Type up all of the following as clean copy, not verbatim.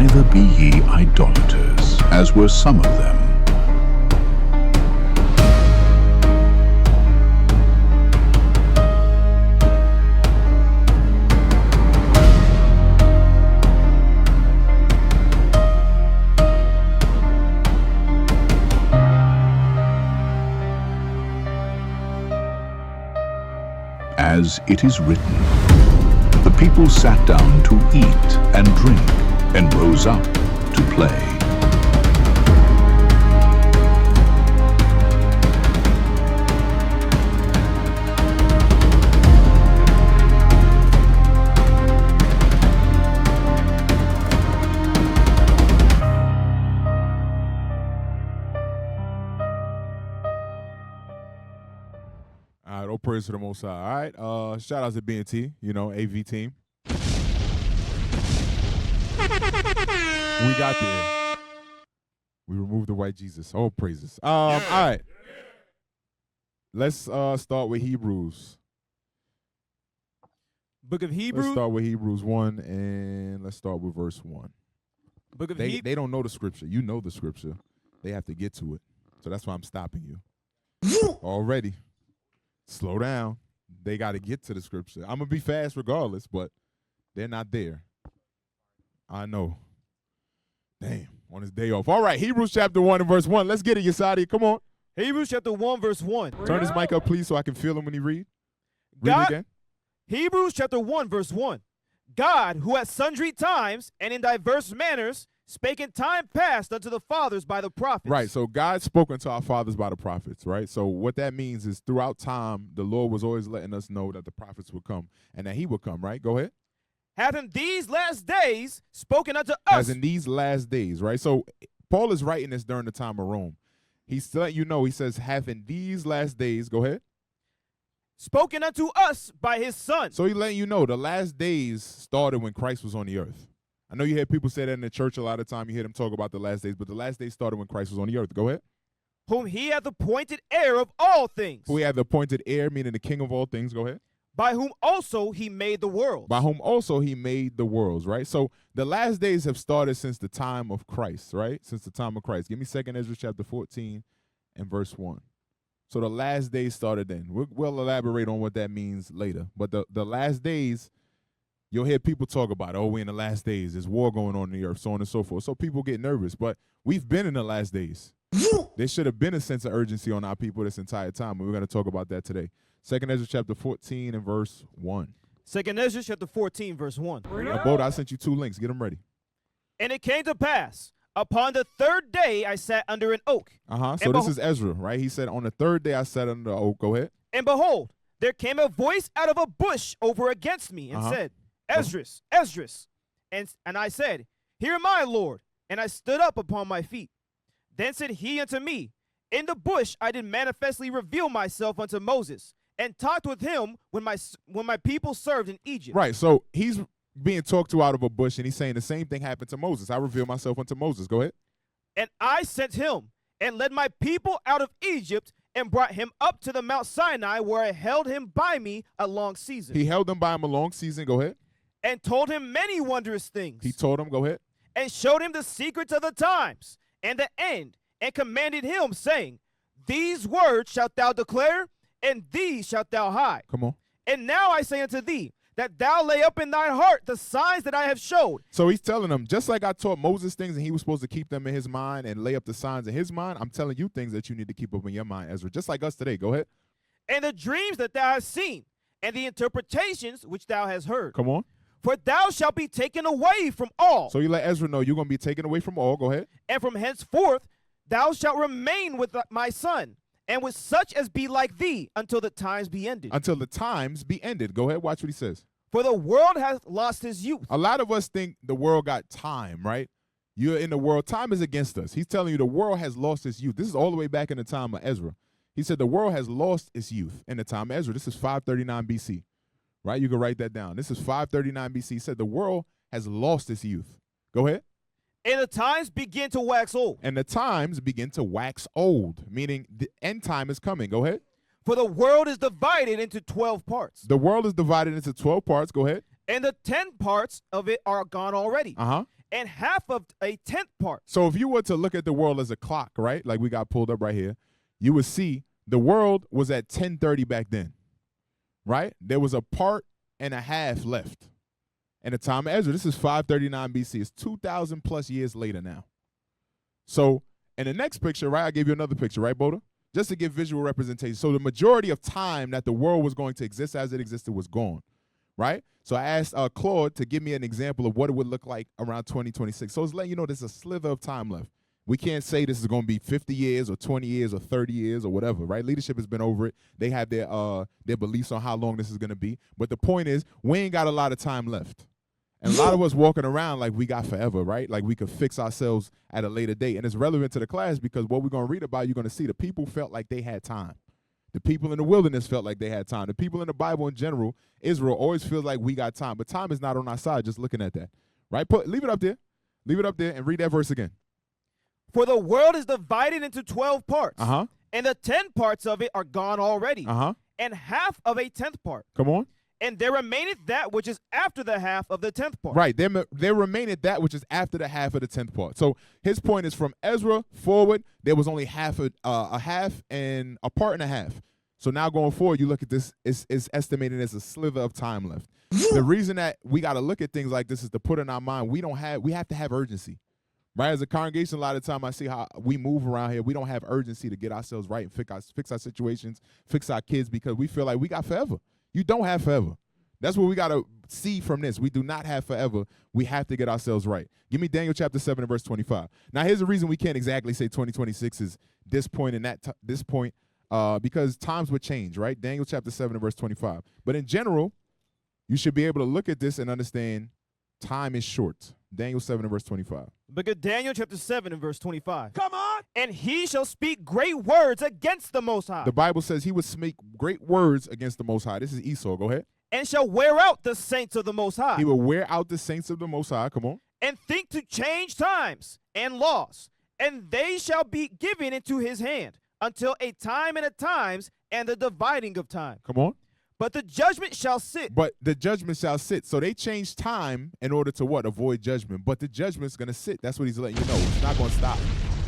Neither be ye idolaters, as were some of them. As it is written, the people sat down to eat and drink, and rose up to play. All right, all praise to the Most High. All right, shout out to BNT, AV team. We got there. We removed the white Jesus. All praises. All right. Let's start with Hebrews. Book of Hebrews. Let's start with Hebrews 1, and let's start with verse 1. Book of They don't know the scripture. You know the scripture. They have to get to it. So that's why I'm stopping you. Already. Slow down. They got to get to the scripture. I'm going to be fast regardless, but they're not there. I know. Damn, on his day off. All right, Hebrews chapter 1 and verse 1. Let's get it, Yasadi. Come on. Hebrews chapter 1, verse 1. Turn his mic up, please, so I can feel him when he read. Read it again. Hebrews chapter 1, verse 1. God, who at sundry times and in diverse manners spake in time past unto the fathers by the prophets. Right, so God spoke unto our fathers by the prophets, right? So what that means is throughout time, the Lord was always letting us know that the prophets would come and that he would come, right? Go ahead. Hath in these last days spoken unto us. As in these last days, right? So Paul is writing this during the time of Rome. He's letting you know, he says, hath in these last days, go ahead. Spoken unto us by his son. So he's letting you know the last days started when Christ was on the earth. I know you hear people say that in the church a lot of time. You hear them talk about the last days, but the last days started when Christ was on the earth. Go ahead. Whom he hath appointed heir of all things. Who he hath appointed heir, meaning the king of all things. Go ahead. By whom also he made the world. By whom also he made the worlds, right? So the last days have started since the time of Christ, right? Since the time of Christ. Give me 2nd Ezra chapter 14 and verse 1. So the last days started then. We'll elaborate on what that means later. But the last days, you'll hear people talk about, oh, we're in the last days. There's war going on in the earth, so on and so forth. So people get nervous. But we've been in the last days. There should have been a sense of urgency on our people this entire time. And we're going to talk about that today. 2nd Ezra chapter 14 and verse 1. 2nd Ezra chapter 14, verse 1. Boda, I sent you 2 links. Get them ready. And it came to pass, upon the 3rd day I sat under an oak. So this is Ezra, right? He said, on the 3rd day I sat under the oak. Go ahead. And behold, there came a voice out of a bush over against me and said, Esdras, Esdras. And I said, Here am I, Lord. And I stood up upon my feet. Then said he unto me, In the bush I did manifestly reveal myself unto Moses, and talked with him when my people served in Egypt. Right, so he's being talked to out of a bush, and he's saying the same thing happened to Moses. I revealed myself unto Moses. Go ahead. And I sent him, and led my people out of Egypt, and brought him up to the Mount Sinai, where I held him by me a long season. He held him by him a long season. Go ahead. And told him many wondrous things. He told him, go ahead. And showed him the secrets of the times, and the end, and commanded him, saying, These words shalt thou declare, and these shalt thou hide. Come on. And now I say unto thee, that thou lay up in thy heart the signs that I have showed. So he's telling them, just like I taught Moses things and he was supposed to keep them in his mind and lay up the signs in his mind, I'm telling you things that you need to keep up in your mind, Ezra, just like us today. Go ahead. And the dreams that thou hast seen, and the interpretations which thou hast heard. Come on. For thou shalt be taken away from all. So you let Ezra know you're going to be taken away from all. Go ahead. And from henceforth thou shalt remain with my son, and with such as be like thee, until the times be ended. Until the times be ended. Go ahead. Watch what he says. For the world hath lost his youth. A lot of us think the world got time, right? You're in the world. Time is against us. He's telling you the world has lost its youth. This is all the way back in the time of Ezra. He said the world has lost its youth in the time of Ezra. This is 539 BC, right? You can write that down. This is 539 BC. He said the world has lost its youth. Go ahead. And the times begin to wax old. And the times begin to wax old, meaning the end time is coming. Go ahead. For the world is divided into 12 parts. The world is divided into 12 parts. Go ahead. And the 10 parts of it are gone already. Uh-huh. and half of a 10th part. So if you were to look at the world as a clock, right, like we got pulled up right here, you would see the world was at 10:30 back then, right? There was a part and a half left. In the time of Ezra, this is 539 BC. It's 2,000 plus years later now. So in the next picture, right, I gave you another picture, right, Boda? Just to give visual representation. So the majority of time that the world was going to exist as it existed was gone, right? So I asked Claude to give me an example of what it would look like around 2026. So it's letting you know there's a slither of time left. We can't say this is going to be 50 years or 20 years or 30 years or whatever, right? Leadership has been over it. They have their beliefs on how long this is going to be. But the point is, we ain't got a lot of time left. And a lot of us walking around like we got forever, right? Like we could fix ourselves at a later date. And it's relevant to the class because what we're going to read about, you're going to see the people felt like they had time. The people in the wilderness felt like they had time. The people in the Bible in general, Israel, always feels like we got time. But time is not on our side just looking at that, right? Leave it up there. Leave it up there and read that verse again. For the world is divided into 12 parts, Uh-huh. and the 10 parts of it are gone already, Uh-huh. and half of a 10th part. Come on. And there remaineth that which is after the half of the 10th part. Right. There remaineth that which is after the half of the 10th part. So his point is from Ezra forward, there was only a half and a part and a half. So now going forward, you look at this, it's estimated as a slither of time left. The reason that we got to look at things like this is to put in our mind, we have to have urgency. Right, as a congregation, a lot of time I see how we move around here. We don't have urgency to get ourselves right and fix our situations, fix our kids because we feel like we got forever. You don't have forever. That's what we got to see from this. We do not have forever. We have to get ourselves right. Give me Daniel chapter 7 and verse 25. Now, here's the reason we can't exactly say 2026 is this point and this point because times would change, right? Daniel chapter 7 and verse 25. But in general, you should be able to look at this and understand time is short. Daniel 7 and verse 25. Look at Daniel chapter 7 and verse 25. Come on! And he shall speak great words against the Most High. The Bible says he would speak great words against the Most High. This is Esau. Go ahead. And shall wear out the saints of the Most High. He will wear out the saints of the Most High. Come on. And think to change times and laws. And they shall be given into his hand until a time and a times and the dividing of time. Come on. But the judgment shall sit. But the judgment shall sit. So they changed time in order to what? Avoid judgment. But the judgment's going to sit. That's what he's letting you know. It's not going to stop.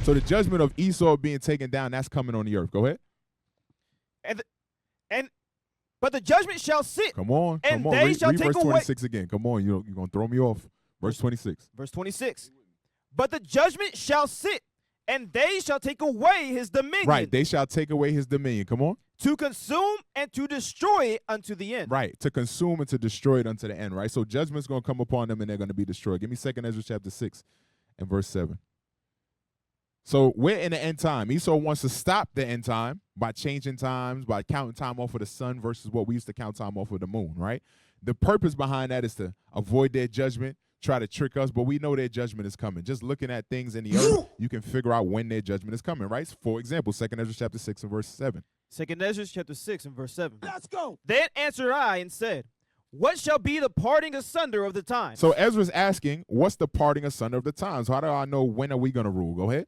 So the judgment of Esau being taken down, that's coming on the earth. Go ahead. But the judgment shall sit. Come on. And come on. they Read shall take verse away. 26 again. Come on. You're going to throw me off. Verse 26. Verse 26. But the judgment shall sit, and they shall take away his dominion. Right. They shall take away his dominion. Come on. To consume and to destroy it unto the end. Right. To consume and to destroy it unto the end. Right. So judgment's going to come upon them and they're going to be destroyed. Give me 2 Ezra chapter 6 and verse 7. So we're in the end time. Esau wants to stop the end time by changing times, by counting time off of the sun versus what we used to count time off of the moon, right? The purpose behind that is to avoid their judgment, try to trick us, but we know their judgment is coming. Just looking at things in the earth, you can figure out when their judgment is coming, right? For example, 2 Ezra chapter 6 and verse 7. 2 Ezra chapter 6 and verse 7. Let's go! Then answered I and said, what shall be the parting asunder of the times? So Ezra's asking, what's the parting asunder of the times? How do I know when are we going to rule? Go ahead.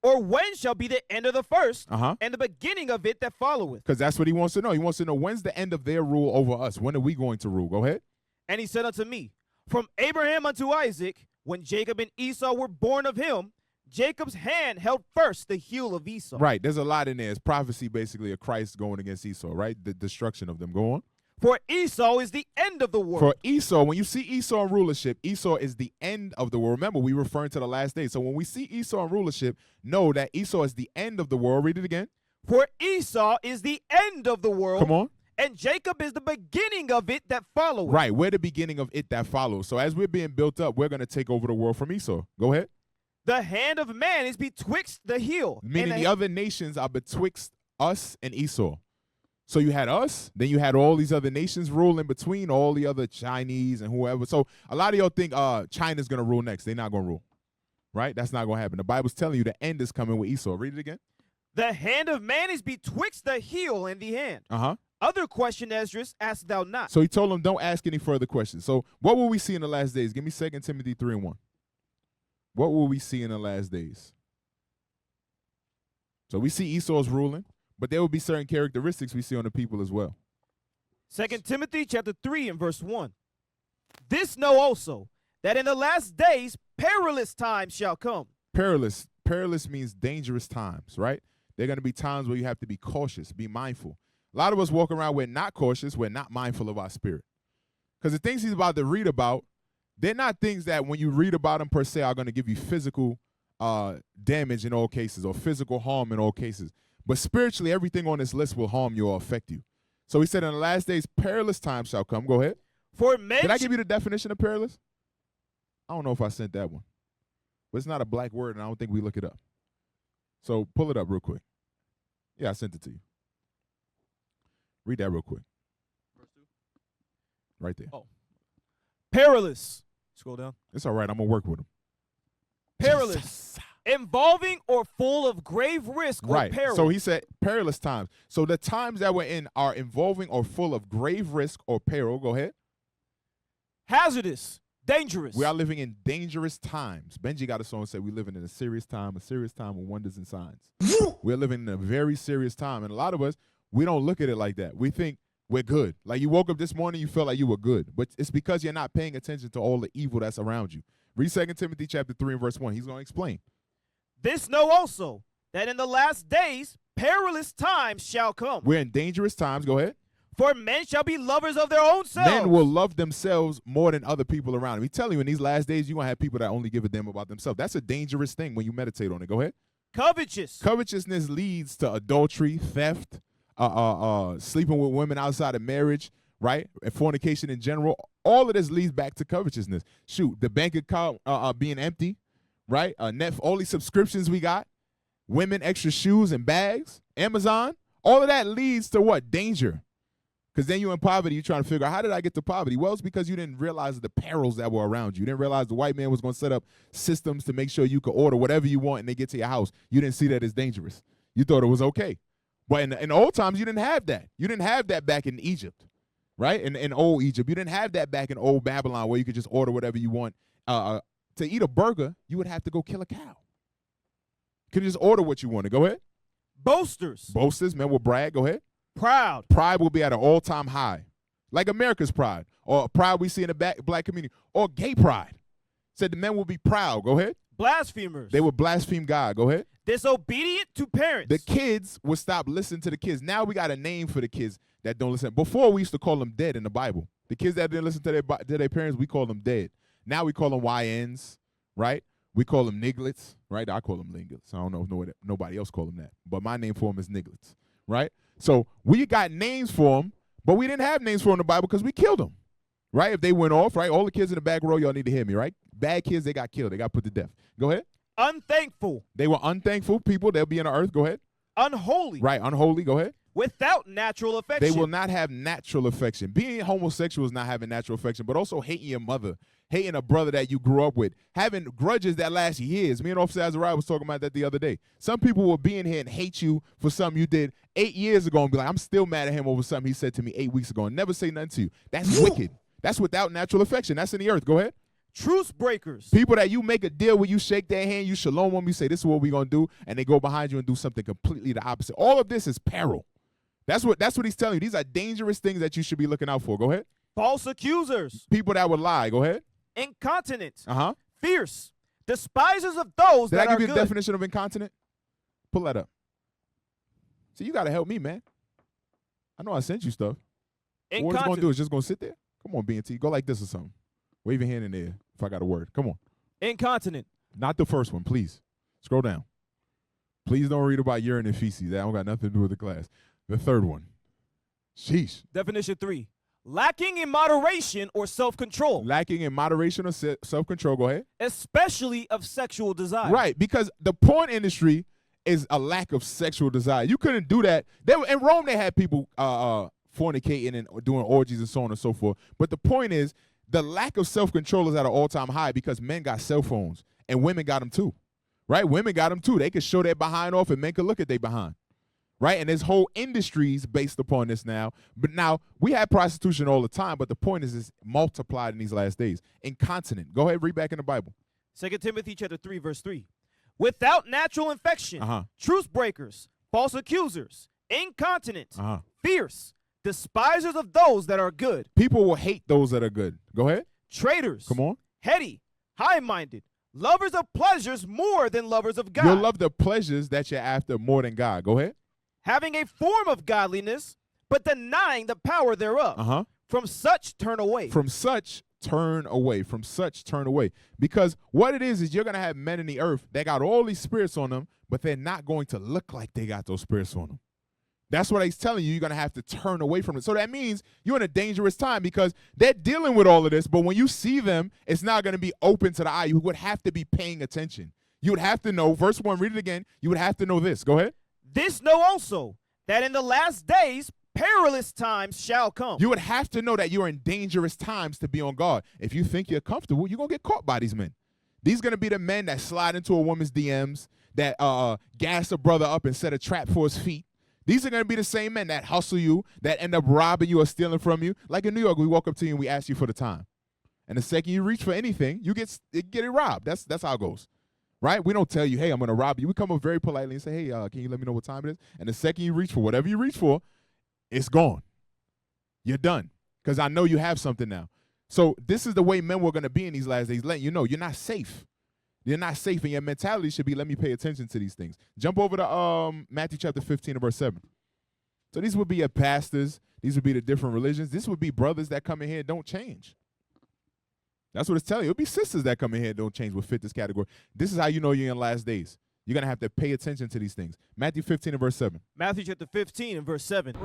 Or when shall be the end of the first, Uh-huh. and the beginning of it that followeth? Because that's what he wants to know. He wants to know when's the end of their rule over us? When are we going to rule? Go ahead. And he said unto me, from Abraham unto Isaac, when Jacob and Esau were born of him, Jacob's hand held first the heel of Esau. Right. There's a lot in there. It's prophecy basically of Christ going against Esau, right? The destruction of them. Go on. For Esau is the end of the world. For Esau, when you see Esau in rulership, Esau is the end of the world. Remember, we referring to the last days. So when we see Esau in rulership, know that Esau is the end of the world. Read it again. For Esau is the end of the world. Come on. And Jacob is the beginning of it that followeth. Right. We're the beginning of it that follows. So as we're being built up, we're going to take over the world from Esau. Go ahead. The hand of man is betwixt the heel. Meaning the other nations are betwixt us and Esau. So you had us, then you had all these other nations rule in between, all the other Chinese and whoever. So a lot of y'all think China's going to rule next. They're not going to rule, right? That's not going to happen. The Bible's telling you the end is coming with Esau. Read it again. The hand of man is betwixt the heel and the hand. Uh-huh. Other question, Esdras, ask thou not. So he told them, don't ask any further questions. So what will we see in the last days? Give me 2 Timothy 3 and 1. What will we see in the last days? So we see Esau's ruling. But there will be certain characteristics we see on the people as well. 2 Timothy chapter 3 and verse 1. This know also, that in the last days perilous times shall come. Perilous. Perilous means dangerous times, right? There are going to be times where you have to be cautious, be mindful. A lot of us walk around, we're not cautious, we're not mindful of our spirit. Because the things he's about to read about, they're not things that when you read about them per se are going to give you physical damage in all cases or physical harm in all cases. But spiritually, everything on this list will harm you or affect you. So he said in the last days, perilous times shall come. Go ahead. For men. Did I give you the definition of perilous? I don't know if I sent that one. But it's not a black word, and I don't think we look it up. So pull it up real quick. Yeah, I sent it to you. Read that real quick. Verse 2. Right there. Oh. Perilous. Scroll down. It's all right. I'm going to work with him. Perilous. Jesus. Involving or full of grave risk or peril. So he said perilous times. So the times that we're in are involving or full of grave risk or peril. Go ahead. Hazardous. Dangerous. We are living in dangerous times. Benji got a song and said we're living in a serious time with wonders and signs. We're living in a very serious time. And a lot of us, we don't look at it like that. We think we're good. Like you woke up this morning, you felt like you were good. But it's because you're not paying attention to all the evil that's around you. Read 2 Timothy chapter 3 and verse 1. He's going to explain. This know also, that in the last days perilous times shall come. We're in dangerous times. Go ahead. For men shall be lovers of their own selves. Men will love themselves more than other people around them. He tell you in these last days, you're going to have people that only give a damn about themselves. That's a dangerous thing when you meditate on it. Go ahead. Covetous. Covetousness leads to adultery, theft, sleeping with women outside of marriage, right? And fornication in general. All of this leads back to covetousness. Shoot, the bank account being empty, right? All these subscriptions we got, women, extra shoes and bags, Amazon. All of that leads to what? Danger. Because then you're in poverty, you're trying to figure out, how did I get to poverty? Well, it's because you didn't realize the perils that were around you. You didn't realize the white man was going to set up systems to make sure you could order whatever you want and they get to your house. You didn't see that as dangerous. You thought it was okay. But in the old times, you didn't have that. You didn't have that back in Egypt, right? In old Egypt. You didn't have that back in old Babylon where you could just order whatever you want. To eat a burger, you would have to go kill a cow. You could just order what you wanted. Go ahead. Boasters. Boasters, men will brag. Go ahead. Proud. Pride will be at an all-time high, like America's pride, or pride we see in the black community, or gay pride. Said the men will be proud. Go ahead. Blasphemers. They will blaspheme God. Go ahead. Disobedient to parents. The kids will stop listening to the kids. Now we got a name for the kids that don't listen. Before, we used to call them dead in the Bible. The kids that didn't listen to their parents, we call them dead. Now we call them YNs, right? We call them nigglets, right? I call them linglets. I don't know if nobody else call them that. But my name for them is nigglets, right? So we got names for them, but we didn't have names for them in the Bible because we killed them, right? If they went off, right? All the kids in the back row, y'all need to hear me, right? Bad kids, they got killed. They got put to death. Go ahead. Unthankful. They were unthankful people. They'll be in the earth. Go ahead. Unholy. Right, unholy. Go ahead. Without natural affection. They will not have natural affection. Being homosexual is not having natural affection, but also hating your mother, hating a brother that you grew up with, having grudges that last years. Me and Officer Azariah was talking about that the other day. Some people will be in here and hate you for something you did 8 years ago and be like, I'm still mad at him over something he said to me 8 weeks ago and never say nothing to you. That's wicked. That's without natural affection. That's in the earth. Go ahead. Truce breakers. People that you make a deal with, you shake their hand, you shalom them, you say, this is what we're going to do, and they go behind you and do something completely the opposite. All of this is peril. That's what he's telling you. These are dangerous things that you should be looking out for. Go ahead. False accusers. People that would lie. Go ahead. Incontinent. Uh-huh. Fierce. Despisers of those Did that I are give you good. the definition of incontinent? Pull that up. See, you got to help me, man. I know I sent you stuff. What it's going to do is just going to sit there? Come on, B&T. Go like this or something. Wave your hand in there if I got a word. Come on. Incontinent. Not the first one, please. Scroll down. Please don't read about urine and feces. That don't got nothing to do with the class. The third one. Sheesh. Definition 3. Lacking in moderation or self-control. Lacking in moderation or self-control. Go ahead. Especially of sexual desire. Right, because the porn industry is a lack of sexual desire. You couldn't do that. In Rome, they had people fornicating and doing orgies and so on and so forth. But the point is, the lack of self-control is at an all-time high because men got cell phones and women got them too. Right? Women got them too. They could show their behind off and men could look at their behind. Right? And there's whole industries based upon this now. But now, we have prostitution all the time, but the point is it's multiplied in these last days. Incontinent. Go ahead, read back in the Bible. 2 Timothy chapter 3, verse 3. Without natural infection, truce breakers, false accusers, incontinent, fierce, despisers of those that are good. People will hate those that are good. Go ahead. Traitors. Come on. Heady, high-minded, lovers of pleasures more than lovers of God. You'll love the pleasures that you're after more than God. Go ahead. Having a form of godliness, but denying the power thereof. From such turn away. From such turn away. From such turn away. Because what it is you're going to have men in the earth that got all these spirits on them, but they're not going to look like they got those spirits on them. That's what he's telling you. You're going to have to turn away from it. So that means you're in a dangerous time because they're dealing with all of this, but when you see them, it's not going to be open to the eye. You would have to be paying attention. You would have to know, verse 1, read it again. You would have to know this. Go ahead. This know also, that in the last days perilous times shall come. You would have to know that you're in dangerous times to be on guard. If you think you're comfortable, you're going to get caught by these men. These are going to be the men that slide into a woman's DMs, that gas a brother up and set a trap for his feet. These are going to be the same men that hustle you, that end up robbing you or stealing from you. Like in New York, we walk up to you and we ask you for the time. And the second you reach for anything, you get it robbed. That's how it goes, right? We don't tell you, hey, I'm going to rob you. We come up very politely and say, hey, can you let me know what time it is? And the second you reach for whatever you reach for, it's gone. You're done because I know you have something now. So this is the way men were going to be in these last days, letting you know you're not safe. You're not safe, and your mentality should be, let me pay attention to these things. Jump over to Matthew chapter 15 and verse 7. So these would be your pastors. These would be the different religions. This would be brothers that come in here and don't change. That's what it's telling you. It'll be sisters that come in here and don't change, will fit this category. This is how you know you're in last days. You're going to have to pay attention to these things. Matthew 15 and verse 7. Matthew chapter 15 and verse 7.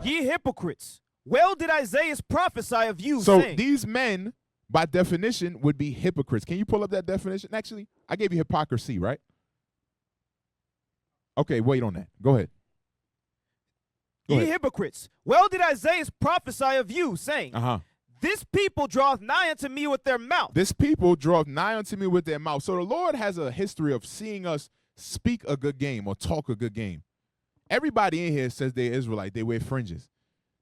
Ye hypocrites, well did Isaiah prophesy of you, so saying. These men, by definition, would be hypocrites. Can you pull up that definition? Actually, I gave you hypocrisy, right? Okay, wait on that. Go ahead. Ye hypocrites, well did Isaiah prophesy of you, saying, this people draweth nigh unto me with their mouth. This people draweth nigh unto me with their mouth. So the Lord has a history of seeing us speak a good game or talk a good game. Everybody in here says they're Israelite. They wear fringes.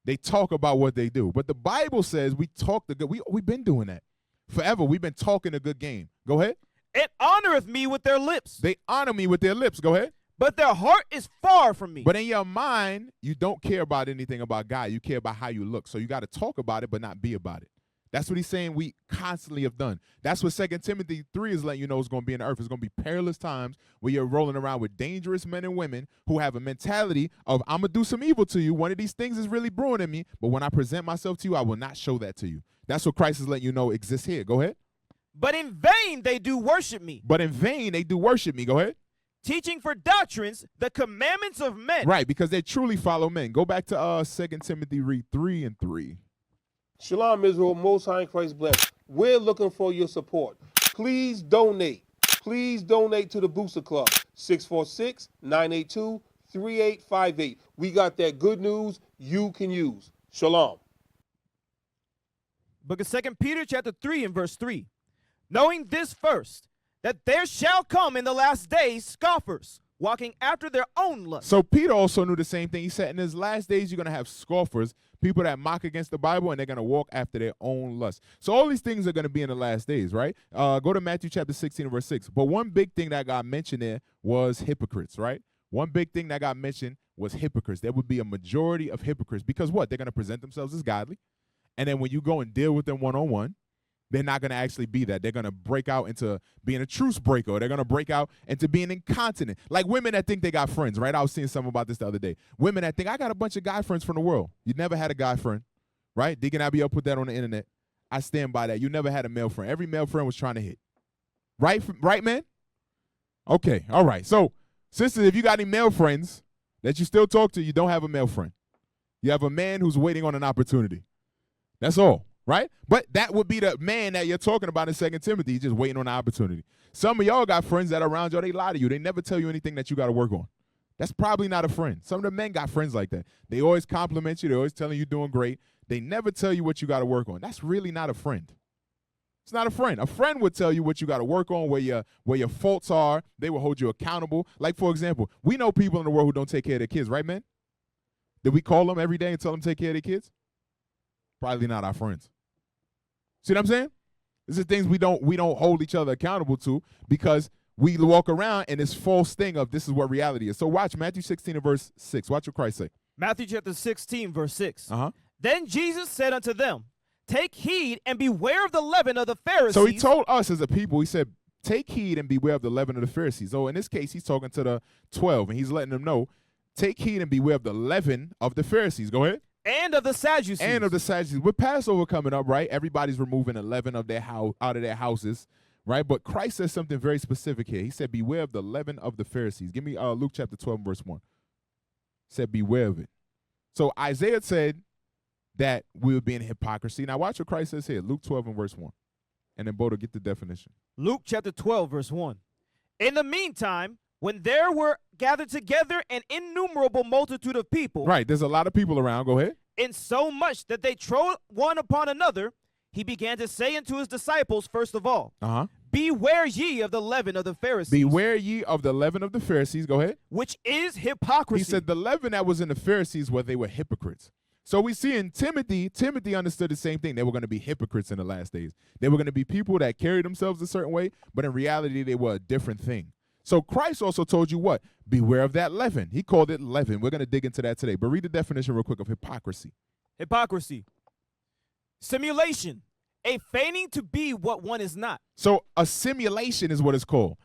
They talk about what they do. But the Bible says we talk the good. We've been doing that forever. We've been talking a good game. Go ahead. It honoreth me with their lips. They honor me with their lips. Go ahead. But their heart is far from me. But in your mind, you don't care about anything about God. You care about how you look. So you got to talk about it, but not be about it. That's what he's saying we constantly have done. That's what 2 Timothy 3 is letting you know is going to be in the earth. It's going to be perilous times where you're rolling around with dangerous men and women who have a mentality of, I'm going to do some evil to you. One of these things is really brewing in me, but when I present myself to you, I will not show that to you. That's what Christ is letting you know exists here. Go ahead. But in vain they do worship me. But in vain they do worship me. Go ahead. Teaching for doctrines the commandments of men. Right, because they truly follow men. Go back to 2 Timothy, read 3 and 3. Shalom, Israel, Most High in Christ bless. We're looking for your support. Please donate. Please donate to the Booster Club, 646-982-3858. We got that good news you can use. Shalom. Book of 2 Peter chapter 3 and verse 3. Knowing this first, that there shall come in the last days scoffers, walking after their own lust. So Peter also knew the same thing. He said, in his last days, you're going to have scoffers, people that mock against the Bible, and they're going to walk after their own lust. So all these things are going to be in the last days, right? Go to Matthew chapter 16 and verse 6. But one big thing that got mentioned there was hypocrites, right? One big thing that got mentioned was hypocrites. There would be a majority of hypocrites because what? They're going to present themselves as godly. And then when you go and deal with them one-on-one, they're not going to actually be that. They're going to break out into being a truce breaker. They're going to break out into being incontinent. Like women that think they got friends, right? I was seeing something about this the other day. Women that think, I got a bunch of guy friends from the world. You never had a guy friend, right? Deacon Abiel put that on the internet. I stand by that. You never had a male friend. Every male friend was trying to hit. Right, man? Okay, all right. So, sisters, if you got any male friends that you still talk to, you don't have a male friend. You have a man who's waiting on an opportunity. That's all. Right? But that would be the man that you're talking about in 2 Timothy. He's just waiting on the opportunity. Some of y'all got friends that are around y'all. They lie to you. They never tell you anything that you got to work on. That's probably not a friend. Some of the men got friends like that. They always compliment you. They're always telling you doing great. They never tell you what you got to work on. That's really not a friend. It's not a friend. A friend would tell you what you got to work on, where your faults are. They will hold you accountable. Like, for example, we know people in the world who don't take care of their kids, right, men? Did we call them every day and tell them to take care of their kids? Probably not our friends. See what I'm saying? These are things we don't hold each other accountable to because we walk around in this false thing of this is what reality is. So watch Matthew 16 and verse 6. Watch what Christ say. Matthew chapter 16 verse 6. Then Jesus said unto them, take heed and beware of the leaven of the Pharisees. So he told us as a people, he said, take heed and beware of the leaven of the Pharisees. So in this case, he's talking to the 12, and he's letting them know, take heed and beware of the leaven of the Pharisees. Go ahead. And of the Sadducees. And of the Sadducees. With Passover coming up, right? Everybody's removing the leaven of their house out of their houses, right? But Christ says something very specific here. He said, beware of the leaven of the Pharisees. Give me Luke chapter 12, verse 1. He said, beware of it. So Isaiah said that we would be in hypocrisy. Now watch what Christ says here. Luke 12 and verse 1. And then Bodo, get the definition. Luke chapter 12, verse 1. In the meantime, when there were gathered together an innumerable multitude of people. Right, there's a lot of people around. Go ahead. In so much that they trode one upon another, he began to say unto his disciples, first of all, beware ye of the leaven of the Pharisees. Beware ye of the leaven of the Pharisees. Go ahead. Which is hypocrisy. He said the leaven that was in the Pharisees were they were hypocrites. So we see in Timothy understood the same thing. They were going to be hypocrites in the last days. They were going to be people that carried themselves a certain way, but in reality, they were a different thing. So Christ also told you what? Beware of that leaven. He called it leaven. We're going to dig into that today. But read the definition real quick of hypocrisy. Hypocrisy. Simulation. A feigning to be what one is not. So a simulation is what it's called.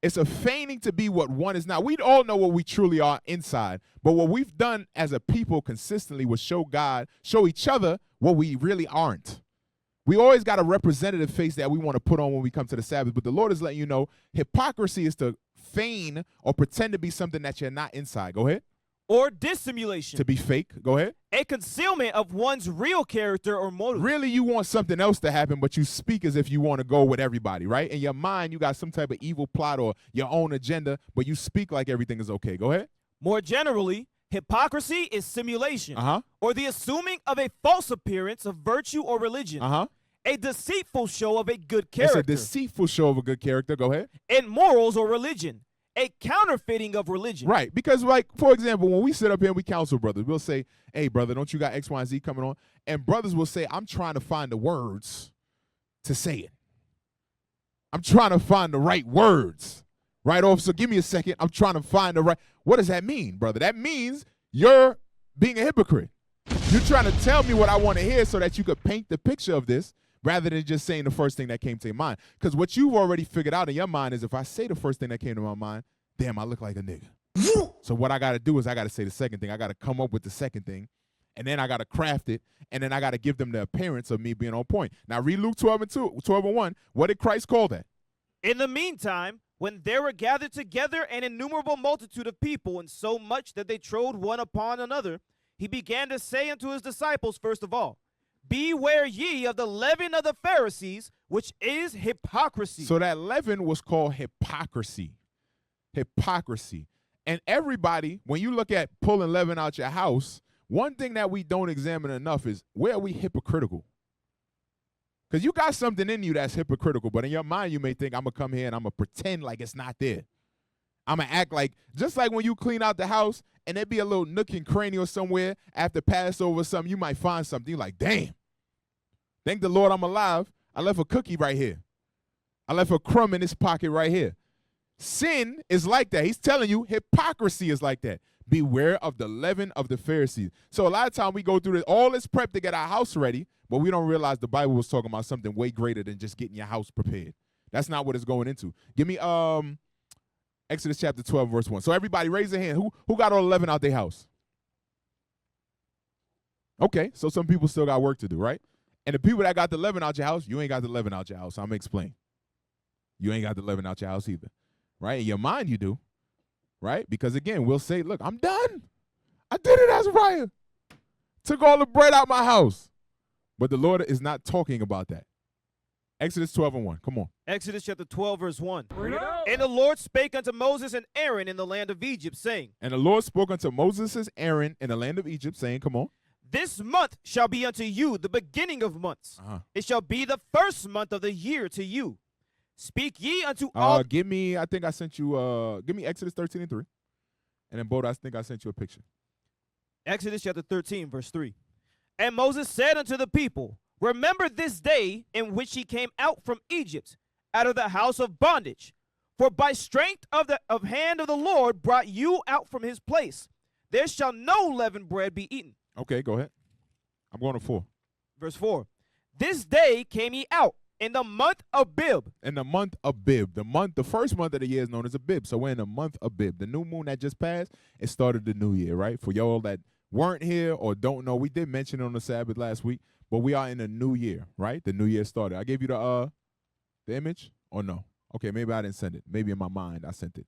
It's a feigning to be what one is not. We all know what we truly are inside. But what we've done as a people consistently was show each other what we really aren't. We always got a representative face that we want to put on when we come to the Sabbath. But the Lord is letting you know hypocrisy is to feign or pretend to be something that you're not inside. Go ahead. Or dissimulation. To be fake. Go ahead. A concealment of one's real character or motive. Really, you want something else to happen, but you speak as if you want to go with everybody, right? In your mind, you got some type of evil plot or your own agenda, but you speak like everything is okay. Go ahead. More generally, hypocrisy is simulation or the assuming of a false appearance of virtue or religion. A deceitful show of a good character. It's a deceitful show of a good character. Go ahead. In morals or religion. A counterfeiting of religion. Right. Because, like, for example, when we sit up here and we counsel brothers, we'll say, hey, brother, don't you got X, Y, and Z coming on? And brothers will say, I'm trying to find the words to say it. I'm trying to find the right words. Right, officer? Give me a second. I'm trying to find the right. What does that mean, brother? That means you're being a hypocrite. You're trying to tell me what I want to hear so that you could paint the picture of this rather than just saying the first thing that came to your mind. Because what you've already figured out in your mind is if I say the first thing that came to my mind, damn, I look like a nigga. So what I got to do is I got to say the second thing. I got to come up with the second thing, and then I got to craft it, and then I got to give them the appearance of me being on point. Now read Luke 12 and 1. What did Christ call that? In the meantime, when there were gathered together an innumerable multitude of people, and so much that they trode one upon another, he began to say unto his disciples, first of all, beware ye of the leaven of the Pharisees, which is hypocrisy. So that leaven was called hypocrisy. Hypocrisy. And everybody, when you look at pulling leaven out your house, one thing that we don't examine enough is where are we hypocritical? Because you got something in you that's hypocritical, but in your mind you may think, I'm going to come here and I'm going to pretend like it's not there. I'm going to act like, just like when you clean out the house and there be a little nook and cranny or somewhere after Passover or something, you might find something. You're like, damn, thank the Lord I'm alive. I left a cookie right here. I left a crumb in this pocket right here. Sin is like that. He's telling you hypocrisy is like that. Beware of the leaven of the Pharisees. So a lot of time we go through all this prep to get our house ready, but we don't realize the Bible was talking about something way greater than just getting your house prepared. That's not what it's going into. Give me Exodus chapter 12, verse 1. So everybody raise their hand. Who got all 11 out their house? Okay, so some people still got work to do, right? And the people that got the 11 out your house, you ain't got the 11 out your house. I'm going to explain. You ain't got the 11 out your house either, right? In your mind you do, right? Because, again, we'll say, look, I'm done. I did it, Azariah. Took all the bread out my house. But the Lord is not talking about that. Exodus 12 and 1. Come on. Exodus chapter 12, verse 1. And the Lord spake unto Moses and Aaron in the land of Egypt, saying. And the Lord spoke unto Moses and Aaron in the land of Egypt, saying, come on. This month shall be unto you the beginning of months. It shall be the first month of the year to you. Speak ye unto all. Give me, I think I sent you, give me Exodus 13 and 3. And then, Bodo, I think I sent you a picture. Exodus chapter 13, verse 3. And Moses said unto the people, remember this day in which ye came out from Egypt, out of the house of bondage. For by strength of hand of the Lord brought you out from his place. There shall no leavened bread be eaten. Okay, go ahead. I'm going to 4. Verse 4. This day came ye out, in the month of Abib. In the month of Abib. The first month of the year is known as Abib. So we're in the month of Abib. The new moon that just passed, it started the new year, right? For y'all that weren't here or don't know, we did mention it on the Sabbath last week, but we are in the new year, right? The new year started. I gave you the image or no? Okay, maybe I didn't send it. Maybe in my mind I sent it.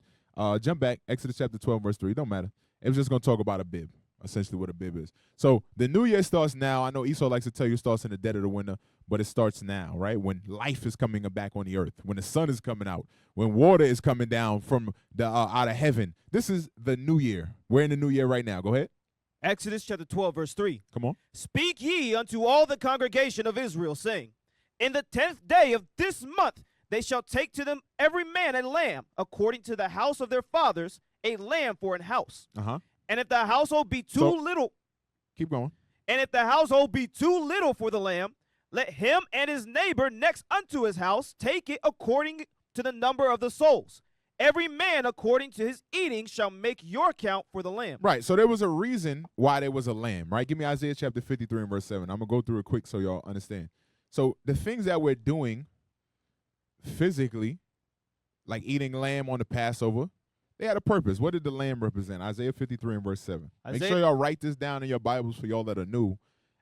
Jump back, Exodus chapter 12, verse 3. Don't matter. It was just going to talk about Abib, essentially what Abib is. So the new year starts now. I know Esau likes to tell you it starts in the dead of the winter, but it starts now, right? When life is coming back on the earth, when the sun is coming out, when water is coming down from the out of heaven. This is the new year. We're in the new year right now. Go ahead. Exodus chapter 12, verse 3. Come on. Speak ye unto all the congregation of Israel, saying, in the 10th day of this month they shall take to them every man a lamb, according to the house of their fathers, a lamb for an house. Uh-huh. And if the household be too little, keep going. And if the household be too little for the lamb, let him and his neighbor next unto his house take it according to the number of the souls. Every man according to his eating shall make your count for the lamb. Right, so there was a reason why there was a lamb, right? Give me Isaiah chapter 53 and verse 7. I'm going to go through it quick so y'all understand. So the things that we're doing physically, like eating lamb on the Passover, they had a purpose. What did the lamb represent? Isaiah 53 and verse 7. Make sure y'all write this down in your Bibles for y'all that are new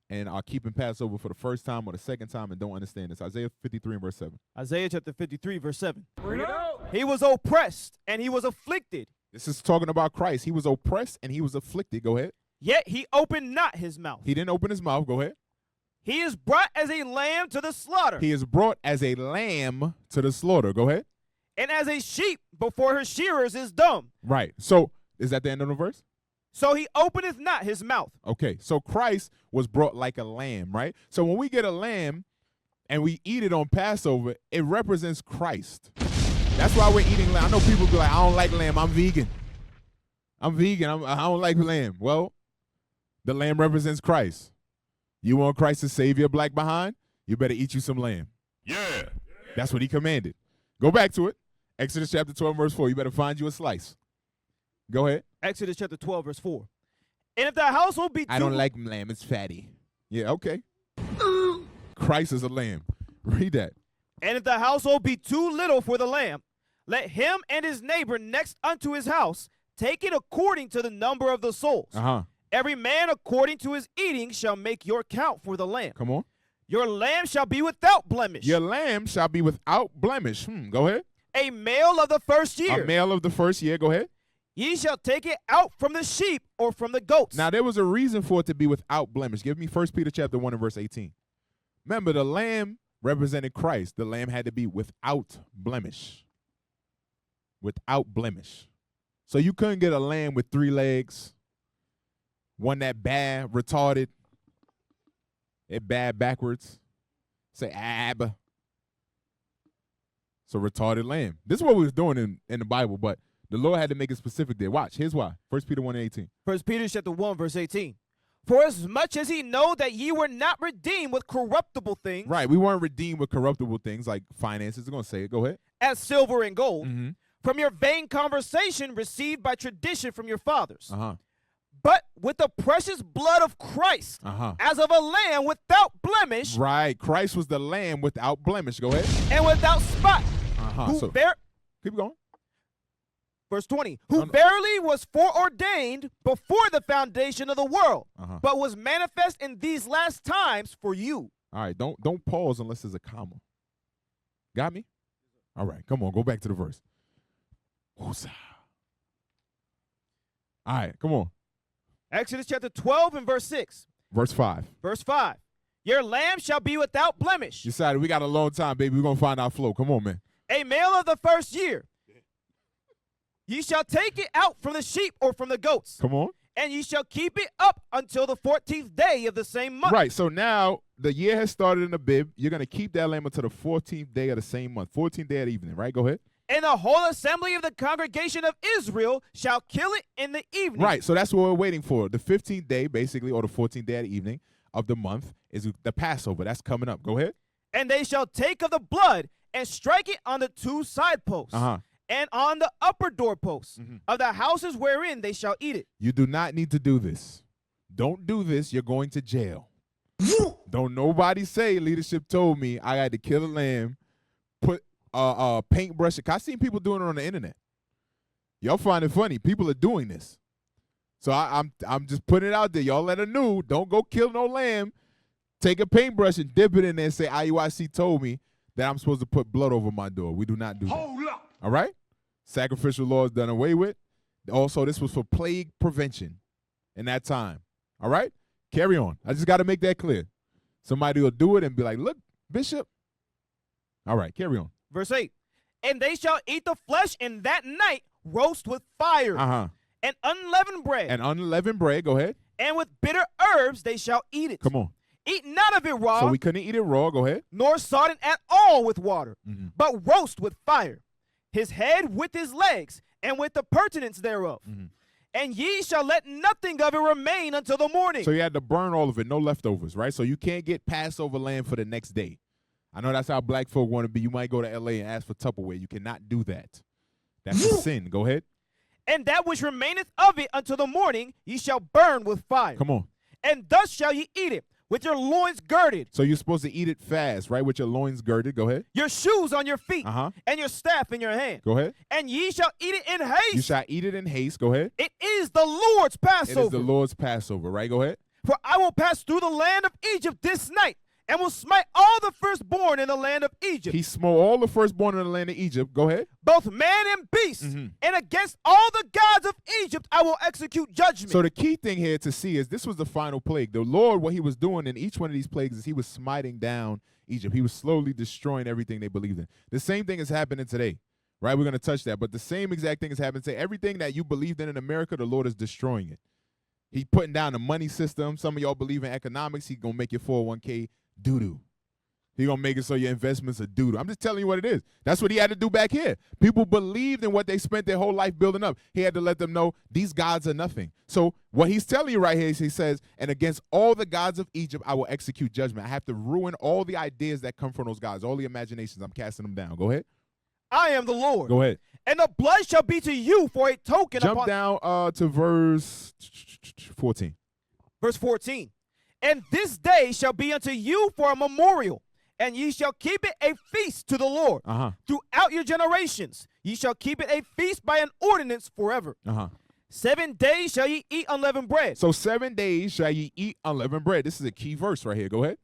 and are keeping Passover for the first time or the second time and don't understand this. Isaiah 53 and verse 7. Isaiah chapter 53, verse 7. He was oppressed and he was afflicted. This is talking about Christ. He was oppressed and he was afflicted. Go ahead. Yet he opened not his mouth. He didn't open his mouth. Go ahead. He is brought as a lamb to the slaughter. He is brought as a lamb to the slaughter. Go ahead. And as a sheep before her shearers is dumb. Right. So is that the end of the verse? So he openeth not his mouth. Okay. So Christ was brought like a lamb, right? So when we get a lamb and we eat it on Passover, it represents Christ. That's why we're eating lamb. I know people be like, I don't like lamb. I'm vegan. I don't like lamb. Well, the lamb represents Christ. You want Christ to save your black behind? You better eat you some lamb. Yeah. That's what he commanded. Go back to it. Exodus chapter 12, verse 4. You better find you a slice. Go ahead. Exodus chapter 12, verse 4. And if the household be too... I don't like lamb. It's fatty. Yeah, okay. Christ is a lamb. Read that. And if the household be too little for the lamb, let him and his neighbor next unto his house take it according to the number of the souls. Uh-huh. Every man according to his eating shall make your count for the lamb. Come on. Your lamb shall be without blemish. Your lamb shall be without blemish. Go ahead. A male of the first year. A male of the first year. Go ahead. Ye shall take it out from the sheep or from the goats. Now, there was a reason for it to be without blemish. Give me 1 Peter chapter 1 and verse 18. Remember, the lamb represented Christ. The lamb had to be without blemish. Without blemish. So you couldn't get a lamb with 3 legs, one that bad, retarded, it bad backwards, say ab. It's a retarded lamb. This is what we was doing in the Bible, but the Lord had to make it specific there. Watch, here's why. 1 Peter 1 and 18. 1 Peter chapter 1, verse 18. For as much as he know that ye were not redeemed with corruptible things. Right, we weren't redeemed with corruptible things like finances. I'm going to say it. Go ahead. As silver and gold. Mm-hmm. From your vain conversation received by tradition from your fathers. Uh-huh. But with the precious blood of Christ, as of a lamb without blemish. Right, Christ was the lamb without blemish. Go ahead. And without spot. Keep going. Verse 20. Who verily was foreordained before the foundation of the world, but was manifest in these last times for you. All right, don't pause unless there's a comma. Got me? All right, come on, go back to the verse. Woosah. All right, come on. Exodus chapter 12 and verse 6. Verse 5. Verse 5. Your lamb shall be without blemish. Decided we got a long time, baby. We're going to find our flow. Come on, man. A male of the first year. Ye shall take it out from the sheep or from the goats. Come on. And ye shall keep it up until the 14th day of the same month. Right, so now the year has started in Abib. You're going to keep that lamb until the 14th day of the same month. 14th day of the evening, right? Go ahead. And the whole assembly of the congregation of Israel shall kill it in the evening. Right, so that's what we're waiting for. The 15th day, basically, or the 14th day of the evening of the month is the Passover. That's coming up. Go ahead. And they shall take of the blood and strike it on the 2 side posts and on the upper doorposts of the houses wherein they shall eat it. You do not need to do this. Don't do this. You're going to jail. Don't nobody say leadership told me I had to kill a lamb, put paintbrush. I seen people doing it on the internet. Y'all find it funny. People are doing this. So I'm just putting it out there. Y'all let her know. Don't go kill no lamb. Take a paintbrush and dip it in there and say IUIC told me that I'm supposed to put blood over my door. We do not do that. Hold up. All right? Sacrificial law is done away with. Also, this was for plague prevention in that time. All right? Carry on. I just got to make that clear. Somebody will do it and be like, look, Bishop. All right, carry on. Verse 8. And they shall eat the flesh in that night, roast with fire, and unleavened bread. And unleavened bread, go ahead. And with bitter herbs they shall eat it. Come on. Eat not of it raw. So we couldn't eat it raw, go ahead. Nor sodden at all with water, but roast with fire. His head with his legs, and with the pertinence thereof. And ye shall let nothing of it remain until the morning. So you had to burn all of it, no leftovers, right? So you can't get Passover lamb for the next day. I know that's how black folk want to be. You might go to L.A. and ask for Tupperware. You cannot do that. That's a sin. Go ahead. And that which remaineth of it until the morning ye shall burn with fire. Come on. And thus shall ye eat it, with your loins girded. So you're supposed to eat it fast, right? With your loins girded. Go ahead. Your shoes on your feet, and your staff in your hand. Go ahead. And ye shall eat it in haste. You shall eat it in haste. Go ahead. It is the Lord's Passover. It is the Lord's Passover, right? Go ahead. For I will pass through the land of Egypt this night, and will smite all the firstborn in the land of Egypt. He smote all the firstborn in the land of Egypt. Go ahead. Both man and beast. And against all the gods of Egypt I will execute judgment. So the key thing here to see is this was the final plague. The Lord, what he was doing in each one of these plagues is he was smiting down Egypt. He was slowly destroying everything they believed in. The same thing is happening today, right? We're going to touch that. But the same exact thing is happening today. Everything that you believed in America, the Lord is destroying it. He putting down the money system. Some of y'all believe in economics. He's going to make your 401k doo-doo. He's going to make it so your investments are doo-doo. I'm just telling you what it is. That's what he had to do back here. People believed in what they spent their whole life building up. He had to let them know these gods are nothing. So what he's telling you right here is he says, and against all the gods of Egypt, I will execute judgment. I have to ruin all the ideas that come from those gods, all the imaginations. I'm casting them down. Go ahead. I am the Lord. Go ahead. And the blood shall be to you for a token. Jump down to verse 14. Verse 14. And this day shall be unto you for a memorial, and ye shall keep it a feast to the Lord. Throughout your generations, ye shall keep it a feast by an ordinance forever. 7 days shall ye eat unleavened bread. So 7 days shall ye eat unleavened bread. This is a key verse right here. Go ahead.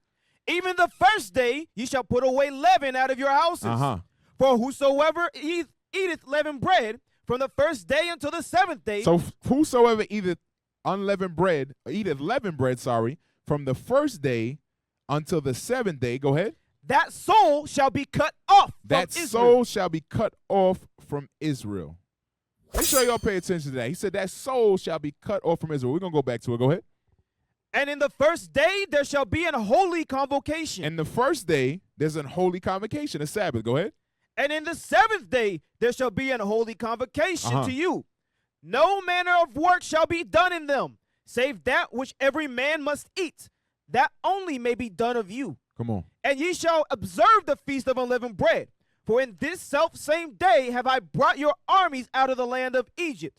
Even the first day ye shall put away leaven out of your houses. For whosoever eateth leavened bread from the first day until the seventh day. So whosoever eateth leavened bread, from the first day until the seventh day, go ahead. That soul shall be cut off That from soul Israel. shall be cut off from Israel. Make sure y'all pay attention to that. He said that soul shall be cut off from Israel. We're going to go back to it. Go ahead. And in the first day there shall be an holy convocation. And the first day, there's an holy convocation, a Sabbath. Go ahead. And in the seventh day there shall be an holy convocation to you. No manner of work shall be done in them, save that which every man must eat. That only may be done of you. Come on. And ye shall observe the feast of unleavened bread. For in this selfsame day have I brought your armies out of the land of Egypt.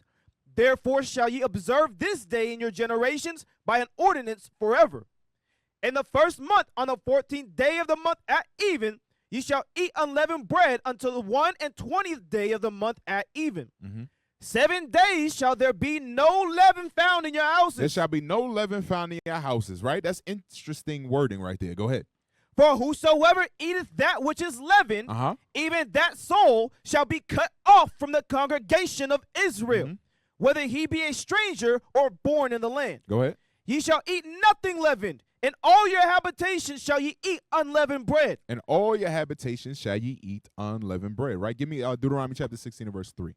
Therefore shall ye observe this day in your generations by an ordinance forever. In the first month, on the 14th day of the month at even, ye shall eat unleavened bread until the 21st day of the month at even. 7 days shall there be no leaven found in your houses. There shall be no leaven found in your houses, right? That's interesting wording right there. Go ahead. For whosoever eateth that which is leavened, even that soul shall be cut off from the congregation of Israel, whether he be a stranger or born in the land. Go ahead. Ye shall eat nothing leavened. In all your habitations shall ye eat unleavened bread. In all your habitations shall ye eat unleavened bread, right? Give me Deuteronomy chapter 16 and verse 3.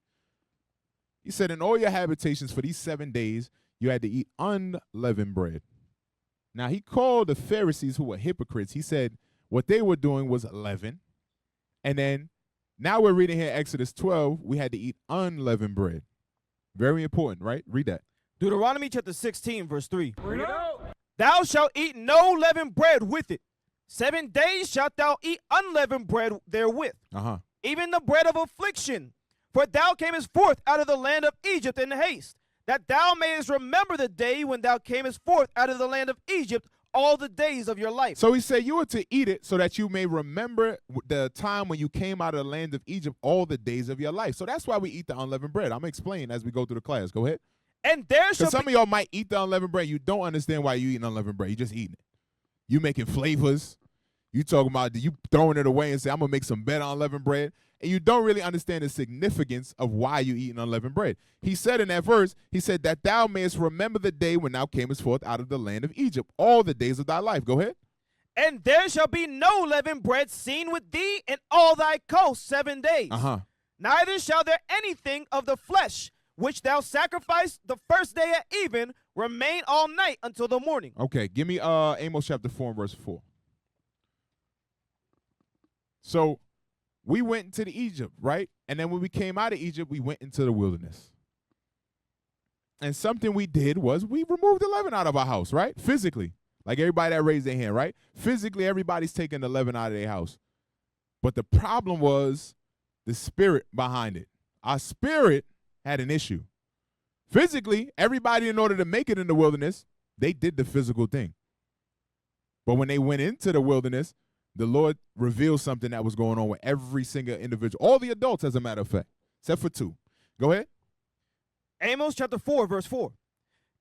He said, in all your habitations for these 7 days, you had to eat unleavened bread. Now, he called the Pharisees who were hypocrites. He said what they were doing was leaven. And then now we're reading here Exodus 12. We had to eat unleavened bread. Very important, right? Read that. Deuteronomy chapter 16, verse 3. Thou shalt eat no leavened bread with it. 7 days shalt thou eat unleavened bread therewith, even the bread of affliction. For thou camest forth out of the land of Egypt in haste, that thou mayest remember the day when thou camest forth out of the land of Egypt, all the days of your life. So he said you are to eat it so that you may remember the time when you came out of the land of Egypt all the days of your life. So that's why we eat the unleavened bread. I'm going to explain as we go through the class. Go ahead. And there shall Because some of y'all might eat the unleavened bread. You don't understand why you eating unleavened bread. You just eating it. You making flavors. You talking about you throwing it away and say, I'm going to make some better unleavened bread. And you don't really understand the significance of why you eating unleavened bread. He said in that verse, he said that thou mayest remember the day when thou camest forth out of the land of Egypt, all the days of thy life. Go ahead. And there shall be no leavened bread seen with thee in all thy coast 7 days. Neither shall there anything of the flesh which thou sacrificed the first day at even remain all night until the morning. Okay, give me Amos chapter 4 and verse 4. So we went into the Egypt, right? And then when we came out of Egypt, we went into the wilderness. And something we did was we removed the leaven out of our house, right? Physically. Like everybody that raised their hand, right? Physically, everybody's taking the leaven out of their house. But the problem was the spirit behind it. Our spirit had an issue. Physically, everybody, in order to make it in the wilderness, they did the physical thing. But when they went into the wilderness, the Lord revealed something that was going on with every single individual. All the adults, as a matter of fact, except for 2. Go ahead. Amos chapter 4, verse 4.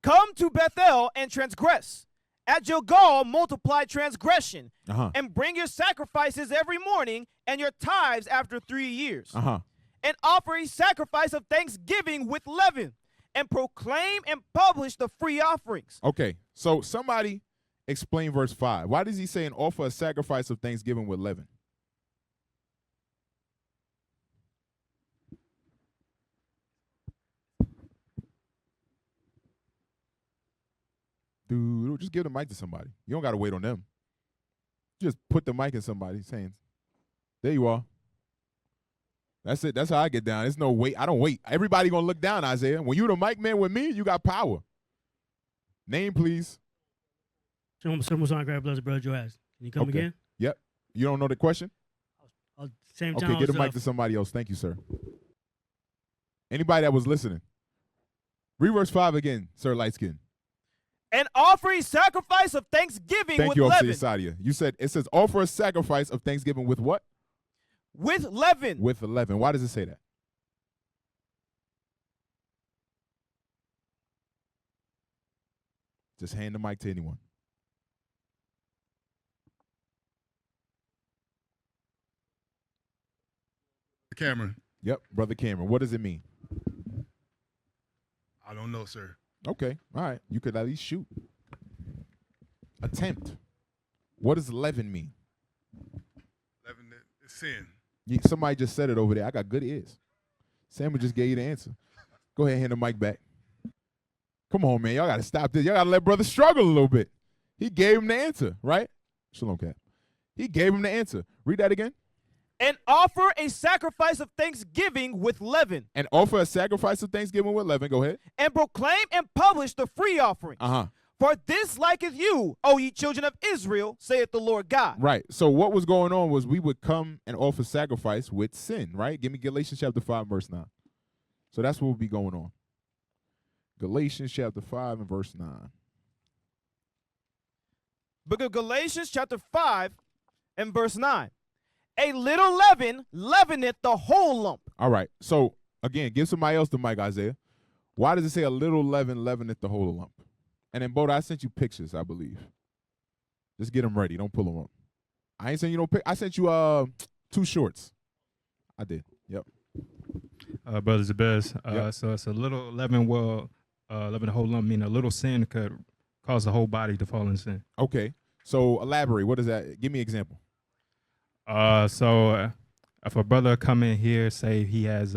Come to Bethel and transgress. At Gilgal multiply transgression. And bring your sacrifices every morning and your tithes after 3 years. And offer a sacrifice of thanksgiving with leaven. And proclaim and publish the free offerings. Okay, so somebody explain verse 5. Why does he say and offer a sacrifice of thanksgiving with leaven? Dude, just give the mic to somebody. You don't got to wait on them. Just put the mic in somebody's hands. There you are. That's it. That's how I get down. There's no wait. I don't wait. Everybody going to look down, Isaiah. When you the mic man with me, you got power. Name, please. Someone's on grab blessed brother Joaz. Can you come again? Yep. You don't know the question? Same time. Okay, get a mic to somebody else. Thank you, sir. Anybody that was listening. Read verse 5 again, sir, light skin. And offer a sacrifice of thanksgiving Thank with you, leaven. Officer Sadia. You said, it says offer a sacrifice of thanksgiving with what? With leaven. With leaven. Why does it say that? Just hand the mic to anyone. Cameron. Yep, Brother Cameron. What does it mean? I don't know, sir. Okay, all right. You could at least shoot. Attempt. What does leaven mean? Leaven is sin. Somebody just said it over there. I got good ears. Samuel just gave you the answer. Go ahead and hand the mic back. Come on, man. Y'all got to stop this. Y'all got to let brother struggle a little bit. He gave him the answer, right? Shalom, Cap. He gave him the answer. Read that again. And offer a sacrifice of thanksgiving with leaven. And offer a sacrifice of thanksgiving with leaven. Go ahead. And proclaim and publish the free offerings. For this liketh you, O ye children of Israel, saith the Lord God. Right. So what was going on was we would come and offer sacrifice with sin, right? Give me Galatians chapter 5, verse 9. So that's what will be going on. Galatians chapter 5 and verse 9. Book of Galatians chapter 5 and verse 9. A little leaven leaveneth the whole lump. All right. So, again, give somebody else the mic, Isaiah. Why does it say a little leaven leaveneth the whole lump? And then, Boda, I sent you pictures, I believe. Just get them ready. Don't pull them up. I ain't sent you no pic. I sent you 2 shorts. I did. Yep. Brothers the best. Yep. So it's a little leaven leaven the whole lump, meaning a little sin could cause the whole body to fall in sin. Okay. So elaborate. What is that? Give me an example. So if a brother come in here, say he has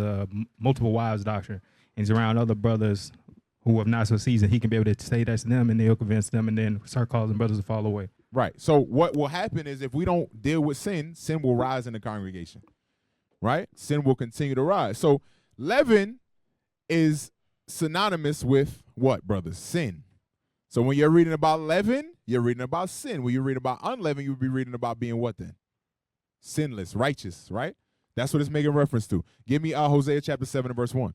multiple wives doctrine, and he's around other brothers who have not so seasoned, he can be able to say that to them, and they'll convince them, and then start causing brothers to fall away. Right. So what will happen is if we don't deal with sin, sin will rise in the congregation. Right? Sin will continue to rise. So leaven is synonymous with what, brothers? Sin. So when you're reading about leaven, you're reading about sin. When you're reading about unleavened, you'll be reading about being what then? Sinless, righteous, right? That's what it's making reference to. Give me Hosea chapter 7 and verse 1.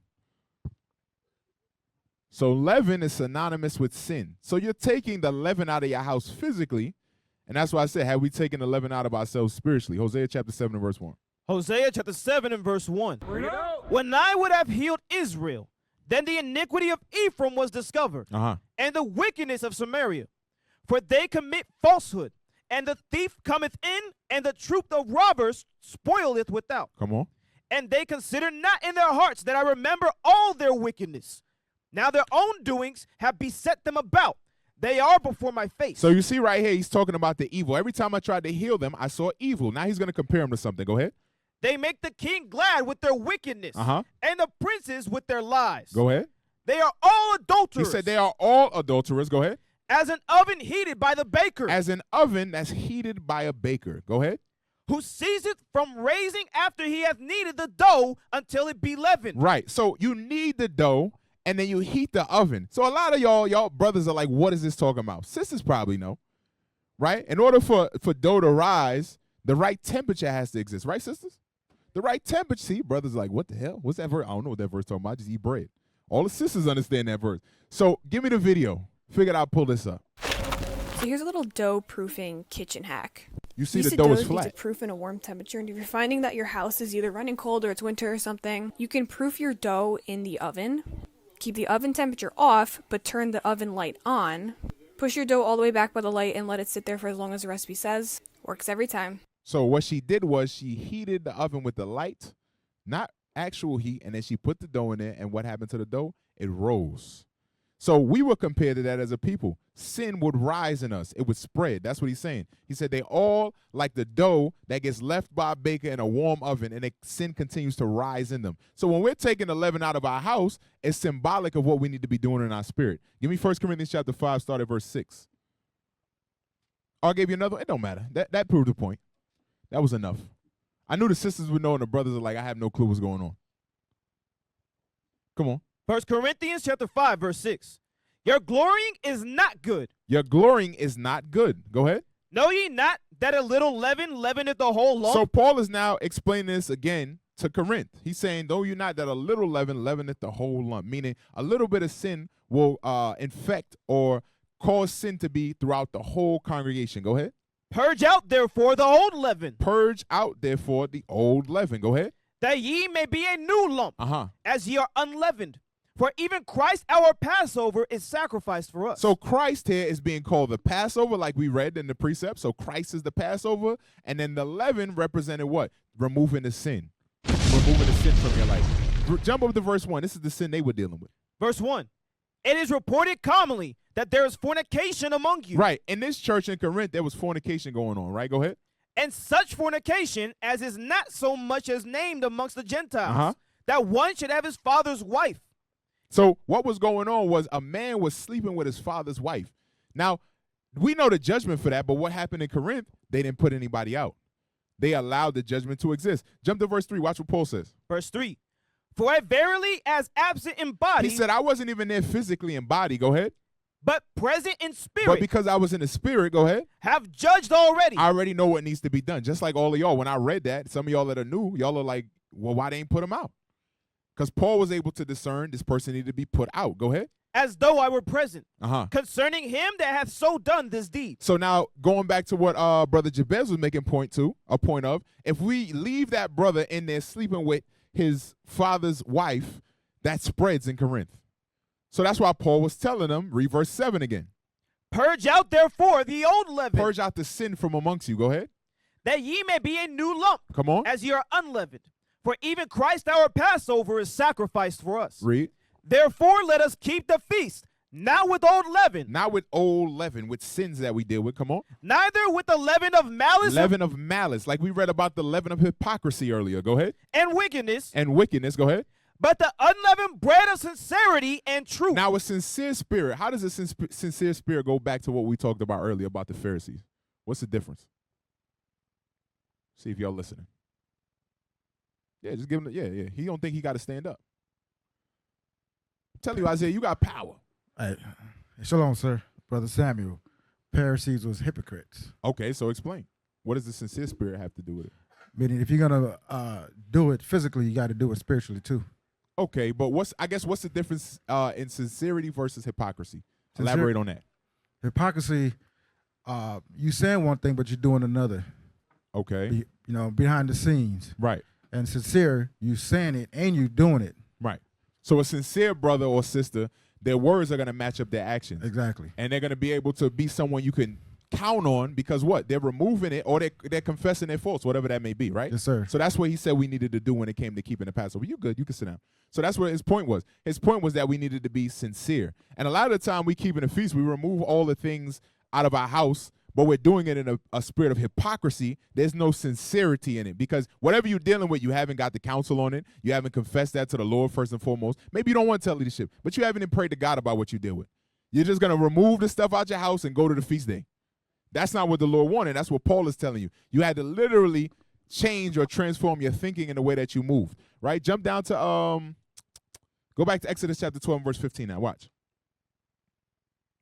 So leaven is synonymous with sin. So you're taking the leaven out of your house physically, and that's why I said, have we taken the leaven out of ourselves spiritually? Hosea chapter 7 and verse 1. Hosea chapter 7 and verse 1. When I would have healed Israel, then the iniquity of Ephraim was discovered, and the wickedness of Samaria. For they commit falsehood, and the thief cometh in, and the troop of robbers spoileth without. Come on. And they consider not in their hearts that I remember all their wickedness. Now their own doings have beset them about. They are before my face. So you see right here, he's talking about the evil. Every time I tried to heal them, I saw evil. Now he's going to compare them to something. Go ahead. They make the king glad with their wickedness, and the princes with their lies. Go ahead. They are all adulterers. He said they are all adulterers. Go ahead. As an oven heated by the baker. As an oven that's heated by a baker. Go ahead. Who ceaseth from raising after he hath kneaded the dough until it be leavened. Right. So you knead the dough, and then you heat the oven. So a lot of y'all brothers are like, what is this talking about? Sisters probably know, right? In order for dough to rise, the right temperature has to exist. Right, sisters? The right temperature. See, brothers are like, what the hell? What's that verse? I don't know what that verse talking about. I just eat bread. All the sisters understand that verse. So give me the video. Figured I'll pull this up. So here's a little dough proofing kitchen hack. You see the dough is Need to flat. proof in a warm temperature, and if you're finding that your house is either running cold or it's winter or something, you can proof your dough in the oven. Keep the oven temperature off, but turn the oven light on. Push your dough all the way back by the light and let it sit there for as long as the recipe says. Works every time. So what she did was she heated the oven with the light, not actual heat, and then she put the dough in there, and what happened to the dough? It rose. So we were compared to that as a people. Sin would rise in us. It would spread. That's what he's saying. He said they all like the dough that gets left by a baker in a warm oven, and sin continues to rise in them. So when we're taking the leaven out of our house, it's symbolic of what we need to be doing in our spirit. Give me 1 Corinthians chapter 5, start at verse 6. I'll give you another one. It don't matter. That proved the point. That was enough. I knew the sisters would know, and the brothers are like, I have no clue what's going on. Come on. 1 Corinthians chapter 5, verse 6. Your glorying is not good. Your glorying is not good. Go ahead. Know ye not that a little leaven leaveneth the whole lump? So Paul is now explaining this again to Corinth. He's saying, know you not that a little leaven leaveneth the whole lump, meaning a little bit of sin will infect or cause sin to be throughout the whole congregation. Go ahead. Purge out, therefore, the old leaven. Purge out, therefore, the old leaven. Go ahead. That ye may be a new lump, as ye are unleavened. For even Christ our Passover is sacrificed for us. So Christ here is being called the Passover, like we read in the precept. So Christ is the Passover. And then the leaven represented what? Removing the sin. Removing the sin from your life. Jump up to verse 1. This is the sin they were dealing with. Verse 1. It is reported commonly that there is fornication among you. Right. In this church in Corinth, there was fornication going on, right? Go ahead. And such fornication as is not so much as named amongst the Gentiles, that one should have his father's wife. So what was going on was a man was sleeping with his father's wife. Now, we know the judgment for that, but what happened in Corinth, they didn't put anybody out. They allowed the judgment to exist. Jump to verse 3. Watch what Paul says. Verse 3. For I verily, as absent in body. He said, I wasn't even there physically in body. Go ahead. But present in spirit. But because I was in the spirit, go ahead. Have judged already. I already know what needs to be done. Just like all of y'all. When I read that, some of y'all that are new, y'all are like, well, why they ain't put him out? Because Paul was able to discern this person needed to be put out. Go ahead. As though I were present. Concerning him that hath so done this deed. So now going back to what Brother Jabez was making a point of, if we leave that brother in there sleeping with his father's wife, that spreads in Corinth. So that's why Paul was telling them, read verse 7 again. Purge out therefore the old leaven. Purge out the sin from amongst you. Go ahead. That ye may be a new lump. Come on. As ye are unleavened. For even Christ our Passover is sacrificed for us. Read. Therefore let us keep the feast, not with old leaven. Not with old leaven, with sins that we deal with. Come on. Neither with the leaven of malice. Leaven of malice. Like we read about the leaven of hypocrisy earlier. Go ahead. And wickedness. And wickedness. Go ahead. But the unleavened bread of sincerity and truth. Now a sincere spirit. How does a sincere spirit go back to what we talked about earlier about the Pharisees? What's the difference? See if y'all listening. Yeah, just give him yeah. He don't think he got to stand up. Tell you, Isaiah, you got power. Hey, shalom, sir. Brother Samuel. Pharisees was hypocrites. Okay, so explain. What does the sincere spirit have to do with it? Meaning if you're going to do it physically, you got to do it spiritually too. Okay, but what's the difference in sincerity versus hypocrisy? Sincere- Elaborate on that. Hypocrisy, you saying one thing, but you're doing another. Okay. Behind the scenes. Right. And sincere, you saying it and you doing it. Right. So a sincere brother or sister, their words are going to match up their actions. Exactly. And they're going to be able to be someone you can count on because what? They're removing it or they're confessing their faults, whatever that may be, right? Yes, sir. So that's what he said we needed to do when it came to keeping the Passover. You're good. You can sit down. So that's what his point was. His point was that we needed to be sincere. And a lot of the time we keep in the feast, we remove all the things out of our house, but we're doing it in a spirit of hypocrisy. There's no sincerity in it because whatever you're dealing with, you haven't got the counsel on it. You haven't confessed that to the Lord first and foremost. Maybe you don't want to tell leadership, but you haven't even prayed to God about what you deal with. You're just going to remove the stuff out your house and go to the feast day. That's not what the Lord wanted. That's what Paul is telling you. You had to literally change or transform your thinking in the way that you moved, right? Jump down to, go back to Exodus chapter 12 and verse 15 now. Watch.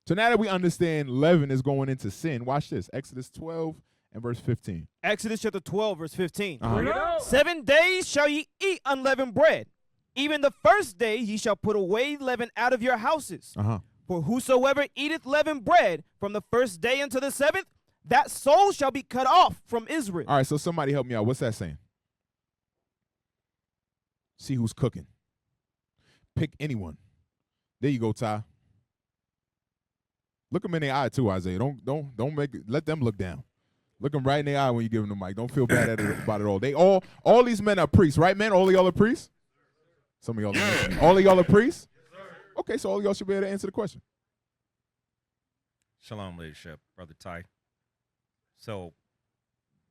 So now that we understand leaven is going into sin, watch this. Exodus 12 and verse 15. Exodus chapter 12, verse 15. Uh-huh. 7 days shall ye eat unleavened bread. Even the first day ye shall put away leaven out of your houses. Uh-huh. For whosoever eateth leavened bread from the first day unto the seventh, that soul shall be cut off from Israel. All right, so somebody help me out. What's that saying? See who's cooking. Pick anyone. There you go, Ty. Look them in the eye too, Isaiah. Don't make it, let them look down. Look them right in the eye when you give them the mic. Don't feel bad about it all. All these men are priests, right, man? All of y'all are priests? Some of y'all are all of y'all are priests? Okay, so all of y'all should be able to answer the question. Shalom, leadership, Brother Ty. So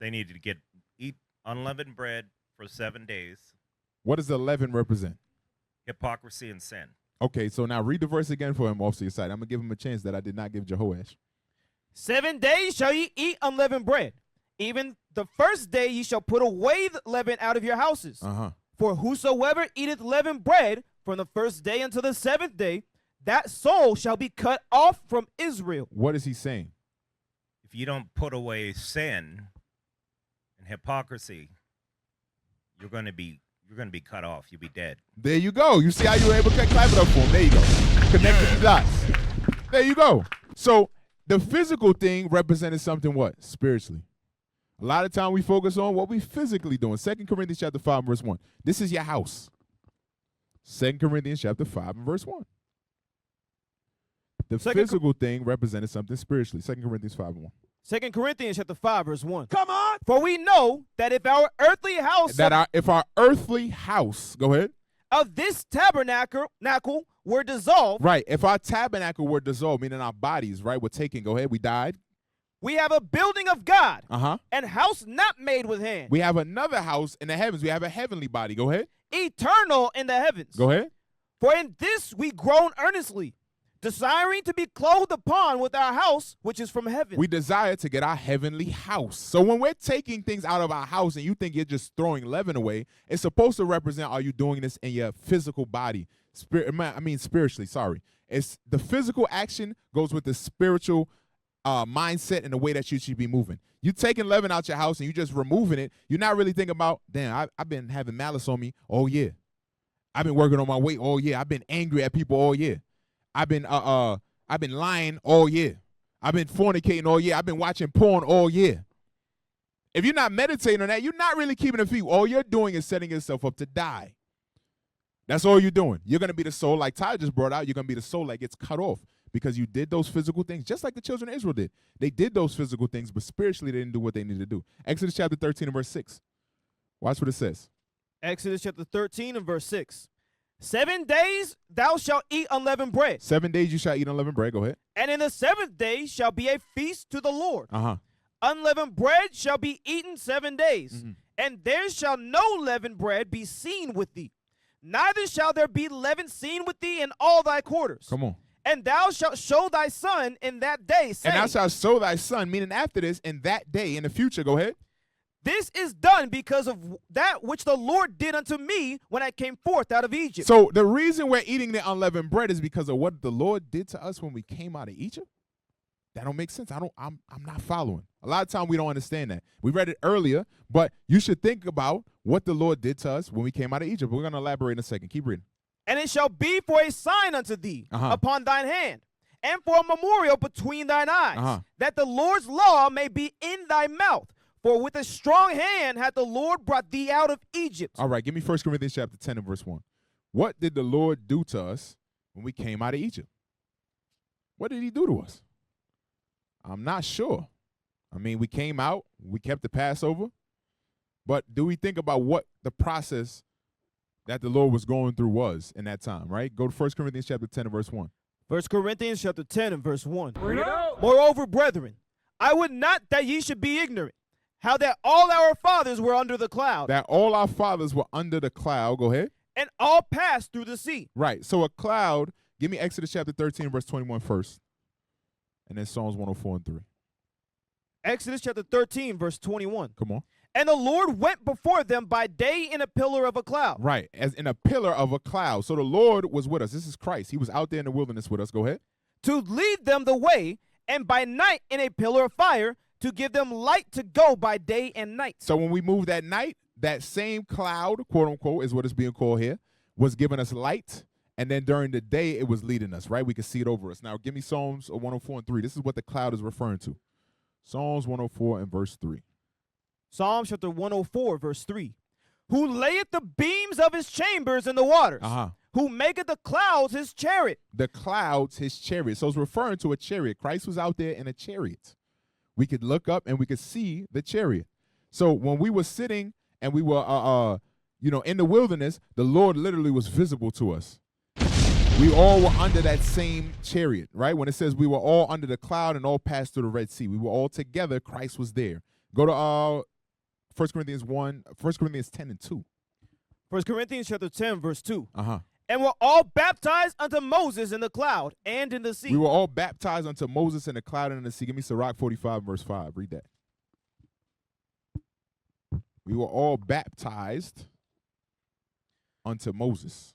they needed to eat unleavened bread for 7 days. What does the leaven represent? Hypocrisy and sin. Okay, so now read the verse again for him, Officer Side. I'm going to give him a chance that I did not give Jehoash. 7 days shall ye eat unleavened bread. Even the first day ye shall put away the leaven out of your houses. Uh-huh. For whosoever eateth leavened bread from the first day until the seventh day, that soul shall be cut off from Israel. What is he saying? If you don't put away sin and hypocrisy, you're going to be cut off. You'll be dead. There you go. You see how you were able to clap it up for him. There you go. Connected the dots. There you go. So the physical thing represented something what? Spiritually. A lot of time we focus on what we physically doing. 2 Corinthians chapter 5 verse 1. This is your house. 2 Corinthians chapter 5 and verse 1. The physical thing represented something spiritually. 2 Corinthians 5 and 1. 2 Corinthians chapter 5 verse 1. Come on. For we know that if our earthly house if our earthly house, go ahead, of this tabernacle were dissolved. Right. If our tabernacle were dissolved, meaning our bodies, right, were taken, go ahead, we died. We have a building of God. Uh-huh. And house not made with hands. We have another house in the heavens. We have a heavenly body. Go ahead. Eternal in the heavens. Go ahead. For in this we groan earnestly, desiring to be clothed upon with our house, which is from heaven. We desire to get our heavenly house. So when we're taking things out of our house and you think you're just throwing leaven away, it's supposed to represent, are you doing this in your physical body? Spiritually, sorry. It's the physical action goes with the spiritual mindset and the way that you should be moving. You taking leaven out your house and you just removing it. You're not really thinking about, damn, I've been having malice on me all year. I've been working on my weight all year. I've been angry at people all year. I've been lying all year. I've been fornicating all year. I've been watching porn all year. If you're not meditating on that, you're not really keeping the feet. All you're doing is setting yourself up to die. That's all you're doing. You're going to be the soul, like Ty just brought out, you're going to be the soul that gets cut off because you did those physical things, just like the children of Israel did. They did those physical things, but spiritually they didn't do what they needed to do. Exodus chapter 13 and verse 6. Watch what it says. Exodus chapter 13 and verse 6. 7 days thou shalt eat unleavened bread. 7 days you shall eat unleavened bread. Go ahead. And in the seventh day shall be a feast to the Lord. Uh-huh. Unleavened bread shall be eaten 7 days, and there shall no leavened bread be seen with thee. Neither shall there be leaven seen with thee in all thy quarters. Come on. And thou shalt show thy son in that day, saying, and thou shalt show thy son, meaning after this, in that day, in the future. Go ahead. This is done because of that which the Lord did unto me when I came forth out of Egypt. So the reason we're eating the unleavened bread is because of what the Lord did to us when we came out of Egypt? That don't make sense. I'm not following. A lot of time we don't understand that. We read it earlier, but you should think about what the Lord did to us when we came out of Egypt. We're going to elaborate in a second. Keep reading. And it shall be for a sign unto thee upon thine hand, and for a memorial between thine eyes, that the Lord's law may be in thy mouth. For with a strong hand hath the Lord brought thee out of Egypt. All right, give me 1 Corinthians chapter 10 and verse 1. What did the Lord do to us when we came out of Egypt? What did he do to us? I'm not sure. I mean, we came out, we kept the Passover, but do we think about what the process that the Lord was going through was in that time, right? Go to 1 Corinthians chapter 10 and verse 1. 1 Corinthians chapter 10 and verse 1. Moreover, brethren, I would not that ye should be ignorant, how that all our fathers were under the cloud. That all our fathers were under the cloud. Go ahead. And all passed through the sea. Right. So a cloud, give me Exodus chapter 13, verse 21 first. And then Psalms 104 and 3. Exodus chapter 13, verse 21. Come on. And the Lord went before them by day in a pillar of a cloud. Right, as in a pillar of a cloud. So the Lord was with us. This is Christ. He was out there in the wilderness with us. Go ahead. To lead them the way, and by night in a pillar of fire, to give them light to go by day and night. So when we moved at night, that same cloud, quote unquote, is what is being called here, was giving us light. And then during the day, it was leading us, right? We could see it over us. Now, give me Psalms 104 and 3. This is what the cloud is referring to. Psalms 104 and verse 3. Psalm chapter 104, verse 3. Who layeth the beams of his chambers in the waters, who maketh the clouds his chariot. The clouds his chariot. So it's referring to a chariot. Christ was out there in a chariot. We could look up and we could see the chariot. So when we were sitting and we were, in the wilderness, the Lord literally was visible to us. We all were under that same chariot, right? When it says we were all under the cloud and all passed through the Red Sea. We were all together. Christ was there. Go to 1 Corinthians 10 and 2. 1 Corinthians chapter 10, verse 2. Uh-huh. And were all baptized unto Moses in the cloud and in the sea. We were all baptized unto Moses in the cloud and in the sea. Give me Sirach 45, verse 5. Read that. We were all baptized unto Moses.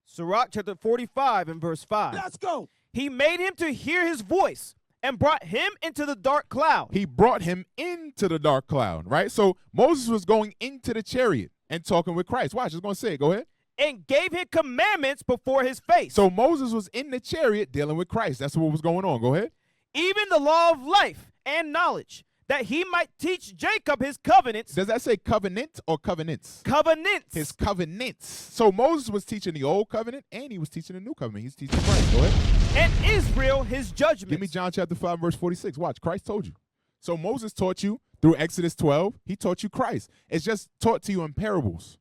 Sirach chapter 45 and verse 5. Let's go. He made him to hear his voice and brought him into the dark cloud. He brought him into the dark cloud, right? So Moses was going into the chariot and talking with Christ. Watch, I was going to say it. Go ahead. And gave him commandments before his face. So Moses was in the chariot dealing with Christ. That's what was going on. Go ahead. Even the law of life and knowledge, that he might teach Jacob his covenants. Does that say covenant or covenants? Covenants. His covenants. So Moses was teaching the old covenant and he was teaching the new covenant. He's teaching Christ. Go ahead. And Israel his judgments. Give me John chapter 5, verse 46. Watch, Christ told you. So Moses taught you through Exodus 12. He taught you Christ. It's just taught to you in parables.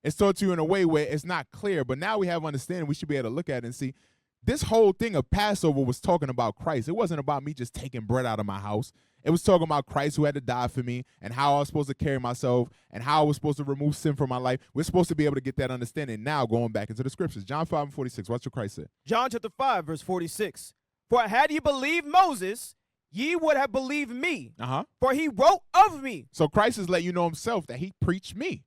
It's taught to you in a way where it's not clear. But now we have understanding. We should be able to look at it and see. This whole thing of Passover was talking about Christ. It wasn't about me just taking bread out of my house. It was talking about Christ who had to die for me and how I was supposed to carry myself and how I was supposed to remove sin from my life. We're supposed to be able to get that understanding now going back into the scriptures. John 5 and 46. Watch what Christ said. John chapter 5, verse 46. For had ye believed Moses, ye would have believed me. For he wrote of me. So Christ is letting you know himself that he preached me.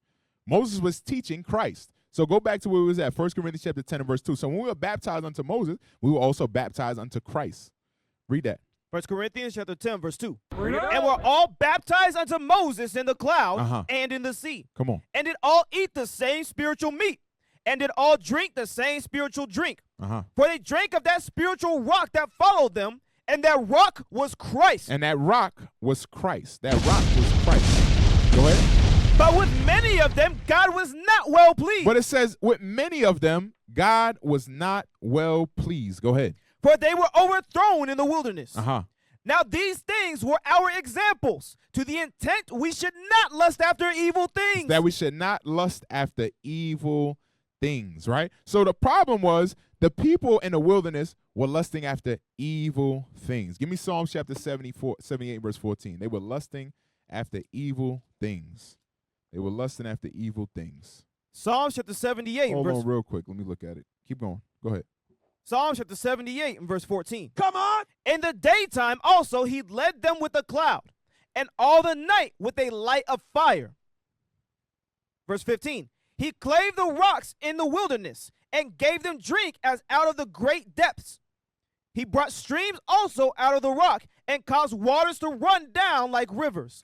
Moses was teaching Christ. So go back to where we was at, 1 Corinthians chapter 10 and verse 2. So when we were baptized unto Moses, we were also baptized unto Christ. Read that. 1 Corinthians chapter 10, verse 2. And were all baptized unto Moses in the cloud and in the sea. Come on. And did all eat the same spiritual meat. And did all drink the same spiritual drink. For they drank of that spiritual rock that followed them. And that rock was Christ. And that rock was Christ. That rock was Christ. Go ahead. But with many of them, God was not well pleased. But it says, with many of them, God was not well pleased. Go ahead. For they were overthrown in the wilderness. Now these things were our examples, to the intent we should not lust after evil things. That we should not lust after evil things, right? So the problem was the people in the wilderness were lusting after evil things. Give me Psalms chapter 78, verse 14. They were lusting after evil things. They were lusting after evil things. Psalms chapter 78. Hold on real quick. Let me look at it. Keep going. Go ahead. Psalms chapter 78 and verse 14. Come on. In the daytime also he led them with a cloud, and all the night with a light of fire. Verse 15. He clave the rocks in the wilderness, and gave them drink as out of the great depths. He brought streams also out of the rock and caused waters to run down like rivers.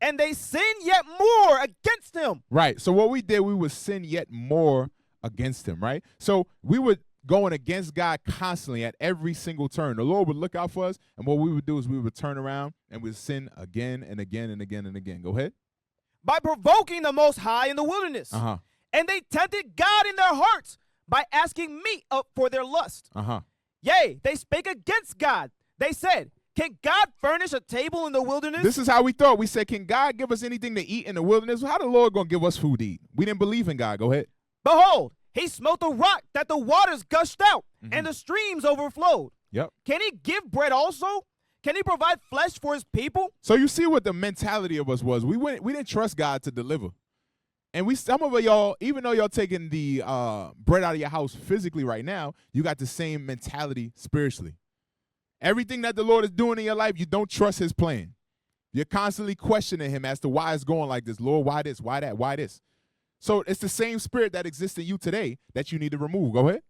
And they sinned yet more against him. Right. So what we did, we would sin yet more against him, right? So we would going against God constantly at every single turn. The Lord would look out for us, and what we would do is we would turn around and we'd sin again and again and again and again. Go ahead. By provoking the Most High in the wilderness. And they tempted God in their hearts by asking meat up for their lust. Yea, they spake against God. They said, can God furnish a table in the wilderness? This is how we thought. We said, can God give us anything to eat in the wilderness? How the Lord going to give us food to eat? We didn't believe in God. Go ahead. Behold, he smote the rock that the waters gushed out, and the streams overflowed. Yep. Can he give bread also? Can he provide flesh for his people? So you see what the mentality of us was. We didn't trust God to deliver. And some of y'all, even though y'all taking the bread out of your house physically right now, you got the same mentality spiritually. Everything that the Lord is doing in your life, you don't trust his plan. You're constantly questioning him as to why it's going like this. Lord, why this? Why that? Why this? So it's the same spirit that exists in you today that you need to remove. Go ahead.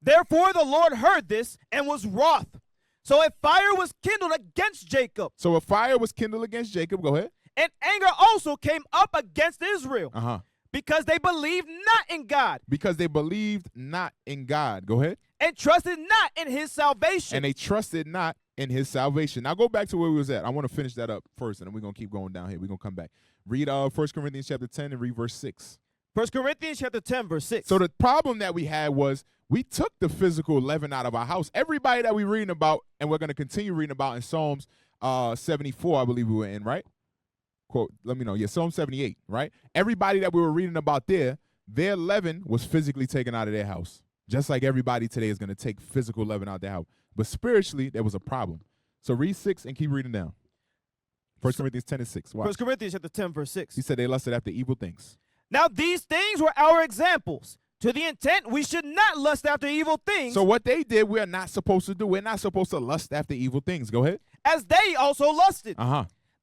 Therefore the Lord heard this and was wroth. So a fire was kindled against Jacob. So a fire was kindled against Jacob. Go ahead. And anger also came up against Israel. Because they believed not in God. Because they believed not in God. Go ahead. And trusted not in his salvation. And they trusted not in his salvation. Now go back to where we was at. I want to finish that up first, and then we're going to keep going down here. We're going to come back. Read 1 Corinthians chapter 10 and read verse 6. 1 Corinthians chapter 10, verse 6. So the problem that we had was we took the physical leaven out of our house. Everybody that we're reading about, and we're going to continue reading about in Psalms 74, I believe we were in, right? Quote, let me know. Yeah, Psalm 78, right? Everybody that we were reading about there, their leaven was physically taken out of their house. Just like everybody today is going to take physical leaven out of their house. But spiritually, there was a problem. So read 6 and keep reading down. 1 Corinthians 10 and 6. Watch. 1 Corinthians chapter 10, verse 6. He said they lusted after evil things. Now these things were our examples, to the intent we should not lust after evil things. So what they did, we're not supposed to do. We're not supposed to lust after evil things. Go ahead. As they also lusted.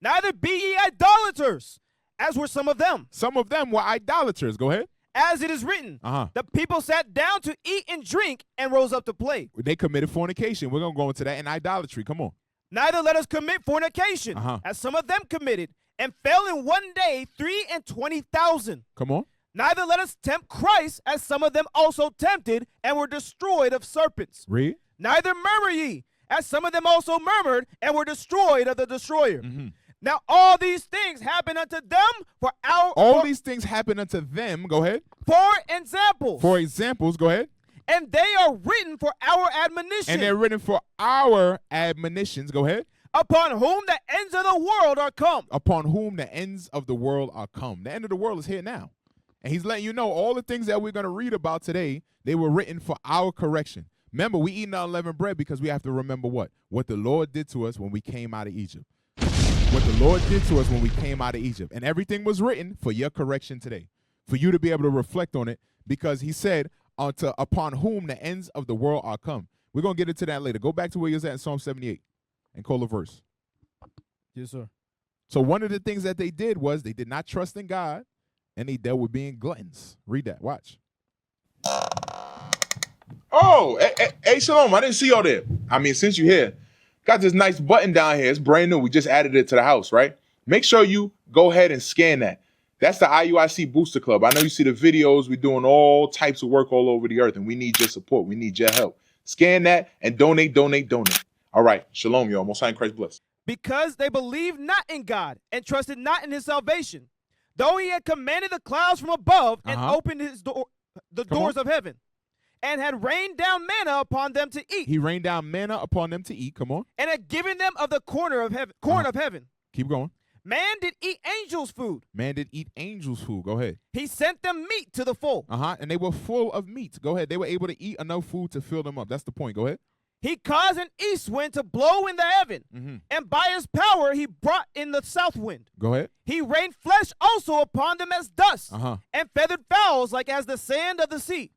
Neither be ye idolaters, as were some of them. Some of them were idolaters. Go ahead. As it is written, the people sat down to eat and drink and rose up to play. They committed fornication. We're going to go into that in idolatry. Come on. Neither let us commit fornication, as some of them committed, and fell in one day 23,000. Come on. Neither let us tempt Christ, as some of them also tempted, and were destroyed of serpents. Read. Neither murmur ye, as some of them also murmured, and were destroyed of the destroyer. Now all these things happen unto them for our... All these things happen unto them. Go ahead. For examples. For examples. Go ahead. And they are written for our admonition. And they're written for our admonitions. Go ahead. Upon whom the ends of the world are come. Upon whom the ends of the world are come. The end of the world is here now. And he's letting you know all the things that we're going to read about today, they were written for our correction. Remember, we eat unleavened bread because we have to remember what? What the Lord did to us when we came out of Egypt. What the Lord did to us when we came out of Egypt. And everything was written for your correction today, for you to be able to reflect on it, because he said, upon whom the ends of the world are come. We're going to get into that later. Go back to where you're at in Psalm 78 and call a verse. Yes, sir. So one of the things that they did was they did not trust in God, and they dealt with being gluttons. Read that. Watch. Oh, hey, Shalom. I didn't see y'all there. I mean, since you're here, got this nice button down here. It's brand new. We just added it to the house, right? Make sure you go ahead and scan that. That's the IUIC Booster Club. I know you see the videos. We're doing all types of work all over the earth, and we need your support. We need your help. Scan that and donate. All right. Shalom, y'all. Most High in Christ bless. Because they believed not in God and trusted not in his salvation, though he had commanded the clouds from above and opened the doors of heaven, and had rained down manna upon them to eat. He rained down manna upon them to eat. Come on. And had given them of the corn of heaven. Keep going. Man did eat angels' food. Man did eat angels' food. Go ahead. He sent them meat to the full. And they were full of meat. Go ahead. They were able to eat enough food to fill them up. That's the point. Go ahead. He caused an east wind to blow in the heaven, and by his power he brought in the south wind. Go ahead. He rained flesh also upon them as dust, and feathered fowls like as the sand of the sea.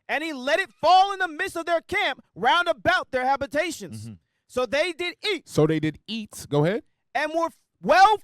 And he let it fall in the midst of their camp round about their habitations. So they did eat. Go ahead. And were well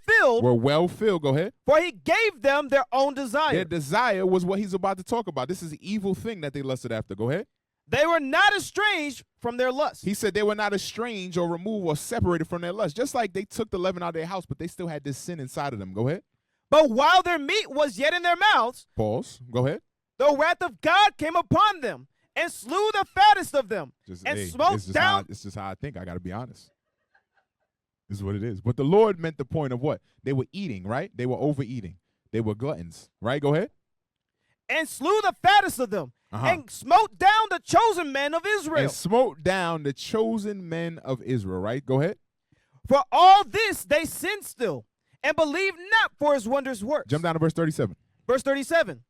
filled. Go ahead. For he gave them their own desire. Their desire was what he's about to talk about. This is an evil thing that they lusted after. Go ahead. They were not estranged from their lust. He said they were not estranged or removed or separated from their lust. Just like they took the leaven out of their house, but they still had this sin inside of them. Go ahead. But while their meat was yet in their mouths, Pause. Go ahead. the wrath of God came upon them and slew the fattest of them and smote down. It's just how I think. I got to be honest. This is what it is. But the Lord meant the point of what? They were eating, right? They were overeating. They were gluttons, right? Go ahead. And slew the fattest of them and smote down the chosen men of Israel. And smote down the chosen men of Israel, right? Go ahead. For all this they sinned still and believed not for his wondrous works. Jump down to verse 37. Verse 37.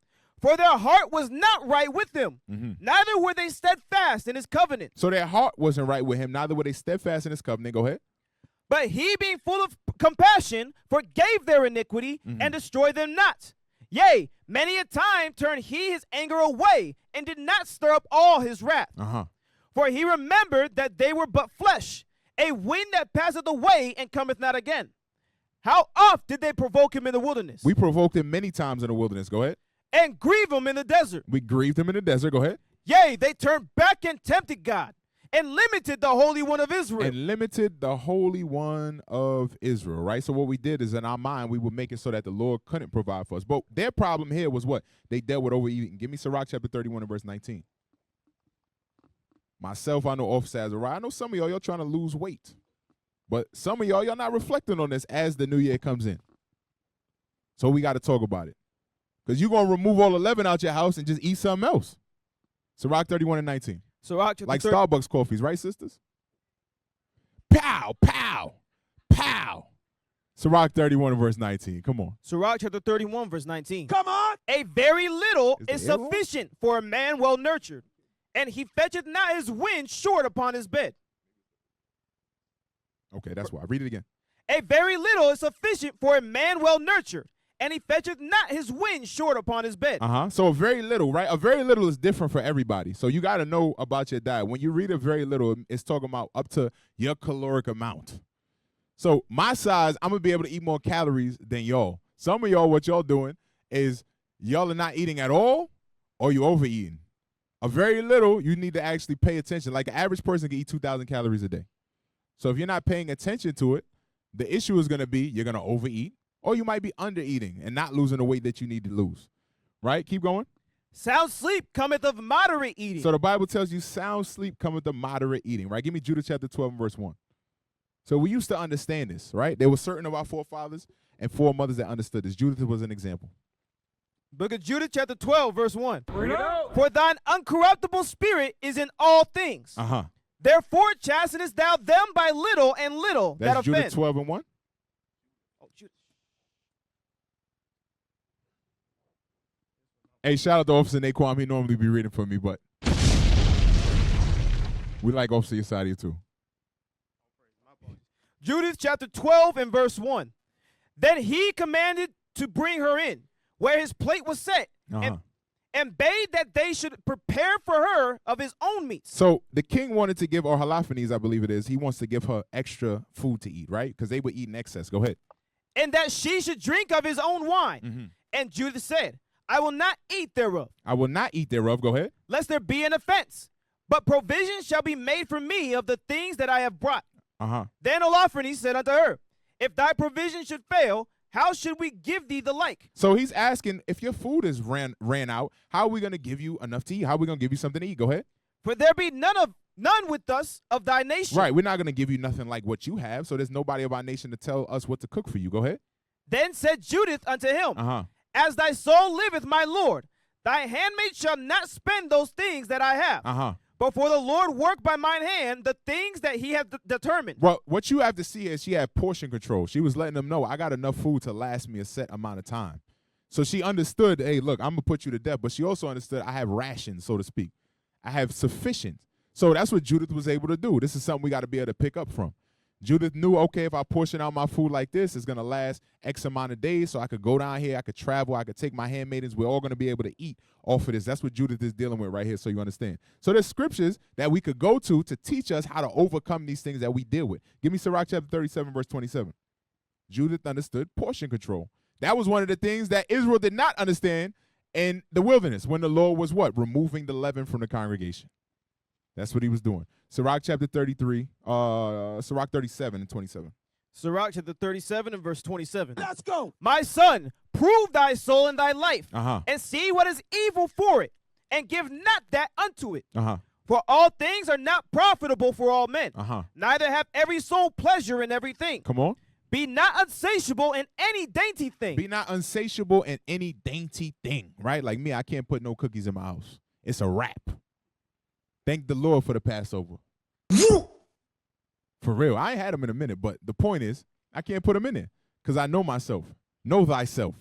For their heart was not right with him, neither were they steadfast in his covenant. So their heart wasn't right with him, neither were they steadfast in his covenant. Go ahead. But he, being full of compassion, forgave their iniquity and destroyed them not. Yea, many a time turned he his anger away and did not stir up all his wrath. For he remembered that they were but flesh, a wind that passeth away and cometh not again. How oft did they provoke him in the wilderness? We provoked him many times in the wilderness. Go ahead. And grieve him in the desert. We grieved him in the desert. Go ahead. Yea, they turned back and tempted God and limited the Holy One of Israel. And limited the Holy One of Israel, right? So what we did is in our mind, we would make it so that the Lord couldn't provide for us. But their problem here was what? They dealt with overeating. Give me Sirach chapter 31 and verse 19. Myself, I know Officer Azariah. I know some of y'all trying to lose weight. But some of y'all not reflecting on this as the new year comes in. So we got to talk about it. Because you're going to remove all the leaven out your house and just eat something else. Sirach 31 and 19. Sirach like Starbucks coffees, right, sisters? Pow, pow, pow. Sirach 31 and verse 19. Come on. Sirach chapter 31 verse 19. Come on. A very little is the arrow? sufficient for a man well nurtured, and he fetcheth not his wind short upon his bed. Okay, that's why. Read it again. A very little is sufficient for a man well nurtured, and he fetcheth not his wind short upon his bed. So a very little, right? A very little is different for everybody. So you got to know about your diet. When you read a very little, it's talking about up to your caloric amount. So my size, I'm going to be able to eat more calories than y'all. Some of y'all, what y'all doing is y'all are not eating at all or you overeating. A very little, you need to actually pay attention. Like an average person can eat 2,000 calories a day. So if you're not paying attention to it, the issue is going to be you're going to overeat. Or you might be under eating and not losing the weight that you need to lose. Right? Keep going. Sound sleep cometh of moderate eating. So the Bible tells you sound sleep cometh of moderate eating. Right? Give me Judah chapter 12 and verse 1. So we used to understand this, right? There were certain of our forefathers and foremothers that understood this. Judith was an example. Book of Judah chapter 12 verse 1. Bring it out. For thine uncorruptible spirit is in all things. Therefore chastenest thou them by little and little That's that offend. Judah 12 and 1. Hey, shout out to Officer Naquan. He normally be reading for me, but we like Officer Yasadia too. Judith chapter 12 and verse 1. Then he commanded to bring her in, where his plate was set, and bade that they should prepare for her of his own meats. So the king wanted to give, or Halaphanes, I believe it is, he wants to give her extra food to eat, right? Because they would eat in excess. Go ahead. And that she should drink of his own wine. And Judith said, I will not eat thereof. I will not eat thereof. Go ahead. Lest there be an offense. But provision shall be made for me of the things that I have brought. Then Olophanes said unto her, if thy provision should fail, how should we give thee the like? So he's asking, if your food is ran out, how are we going to give you enough to eat? How are we going to give you something to eat? Go ahead. For there be none with us of thy nation. Right. We're not going to give you nothing like what you have. So there's nobody of our nation to tell us what to cook for you. Go ahead. Then said Judith unto him, as thy soul liveth, my Lord, thy handmaid shall not spend those things that I have. But for the Lord work by mine hand the things that he hath determined. Well, what you have to see is she had portion control. She was letting them know, I got enough food to last me a set amount of time. So she understood, hey, look, I'm going to put you to death. But she also understood I have rations, so to speak. I have sufficient. So that's what Judith was able to do. This is something we got to be able to pick up from. Judith knew, okay, if I portion out my food like this, it's going to last X amount of days, so I could go down here, I could travel, I could take my handmaidens. We're all going to be able to eat off of this. That's what Judith is dealing with right here, so you understand. So there's scriptures that we could go to teach us how to overcome these things that we deal with. Give me Sirach chapter 37, verse 27. Judith understood portion control. That was one of the things that Israel did not understand in the wilderness when the Lord was what? Removing the leaven from the congregation. That's what he was doing. Sirach chapter 33, Sirach 37 and 27. Sirach chapter 37 and verse 27. Let's go. My son, prove thy soul in thy life, and see what is evil for it, and give not that unto it. For all things are not profitable for all men, neither have every soul pleasure in everything. Come on. Be not unsatiable in any dainty thing. Be not unsatiable in any dainty thing, right? Like me, I can't put no cookies in my house. It's a wrap. Thank the Lord for the Passover. For real. I ain't had them in a minute, but the point is, I can't put them in there because I know myself. Know thyself.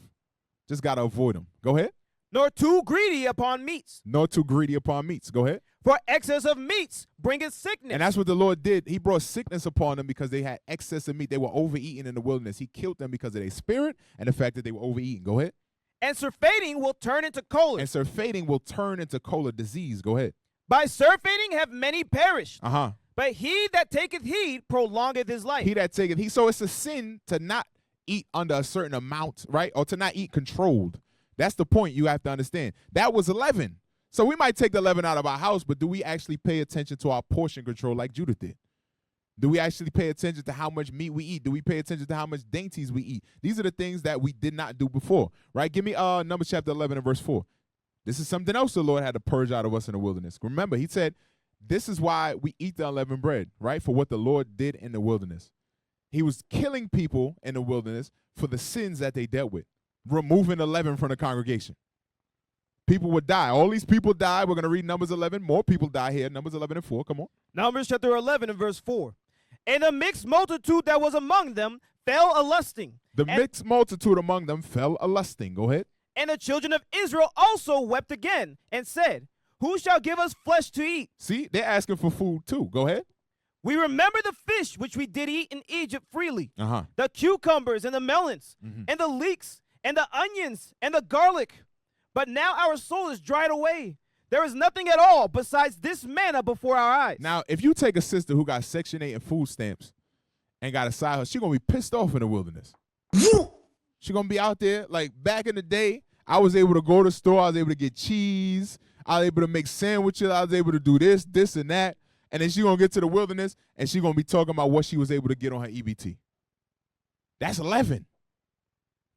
Just got to avoid them. Go ahead. Nor too greedy upon meats. Nor too greedy upon meats. Go ahead. For excess of meats bringeth sickness. And that's what the Lord did. He brought sickness upon them because they had excess of meat. They were overeating in the wilderness. He killed them because of their spirit and the fact that they were overeating. Go ahead. And surfeiting will turn into choler. And surfeiting will turn into choler disease. Go ahead. By surfeiting have many perished. Uh-huh. But he that taketh heed prolongeth his life. He that taketh heed. So it's a sin to not eat under a certain amount, right? Or to not eat controlled. That's the point you have to understand. That was 11. So we might take the 11 out of our house, but do we actually pay attention to our portion control like Judah did? Do we actually pay attention to how much meat we eat? Do we pay attention to how much dainties we eat? These are the things that we did not do before, right? Give me Numbers chapter 11 and verse 4. This is something else the Lord had to purge out of us in the wilderness. Remember, he said, this is why we eat the unleavened bread, right? For what the Lord did in the wilderness. He was killing people in the wilderness for the sins that they dealt with, removing 11 from the congregation. People would die. All these people died. We're going to read Numbers 11. More people die here. Numbers 11 and 4. Come on. Numbers chapter 11 and verse 4. And the mixed multitude that was among them fell a-lusting. The mixed multitude among them fell a-lusting. Go ahead. And the children of Israel also wept again and said, who shall give us flesh to eat? See, they're asking for food too. Go ahead. We remember the fish which we did eat in Egypt freely, the cucumbers and the melons, and the leeks, and the onions, and the garlic. But now our soul is dried away. There is nothing at all besides this manna before our eyes. Now, if you take a sister who got Section 8 and food stamps and got a side hustle, she's going to be pissed off in the wilderness. She's going to be out there. Like back in the day, I was able to go to the store. I was able to get cheese. I was able to make sandwiches. I was able to do this, this, and that. And then she's going to get to the wilderness, and she's going to be talking about what she was able to get on her EBT. That's 11.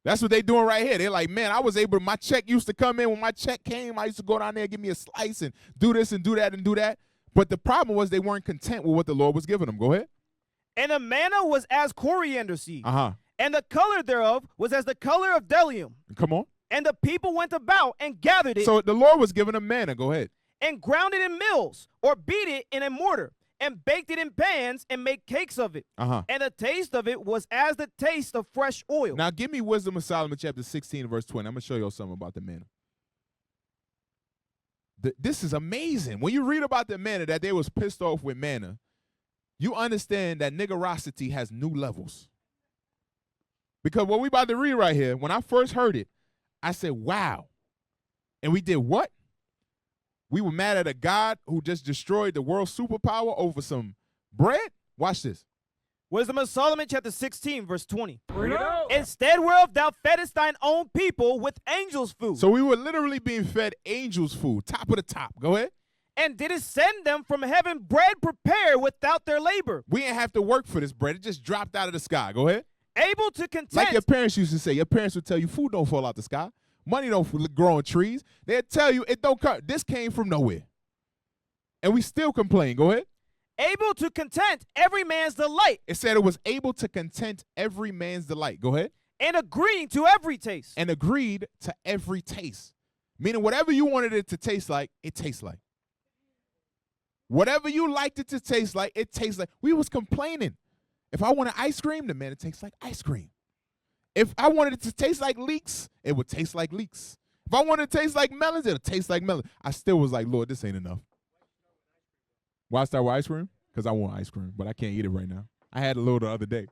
That's what they doing right here. They're like, man, I was able to, my check used to come in. When my check came, I used to go down there and give me a slice and do this and do that and do that. But the problem was they weren't content with what the Lord was giving them. Go ahead. And the manna was as coriander seed. And the color thereof was as the color of bdellium. Come on. And the people went about and gathered it. So the Lord was giving them manna. Go ahead. And ground it in mills or beat it in a mortar and baked it in pans and made cakes of it. And the taste of it was as the taste of fresh oil. Now give me Wisdom of Solomon chapter 16 verse 20. I'm going to show you something about the manna. This is amazing. When you read about the manna, that they was pissed off with manna, you understand that niggerosity has new levels. Because what we about to read right here, when I first heard it, I said, wow. And we did what? We were mad at a God who just destroyed the world's superpower over some bread? Watch this. Wisdom of Solomon chapter 16 verse 20. Instead whereof thou feddest thine own people with angels' food. So we were literally being fed angels' food, top of the top. Go ahead. And didst send them from heaven bread prepared without their labor. We didn't have to work for this bread. It just dropped out of the sky. Go ahead. Able to content. Like your parents used to say. Your parents would tell you food don't fall out the sky. Money don't grow on trees. They'll tell you it don't come. This came from nowhere. And we still complain. Go ahead. Able to content every man's delight. It said it was able to content every man's delight. Go ahead. And agreeing to every taste. And agreed to every taste. Meaning whatever you wanted it to taste like, it tastes like. Whatever you liked it to taste like, it tastes like. We was complaining. If I wanted ice cream, the man, it tastes like ice cream. If I wanted it to taste like leeks, it would taste like leeks. If I wanted it to taste like melons, it would taste like melons. I still was like, Lord, this ain't enough. Why I start with ice cream? Because I want ice cream, but I can't eat it right now. I had a little the other day.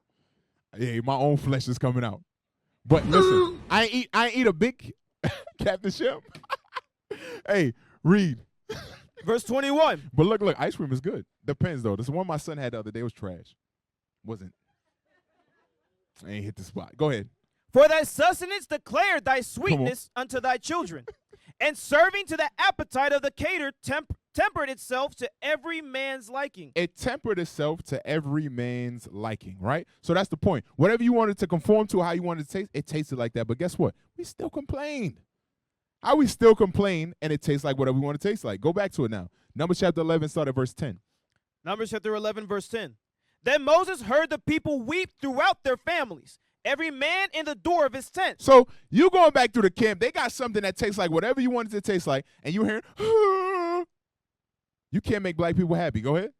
Yeah, my own flesh is coming out. But listen, I ain't eat a big Captain Shemp. Hey, read. Verse 21. But look, ice cream is good. Depends, though. This one my son had the other day was trash. Wasn't. I ain't hit the spot. Go ahead. For thy sustenance declared thy sweetness unto thy children, and serving to the appetite of the catered tempered itself to every man's liking. It tempered itself to every man's liking, right? So that's the point. Whatever you wanted to conform to, how you wanted to taste, it tasted like that. But guess what? We still complained. How we still complain, and it tastes like whatever we want to taste like. Go back to it now. Numbers chapter 11, start at verse 10. Numbers chapter 11, verse 10. Then Moses heard the people weep throughout their families, every man in the door of his tent. So you going back through the camp, they got something that tastes like whatever you want it to taste like, and you hearing, you can't make black people happy. Go ahead.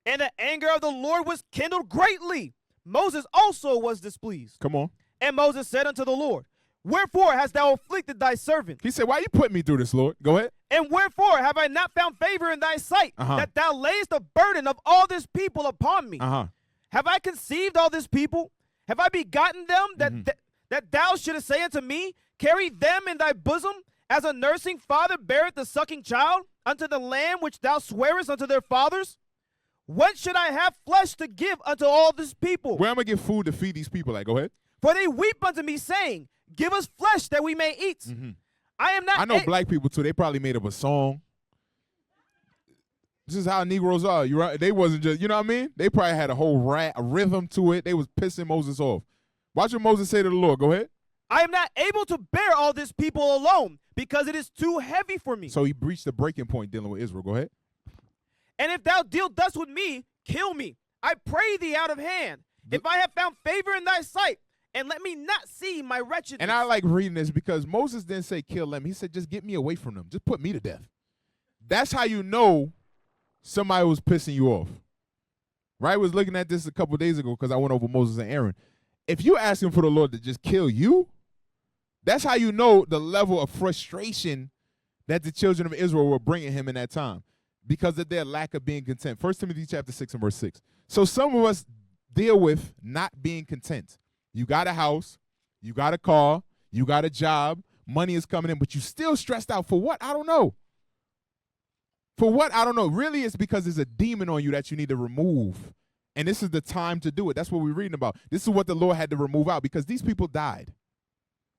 And the anger of the Lord was kindled greatly. Moses also was displeased. Come on. And Moses said unto the Lord, wherefore hast thou afflicted thy servant? He said, why you putting me through this, Lord? Go ahead. And wherefore have I not found favor in thy sight, that thou layest the burden of all this people upon me? Have I conceived all this people? Have I begotten them that thou shouldest say unto me, carry them in thy bosom, as a nursing father beareth the sucking child, unto the land which thou swearest unto their fathers? What should I have flesh to give unto all this people? Where am I going to get food to feed these people? Like, go ahead. For they weep unto me, saying, give us flesh that we may eat. I know black people too. They probably made up a song. This is how Negroes are. You right? They wasn't just, you know what I mean? They probably had a whole rhythm to it. They was pissing Moses off. Watch what Moses say to the Lord. Go ahead. I am not able to bear all this people alone, because it is too heavy for me. So he breached the breaking point dealing with Israel. Go ahead. And if thou deal thus with me, kill me. I pray thee out of hand. If I have found favor in thy sight, and let me not see my wretchedness. And I like reading this because Moses didn't say kill them. He said just get me away from them. Just put me to death. That's how you know somebody was pissing you off. Right? I was looking at this a couple days ago because I went over Moses and Aaron. If you're asking for the Lord to just kill you, that's how you know the level of frustration that the children of Israel were bringing him in that time because of their lack of being content. 1 Timothy chapter 6 and verse 6. So some of us deal with not being content. You got a house, you got a car, you got a job, money is coming in, but you still stressed out for what? I don't know. For what? I don't know. Really, it's because there's a demon on you that you need to remove. And this is the time to do it. That's what we're reading about. This is what the Lord had to remove out because these people died.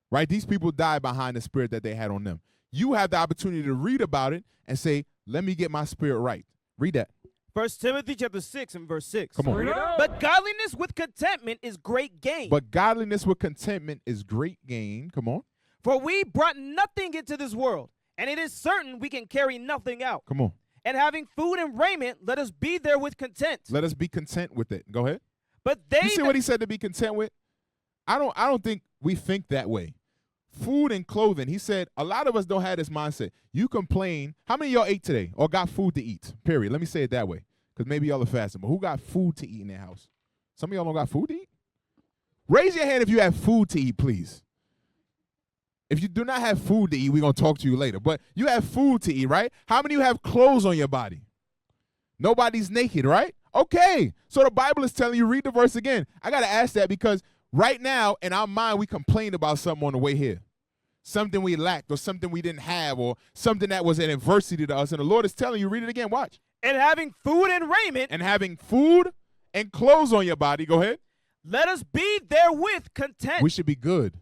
Right? These people died behind the spirit that they had on them. You have the opportunity to read about it and say, let me get my spirit right. Read that. 1 Timothy chapter 6 and verse 6. Come on. But godliness with contentment is great gain. But godliness with contentment is great gain. Come on. For we brought nothing into this world, and it is certain we can carry nothing out. Come on. And having food and raiment, let us be there with content. Let us be content with it. Go ahead. But they You see what he said to be content with? I don't think we think that way. Food and clothing. He said a lot of us don't have this mindset. You complain. How many of y'all ate today or got food to eat? Period. Let me say it that way because maybe y'all are fasting. But who got food to eat in their house? Some of y'all don't got food to eat? Raise your hand if you have food to eat, please. If you do not have food to eat, we're going to talk to you later. But you have food to eat, right? How many of you have clothes on your body? Nobody's naked, right? Okay. So the Bible is telling you, read the verse again. I got to ask that because right now in our mind, we complained about something on the way here. Something we lacked or something we didn't have or something that was an adversity to us. And the Lord is telling you, read it again, watch. And having food and raiment. And having food and clothes on your body. Go ahead. Let us be therewith content. We should be good.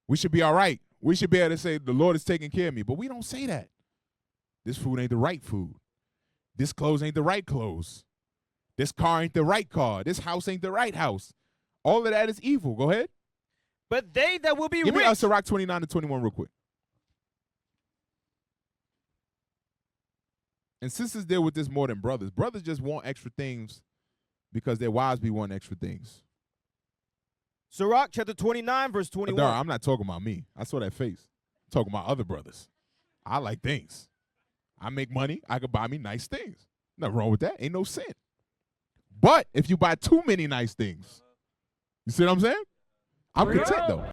We should be all right. We should be able to say, the Lord is taking care of me. But we don't say that. This food ain't the right food. This clothes ain't the right clothes. This car ain't the right car. This house ain't the right house. All of that is evil. Go ahead. But they that will be Give rich. me Sirach 29 to 21 real quick. And sisters deal with this more than brothers. Brothers just want extra things because their wives be wanting extra things. Sirach chapter 29, verse 21. Adara, I'm not talking about me. I saw that face. I'm talking about other brothers. I like things. I make money. I could buy me nice things. Nothing wrong with that. Ain't no sin. But if you buy too many nice things, you see what I'm saying? I'm content, though.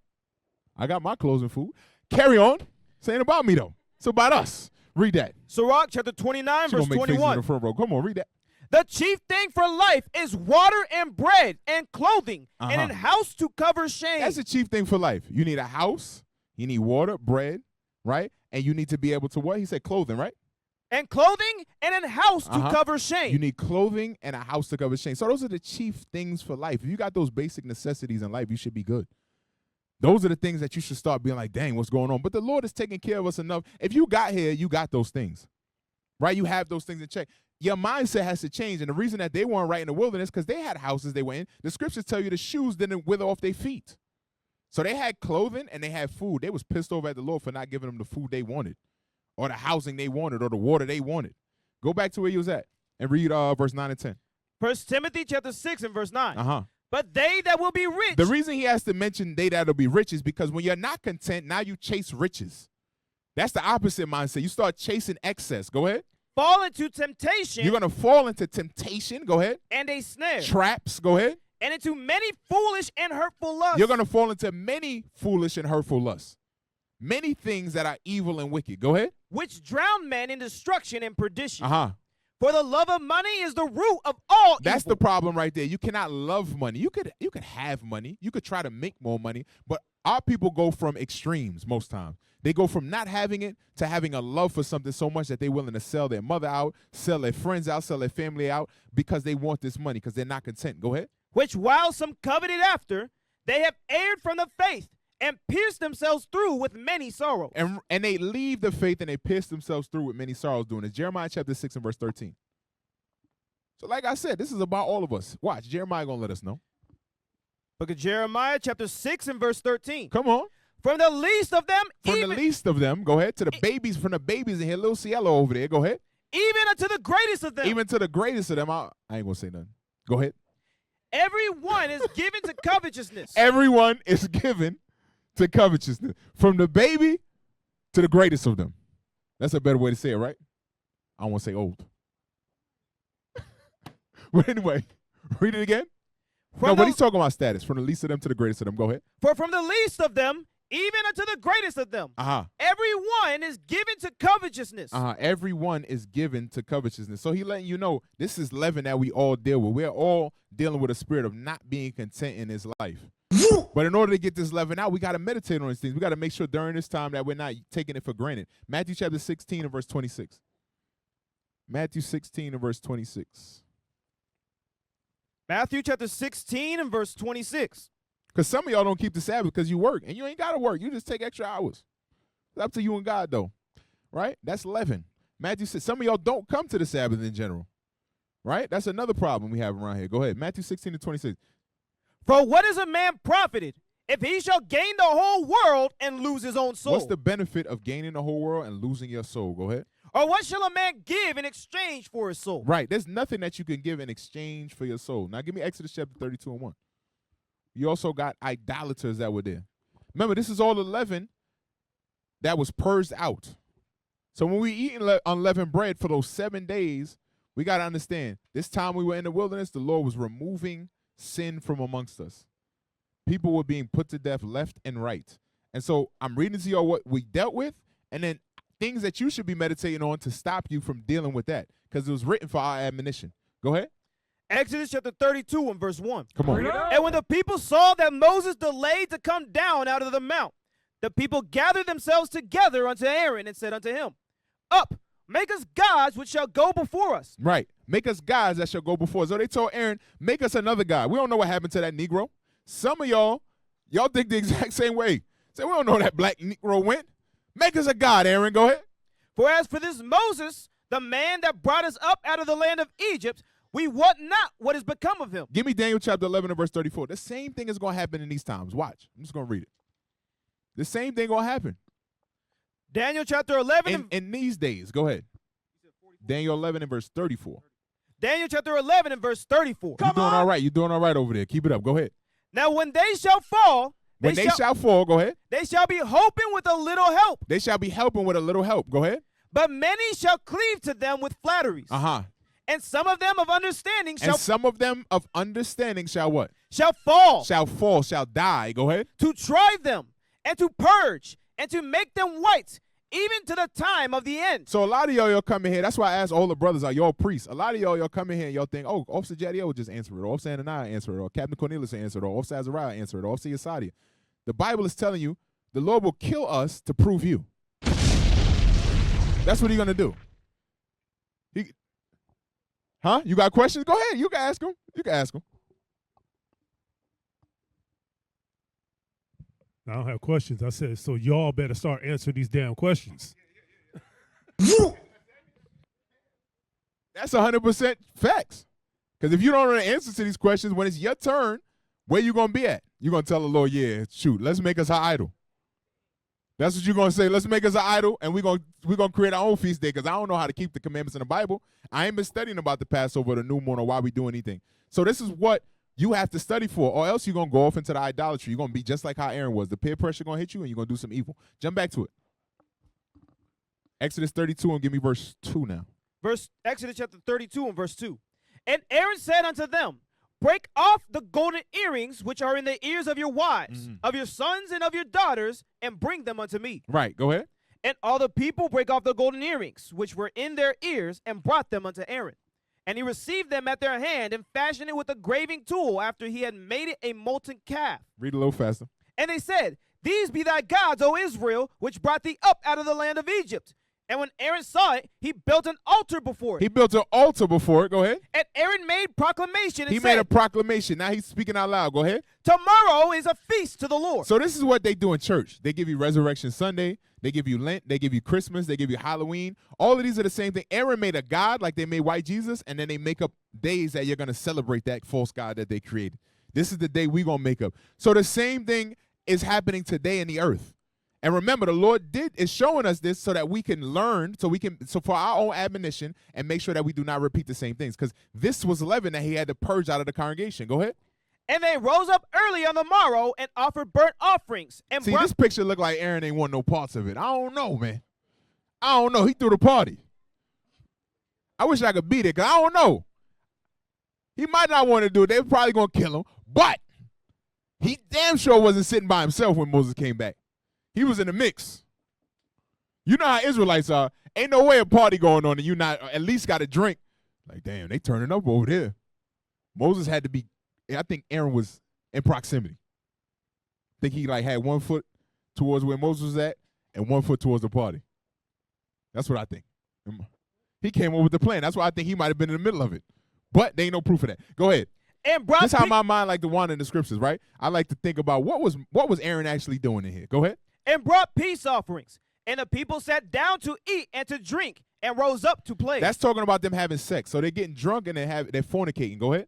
I got my clothes and food. Carry on. This ain't about me, though. It's about us. Read that. Sirach chapter 29, verse 21. In the front row. Come on, read that. The chief thing for life is water and bread and clothing and a house to cover shame. That's the chief thing for life. You need a house. You need water, bread, right? And you need to be able to what? He said clothing, right? And clothing and a house to cover shame. You need clothing and a house to cover shame. So those are the chief things for life. If you got those basic necessities in life, you should be good. Those are the things that you should start being like, dang, what's going on? But the Lord is taking care of us enough. If you got here, you got those things. right? You have those things in check. Your mindset has to change. And the reason that they weren't right in the wilderness, because they had houses they were in. The scriptures tell you the shoes didn't wither off their feet. So they had clothing and they had food. They was pissed off at the Lord for not giving them the food they wanted, or the housing they wanted, or the water they wanted. Go back to where you was at and read verse 9 and 10. 1 Timothy chapter 6 and verse 9. Uh-huh. But they that will be rich. The reason he has to mention they that'll be rich is because when you're not content, now you chase riches. That's the opposite mindset. You start chasing excess. Go ahead. Fall into temptation. You're going to fall into temptation. Go ahead. And a snare. Traps. Go ahead. And into many foolish and hurtful lusts. You're going to fall into many foolish and hurtful lusts. Many things that are evil and wicked. Go ahead. Which drown men in destruction and perdition. Uh-huh. For the love of money is the root of all That's evil. the problem right there. You cannot love money. You could have money. You could try to make more money. But our people go from extremes most times. They go from not having it to having a love for something so much that they're willing to sell their mother out, sell their friends out, sell their family out because they want this money, because they're not content. Go ahead. Which while some coveted after, they have erred from the faith and pierced themselves through with many sorrows. And they leave the faith and they pierce themselves through with many sorrows doing this. Jeremiah chapter 6 and verse 13. So like I said, this is about all of us. Watch, Jeremiah going to let us know. Book of Jeremiah chapter 6 and verse 13. Come on. From the least of them, From the least of them, go ahead. To the babies, from the babies in here, little Cielo over there, go ahead. Even unto the greatest of them. Even to the greatest of them, I ain't going to say nothing. Go ahead. Everyone is given to covetousness. Everyone is given to covetousness. From the baby to the greatest of them. That's a better way to say it, right? I don't want to say old. But anyway, read it again. No, but he's talking about status. From the least of them to the greatest of them. Go ahead. For from the least of them, even unto the greatest of them, everyone is given to covetousness. Everyone is given to covetousness. So he letting you know this is leaven that we all deal with. We're all dealing with a spirit of not being content in this life. But in order to get this leaven out, we got to meditate on these things. We got to make sure during this time that we're not taking it for granted. Matthew chapter 16 and verse 26. Matthew 16 and verse 26. Matthew chapter 16 and verse 26. Because some of y'all don't keep the Sabbath because you work. And you ain't got to work. You just take extra hours. It's up to you and God, though. Right? That's leaven. Matthew says some of y'all don't come to the Sabbath in general. Right? That's another problem we have around here. Go ahead. Matthew 16 and 26. For what is a man profited if he shall gain the whole world and lose his own soul? What's the benefit of gaining the whole world and losing your soul? Go ahead. Or what shall a man give in exchange for his soul? Right. There's nothing that you can give in exchange for your soul. Now give me Exodus chapter 32 and 1. You also got idolaters that were there. Remember, this is all the leaven that was purged out. So when we eat unleavened bread for those 7 days, we got to understand, this time we were in the wilderness, the Lord was removing sin from amongst us. People were being put to death left and right. And so I'm reading to you all what we dealt with, and then things that you should be meditating on to stop you from dealing with that, because it was written for our admonition. Go ahead. Exodus chapter 32 and verse 1. Come on. And when the people saw that Moses delayed to come down out of the mount, the people gathered themselves together unto Aaron and said unto him, Up, make us gods which shall go before us. Right. Make us gods that shall go before us. So they told Aaron, make us another god. We don't know what happened to that Negro. Some of y'all think the exact same way. Say, we don't know where that black Negro went. Make us a god, Aaron. Go ahead. For as for this Moses, the man that brought us up out of the land of Egypt, we wot not what has become of him. Give me Daniel chapter 11 and verse 34. The same thing is going to happen in these times. Watch. I'm just going to read it. The same thing going to happen. Daniel chapter 11. In these days. Go ahead. Daniel 11 and verse 34. Daniel chapter 11 and verse 34. You're doing all right. You're doing all right over there. Keep it up. Go ahead. Now when they shall fall. When they shall fall, go ahead. They shall be hoping with a little help. They shall be helping with a little help. Go ahead. But many shall cleave to them with flatteries. And some of them of understanding shall. And some of them of understanding shall what? Shall fall. Shall fall, shall die. Go ahead. To try them, and to purge, and to make them white, even to the time of the end. So a lot of y'all come in here. That's why I asked all the brothers, are y'all priests? A lot of y'all come in here and y'all think, oh, Officer Jadiel will just answer it, or Officer Ananiah answer it, or Captain Cornelius will answer it, or Officer Azariah answer it, or Officer Yasadia. The Bible is telling you the Lord will kill us to prove you. That's what he's going to do. You got questions? Go ahead. You can ask him. You can ask him. I don't have questions. I said, so y'all better start answering these damn questions. That's 100% facts. Because if you don't know the answers to these questions, when it's your turn, where you going to be at? You're going to tell the Lord, yeah, shoot, let's make us an idol. That's what you're going to say. Let's make us an idol, and we're gonna create our own feast day because I don't know how to keep the commandments in the Bible. I ain't been studying about the Passover, the new moon, or why we do anything. So this is what you have to study for, or else you're going to go off into the idolatry. You're going to be just like how Aaron was. The peer pressure going to hit you, and you're going to do some evil. Jump back to it. Exodus 32, and give me verse 2 now. Exodus chapter 32 and verse 2. And Aaron said unto them, break off the golden earrings which are in the ears of your wives, of your sons and of your daughters, and bring them unto me. Right, go ahead. And all the people brake off the golden earrings which were in their ears, and brought them unto Aaron. And he received them at their hand, and fashioned it with a graving tool, after he had made it a molten calf. Read a little faster. And they said, these be thy gods, O Israel, which brought thee up out of the land of Egypt. And when Aaron saw it, he built an altar before it. He built an altar before it. Go ahead. And Aaron made proclamation and He said, made a proclamation. Now he's speaking out loud. Go ahead. tomorrow is a feast to the Lord. So this is what they do in church. They give you Resurrection Sunday. They give you Lent. They give you Christmas. They give you Halloween. All of these are the same thing. Aaron made a god like they made white Jesus, and then they make up days that you're going to celebrate that false god that they created. This is the day we're going to make up. So the same thing is happening today in the earth. And remember, the Lord is showing us this so that we can learn, so for our own admonition, and make sure that we do not repeat the same things. Because this was leaven that he had to purge out of the congregation. Go ahead. And they rose up early on the morrow and offered burnt offerings. And see, this picture look like Aaron ain't want no parts of it. I don't know, man. I don't know. He threw the party. I wish I could beat it, because I don't know. He might not want to do it. They're probably going to kill him. But he damn sure wasn't sitting by himself when Moses came back. He was in the mix. You know how Israelites are. Ain't no way a party going on and you not at least got a drink. Like, damn, they turning up over there. Moses had to be, I think Aaron was in proximity. I think he like had 1 foot towards where Moses was at and 1 foot towards the party. That's what I think. He came up with the plan. That's why I think he might have been in the middle of it. But there ain't no proof of that. Go ahead. And this is how my mind like to wander in the scriptures, right? I like to think about what was Aaron actually doing in here. Go ahead. And brought peace offerings. And the people sat down to eat and to drink and rose up to play. That's talking about them having sex. So they're getting drunk and they're fornicating. Go ahead.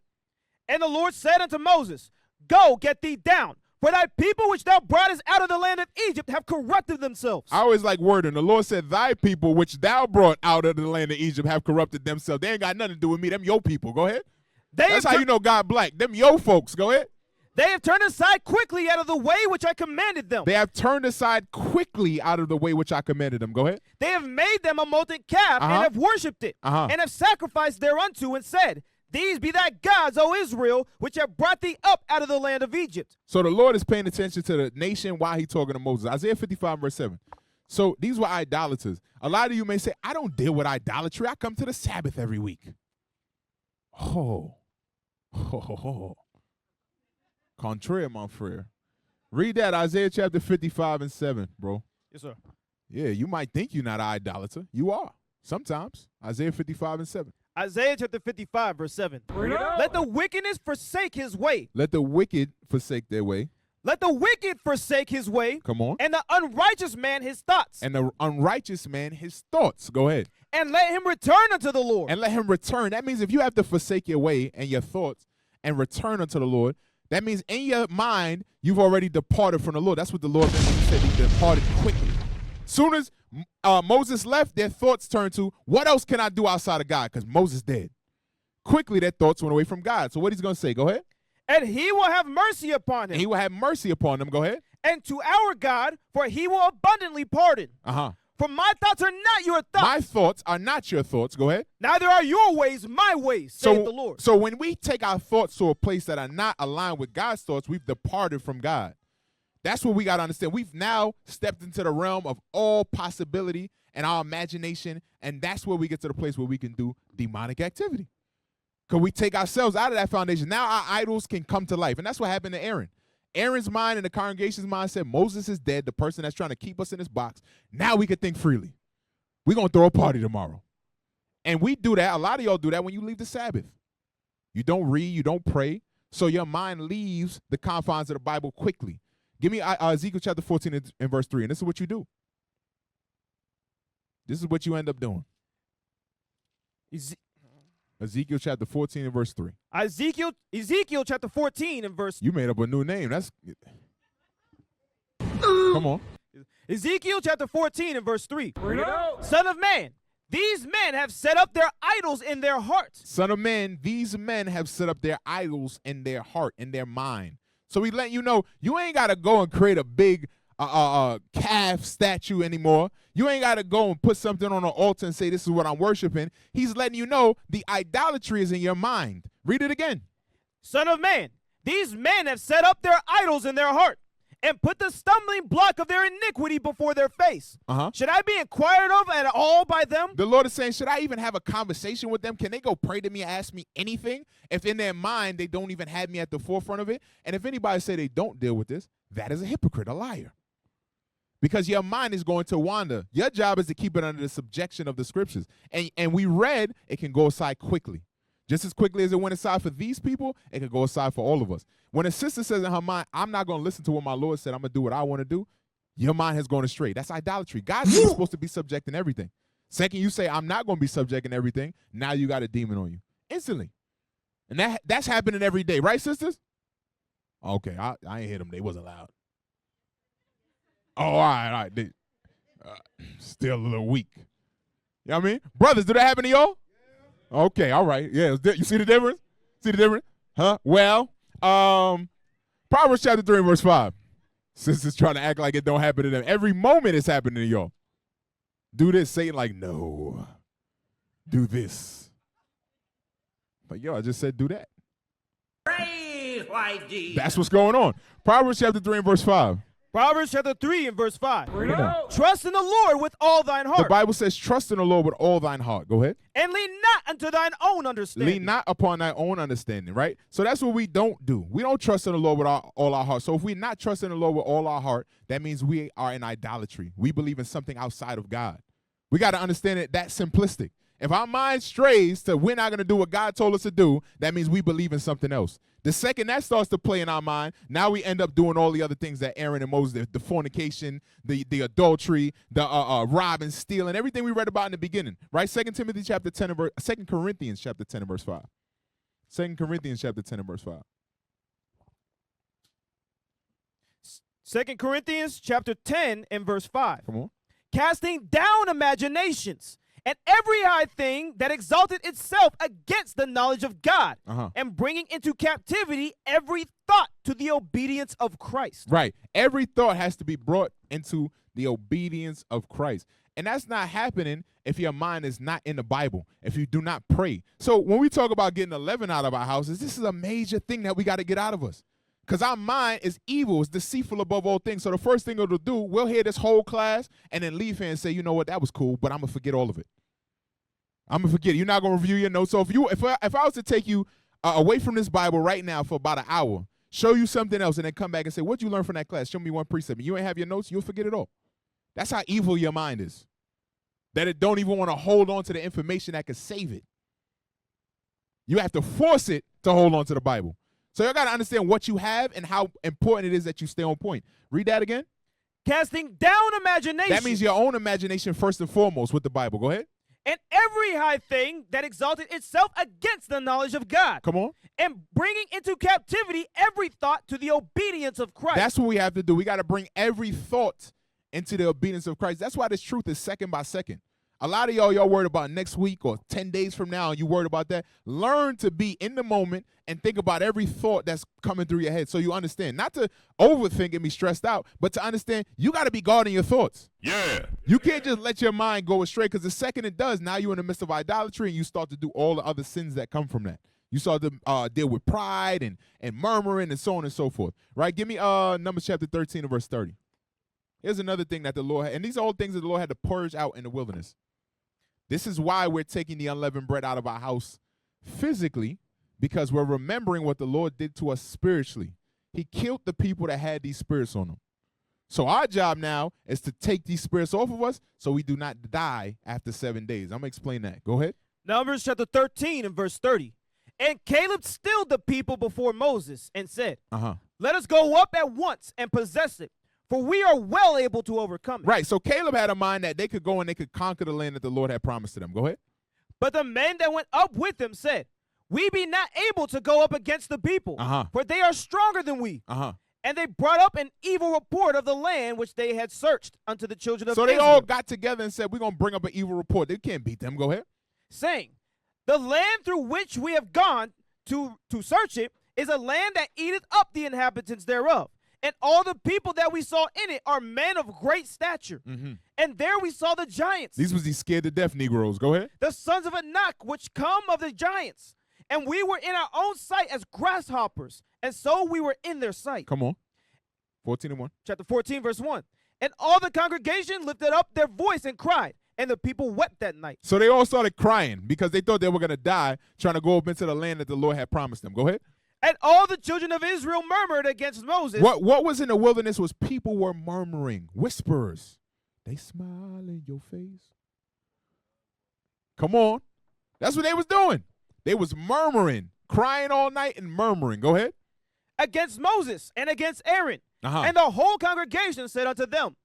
And the Lord said unto Moses, go, get thee down, for thy people which thou broughtest out of the land of Egypt have corrupted themselves. I always like wording. The Lord said, thy people which thou brought out of the land of Egypt have corrupted themselves. They ain't got nothing to do with me. Them your people. Go ahead. That's how you know God black. Them yo folks. Go ahead. They have turned aside quickly out of the way which I commanded them. They have turned aside quickly out of the way which I commanded them. Go ahead. They have made them a molten calf and have worshipped it and have sacrificed thereunto and said, these be thy gods, O Israel, which have brought thee up out of the land of Egypt. So the Lord is paying attention to the nation while he's talking to Moses. Isaiah 55 verse 7. So these were idolaters. A lot of you may say, I don't deal with idolatry. I come to the Sabbath every week. Oh. Contraire, mon frere. Read that, Isaiah chapter 55 and 7, bro. Yes, sir. Yeah, you might think you're not an idolater. You are. Sometimes. Isaiah 55 and 7. Isaiah chapter 55, verse 7. Let the wickedness forsake his way. Let the wicked forsake their way. Let the wicked forsake his way. Come on. And the unrighteous man his thoughts. And the unrighteous man his thoughts. Go ahead. And let him return unto the Lord. And let him return. That means if you have to forsake your way and your thoughts and return unto the Lord, that means in your mind, you've already departed from the Lord. That's what the Lord meant when he said he departed quickly. Soon as Moses left, their thoughts turned to, what else can I do outside of God? Because Moses dead. Quickly, their thoughts went away from God. So what he's going to say, go ahead. And he will have mercy upon him. And he will have mercy upon them. Go ahead. And to our God, for he will abundantly pardon. For my thoughts are not your thoughts. My thoughts are not your thoughts. Go ahead. Neither are your ways my ways, saith the Lord. So when we take our thoughts to a place that are not aligned with God's thoughts, we've departed from God. That's what we got to understand. We've now stepped into the realm of all possibility and our imagination, and that's where we get to the place where we can do demonic activity. Because we take ourselves out of that foundation. Now our idols can come to life, and that's what happened to Aaron. Aaron's mind and the congregation's mind said, Moses is dead, the person that's trying to keep us in this box. Now we can think freely. We're going to throw a party tomorrow. And we do that. A lot of y'all do that when you leave the Sabbath. You don't read, you don't pray, so your mind leaves the confines of the Bible quickly. Give me Ezekiel chapter 14 and verse 3, and this is what you do. This is what you end up doing. Ezekiel chapter 14 and verse 3. Ezekiel chapter 14 and verse. You made up a new name. That's. Come on. Ezekiel chapter 14 and verse 3. Son of man, these men have set up their idols in their hearts. Son of man, these men have set up their idols in their heart, in their mind. So he letting you know you ain't got to go and create a big calf statue anymore. You ain't got to go and put something on an altar and say, this is what I'm worshiping. He's letting you know the idolatry is in your mind. Read it again. Son of man, these men have set up their idols in their heart and put the stumbling block of their iniquity before their face. Should I be inquired of at all by them? The Lord is saying, should I even have a conversation with them? Can they go pray to me and ask me anything? If in their mind they don't even have me at the forefront of it. And if anybody say they don't deal with this, that is a hypocrite, a liar. Because your mind is going to wander. Your job is to keep it under the subjection of the scriptures. And we read it can go aside quickly. Just as quickly as it went aside for these people, it could go aside for all of us. When a sister says in her mind, I'm not going to listen to what my Lord said, I'm going to do what I want to do, your mind has gone astray. That's idolatry. God's supposed to be subjecting everything. Second, you say, I'm not going to be subjecting everything, now you got a demon on you. Instantly. And that's happening every day. Right, sisters? Okay, I ain't hear them. They wasn't loud. Oh, all right. They, still a little weak. You know what I mean? Brothers, do that happen to y'all? Okay, all right. Yeah, you see the difference? See the difference? Huh? Well, Proverbs chapter 3 verse 5. Sisters trying to act like it don't happen to them. Every moment it's happening to y'all. Do this, Satan like, no. Do this. But yo, I just said do that. That's what's going on. Proverbs chapter 3 and verse 5. Proverbs chapter 3 and verse 5. Trust in the Lord with all thine heart. The Bible says, trust in the Lord with all thine heart. Go ahead. And lean not unto thine own understanding. Lean not upon thy own understanding, right? So that's what we don't do. We don't trust in the Lord with all our heart. So if we're not trusting the Lord with all our heart, that means we are in idolatry. We believe in something outside of God. We got to understand it that simplistic. If our mind strays to we're not going to do what God told us to do, that means we believe in something else. The second that starts to play in our mind, now we end up doing all the other things that Aaron and Moses, the fornication, the adultery, the robbing, stealing, everything we read about in the beginning, right? 2 Corinthians chapter 10 and verse 5. 2 Corinthians chapter 10 and verse 5. 2 Corinthians chapter 10 and verse 5. Come on. Casting down imaginations and every high thing that exalted itself against the knowledge of God, and bringing into captivity every thought to the obedience of Christ. Right. Every thought has to be brought into the obedience of Christ. And that's not happening if your mind is not in the Bible, if you do not pray. So when we talk about getting 11 out of our houses, this is a major thing that we got to get out of us. Because our mind is evil, it's deceitful above all things. So the first thing it'll do, we'll hear this whole class and then leave here and say, you know what, that was cool, but I'm going to forget all of it. I'm going to forget it. You're not going to review your notes. So if I was to take you away from this Bible right now for about an hour, show you something else, and then come back and say, what'd you learn from that class? Show me one precept. And you ain't have your notes, you'll forget it all. That's how evil your mind is. That it don't even want to hold on to the information that could save it. You have to force it to hold on to the Bible. So you got to understand what you have and how important it is that you stay on point. Read that again. Casting down imagination. That means your own imagination first and foremost with the Bible. Go ahead. And every high thing that exalted itself against the knowledge of God. Come on. And bringing into captivity every thought to the obedience of Christ. That's what we have to do. We got to bring every thought into the obedience of Christ. That's why this truth is second by second. A lot of y'all worried about next week or 10 days from now, and you worried about that. Learn to be in the moment and think about every thought that's coming through your head so you understand. Not to overthink and be stressed out, but to understand you got to be guarding your thoughts. Yeah. You can't just let your mind go astray, because the second it does, now you're in the midst of idolatry and you start to do all the other sins that come from that. You start to deal with pride and murmuring and so on and so forth. Right? Give me Numbers chapter 13 and verse 30. Here's another thing that the Lord had, and these are all things that the Lord had to purge out in the wilderness. This is why we're taking the unleavened bread out of our house physically, because we're remembering what the Lord did to us spiritually. He killed the people that had these spirits on them. So our job now is to take these spirits off of us so we do not die after 7 days. I'm going to explain that. Go ahead. Numbers chapter 13 and verse 30. And Caleb stilled the people before Moses and said, let us go up at once and possess it, for we are well able to overcome it. Right, so Caleb had a mind that they could go and they could conquer the land that the Lord had promised to them. Go ahead. But the men that went up with him said, we be not able to go up against the people, for they are stronger than we. And they brought up an evil report of the land which they had searched unto the children of Israel. So they all got together and said, we're going to bring up an evil report. They can't beat them. Go ahead. Saying, the land through which we have gone to search it is a land that eateth up the inhabitants thereof. And all the people that we saw in it are men of great stature. And there we saw the giants. These was these scared to death Negroes. Go ahead. The sons of Anak, which come of the giants. And we were in our own sight as grasshoppers. And so we were in their sight. Come on. 14:1. Chapter 14, verse 1. And all the congregation lifted up their voice and cried. And the people wept that night. So they all started crying because they thought they were going to die trying to go up into the land that the Lord had promised them. Go ahead. And all the children of Israel murmured against Moses. What was in the wilderness was people were murmuring, whisperers. They smile in your face. Come on. That's what they was doing. They was murmuring, crying all night and murmuring. Go ahead. Against Moses and against Aaron. And the whole congregation said unto them,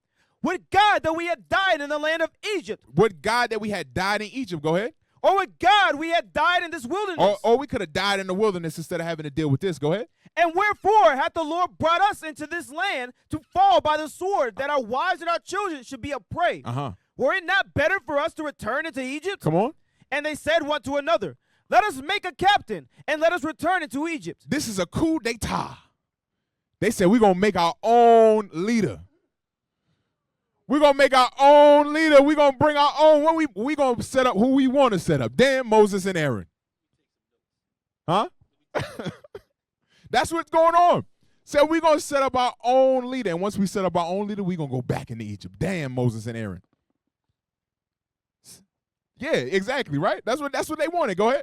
would God that we had died in the land of Egypt. Would God that we had died in Egypt. Go ahead. Or would God we had died in this wilderness. Or we could have died in the wilderness instead of having to deal with this. Go ahead. And wherefore hath the Lord brought us into this land to fall by the sword, that our wives and our children should be a prey. Were it not better for us to return into Egypt? Come on. And they said one to another, let us make a captain, and let us return into Egypt. This is a coup d'etat. They said we're going to make our own leader. We're going to make our own leader. We're going to bring our own. We're going to set up who we want to set up. Damn, Moses and Aaron. Huh? That's what's going on. So we're going to set up our own leader. And once we set up our own leader, we're going to go back into Egypt. Damn, Moses and Aaron. Yeah, exactly, right? That's what they wanted. Go ahead.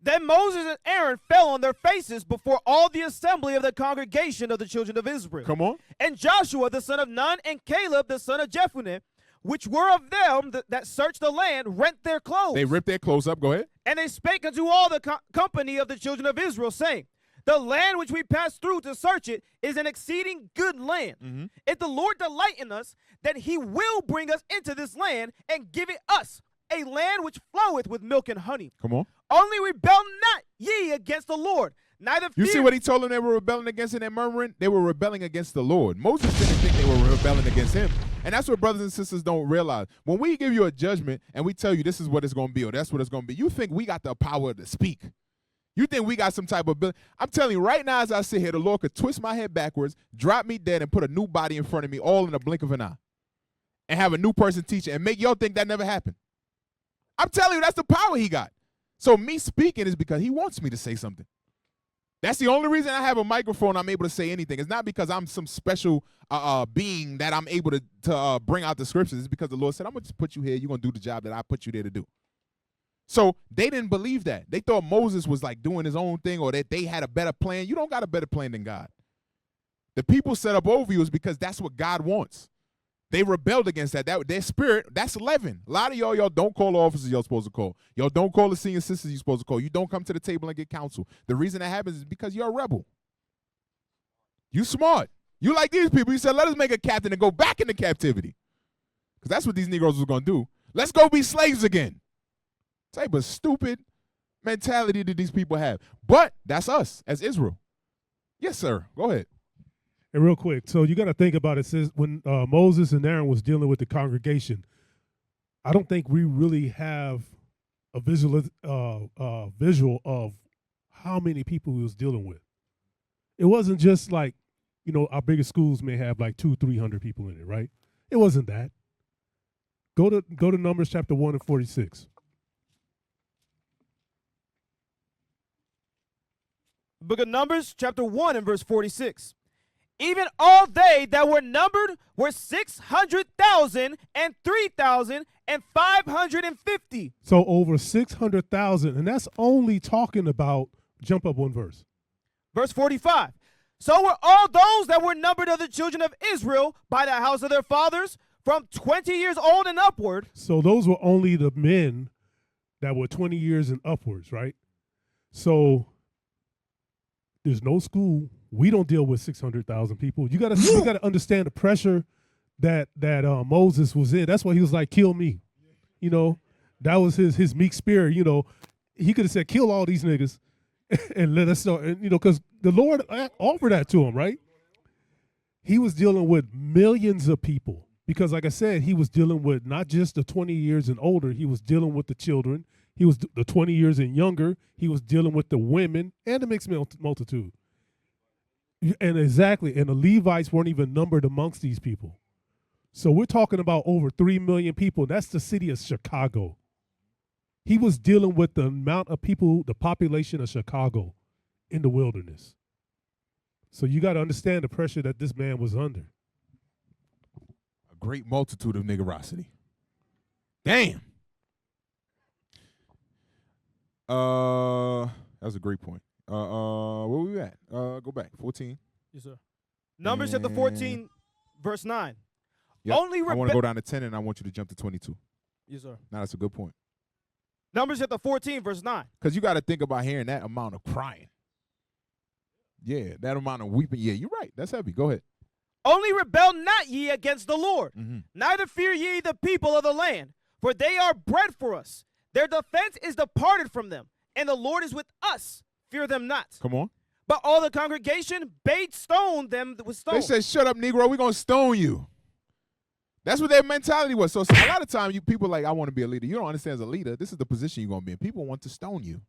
Then Moses and Aaron fell on their faces before all the assembly of the congregation of the children of Israel. Come on. And Joshua the son of Nun and Caleb the son of Jephunneh, which were of them that searched the land, rent their clothes. They ripped their clothes up. Go ahead. And they spake unto all the company of the children of Israel, saying, the land which we passed through to search it is an exceeding good land. If the Lord delight in us, then he will bring us into this land and give it us, a land which floweth with milk and honey. Come on. Only rebel not ye against the Lord. Neither fear. You see what he told them they were rebelling against and they're murmuring? They were rebelling against the Lord. Moses didn't think they were rebelling against him. And that's what brothers and sisters don't realize. When we give you a judgment and we tell you this is what it's going to be or that's what it's going to be, you think we got the power to speak. You think we got some type of ability. I'm telling you right now as I sit here, the Lord could twist my head backwards, drop me dead, and put a new body in front of me all in a blink of an eye. And have a new person teaching and make y'all think that never happened. I'm telling you, that's the power he got. So me speaking is because he wants me to say something. That's the only reason I have a microphone I'm able to say anything. It's not because I'm some special being that I'm able to bring out the scriptures. It's because the Lord said, I'm going to just put you here. You're going to do the job that I put you there to do. So they didn't believe that. They thought Moses was like doing his own thing or that they had a better plan. You don't got a better plan than God. The people set up over you is because that's what God wants. They rebelled against that. Their spirit, that's leaven. A lot of y'all don't call the officers y'all supposed to call. Y'all don't call the senior sisters you're supposed to call. You don't come to the table and get counsel. The reason that happens is because you're a rebel. You smart. You like these people. You said, let us make a captain and go back into captivity. Because that's what these Negroes was going to do. Let's go be slaves again. Type of stupid mentality that these people have. But that's us as Israel. Yes, sir. Go ahead. And real quick, so you got to think about it. Says when Moses and Aaron was dealing with the congregation, I don't think we really have a visual of how many people he was dealing with. It wasn't just like, our biggest schools may have like 200-300 people in it, right? It wasn't that. Go to Numbers chapter 1 and 46. Book of Numbers chapter 1 and verse 46. Even all they that were numbered were 600,000 and 3,000 and 550. So over 600,000, and that's only talking about, jump up one verse. Verse 45. So were all those that were numbered of the children of Israel by the house of their fathers from 20 years old and upward. So those were only the men that were 20 years and upwards, right? So there's no school. We don't deal with 600,000 people. You gotta understand the pressure that Moses was in. That's why he was like, kill me. That was his meek spirit. You know, he could have said, "Kill all these niggas," and let us know. And you know, because the Lord offered that to him, right? He was dealing with millions of people because, like I said, he was dealing with not just the 20 years and older. He was dealing with the children. He was the 20 years and younger. He was dealing with the women and the mixed multitude. And exactly, and the Levites weren't even numbered amongst these people. So we're talking about over 3 million people. That's the city of Chicago. He was dealing with the amount of people, the population of Chicago in the wilderness. So you got to understand the pressure that this man was under. A great multitude of niggerosity. Damn. That was a great point. Where we at? Go back. 14. Yes, sir. Numbers chapter 14, verse 9. Yep. Only I want to go down to 10 and I want you to jump to 22. Yes, sir. Now that's a good point. Numbers chapter 14, verse 9. Because you got to think about hearing that amount of crying. Yeah, that amount of weeping. Yeah, you're right. That's heavy. Go ahead. Only rebel not ye against the Lord, neither fear ye the people of the land, for they are bread for us. Their defense is departed from them, and the Lord is with us. Fear them not. Come on. But all the congregation bade stone them with stones. They said, shut up, Negro. We're going to stone you. That's what their mentality was. So a lot of times, people like, I want to be a leader. You don't understand as a leader, this is the position you're going to be in. People want to stone you.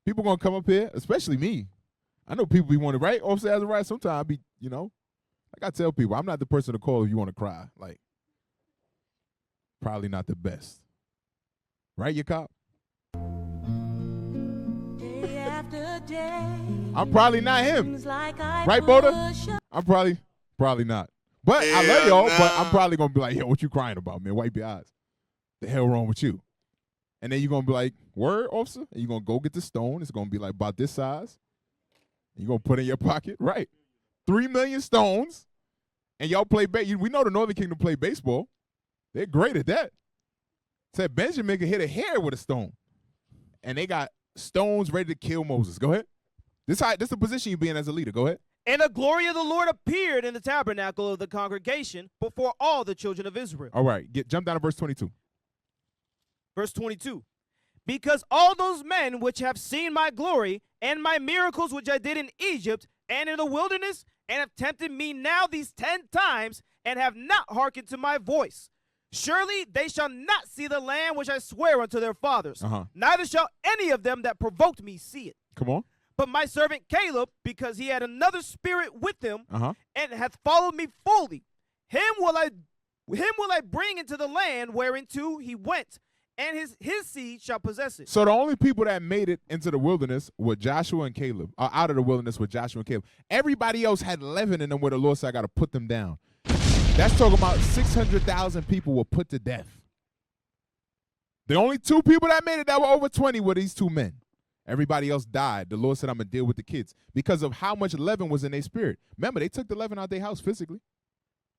People going to come up here, especially me. I know people be wanting to, right? Officer as a right, sometimes I be, you know, like I tell people, I'm not the person to call if you want to cry. Like, probably not the best. Right, you cop? Day after day, I'm probably not him. Right, Boda? I'm probably not. But I love y'all, but I'm probably going to be like, yo, what you crying about, man? Wipe your eyes. The hell wrong with you? And then you're going to be like, word, officer? And you're going to go get the stone. It's going to be like about this size. You're going to put it in your pocket. Right. 3 million stones. And y'all play we know the Northern Kingdom play baseball. They're great at that. Said Benjamin could hit a hair with a stone. And they got stones ready to kill Moses. Go ahead. This is the position you be in as a leader. Go ahead. And the glory of the Lord appeared in the tabernacle of the congregation before all the children of Israel. All right. Jump down to verse 22. Verse 22. Because all those men which have seen my glory and my miracles which I did in Egypt and in the wilderness, and have tempted me now these 10 times, and have not hearkened to my voice, surely they shall not see the land which I swear unto their fathers, neither shall any of them that provoked me see it. Come on. But my servant Caleb, because he had another spirit with him, and hath followed me fully, him will I bring into the land whereinto he went, and his seed shall possess it. So the only people that made it into the wilderness were Joshua and Caleb, or out of the wilderness were Joshua and Caleb. Everybody else had leaven in them where the Lord said, I got to put them down. That's talking about 600,000 people were put to death. The only 2 people that made it that were over 20 were these 2 men. Everybody else died. The Lord said, I'm going to deal with the kids because of how much leaven was in their spirit. Remember, they took the leaven out of their house physically.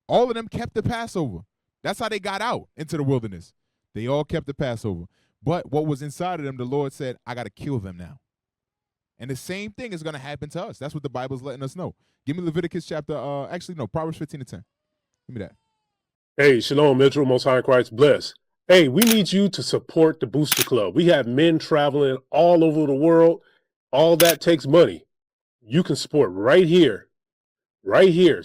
All of them kept the Passover. That's how they got out into the wilderness. They all kept the Passover. But what was inside of them, the Lord said, I got to kill them now. And the same thing is going to happen to us. That's what the Bible's letting us know. Give me Leviticus chapter, Proverbs 15:10. Give me that. Hey, Shalom, Israel, Most High in Christ, bless. Hey, we need you to support the Booster Club. We have men traveling all over the world. All that takes money. You can support right here. Right here.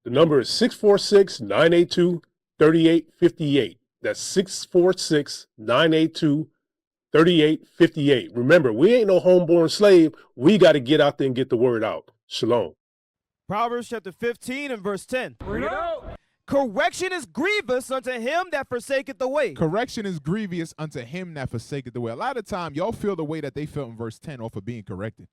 The number is 646-982-3858. That's 646-982-3858. Remember, we ain't no homeborn slave. We got to get out there and get the word out. Shalom. Proverbs chapter 15 and verse 10. Bring it out. Correction is grievous unto him that forsaketh the way. Correction is grievous unto him that forsaketh the way. A lot of time, y'all feel the way that they felt in verse 10 off of being corrected.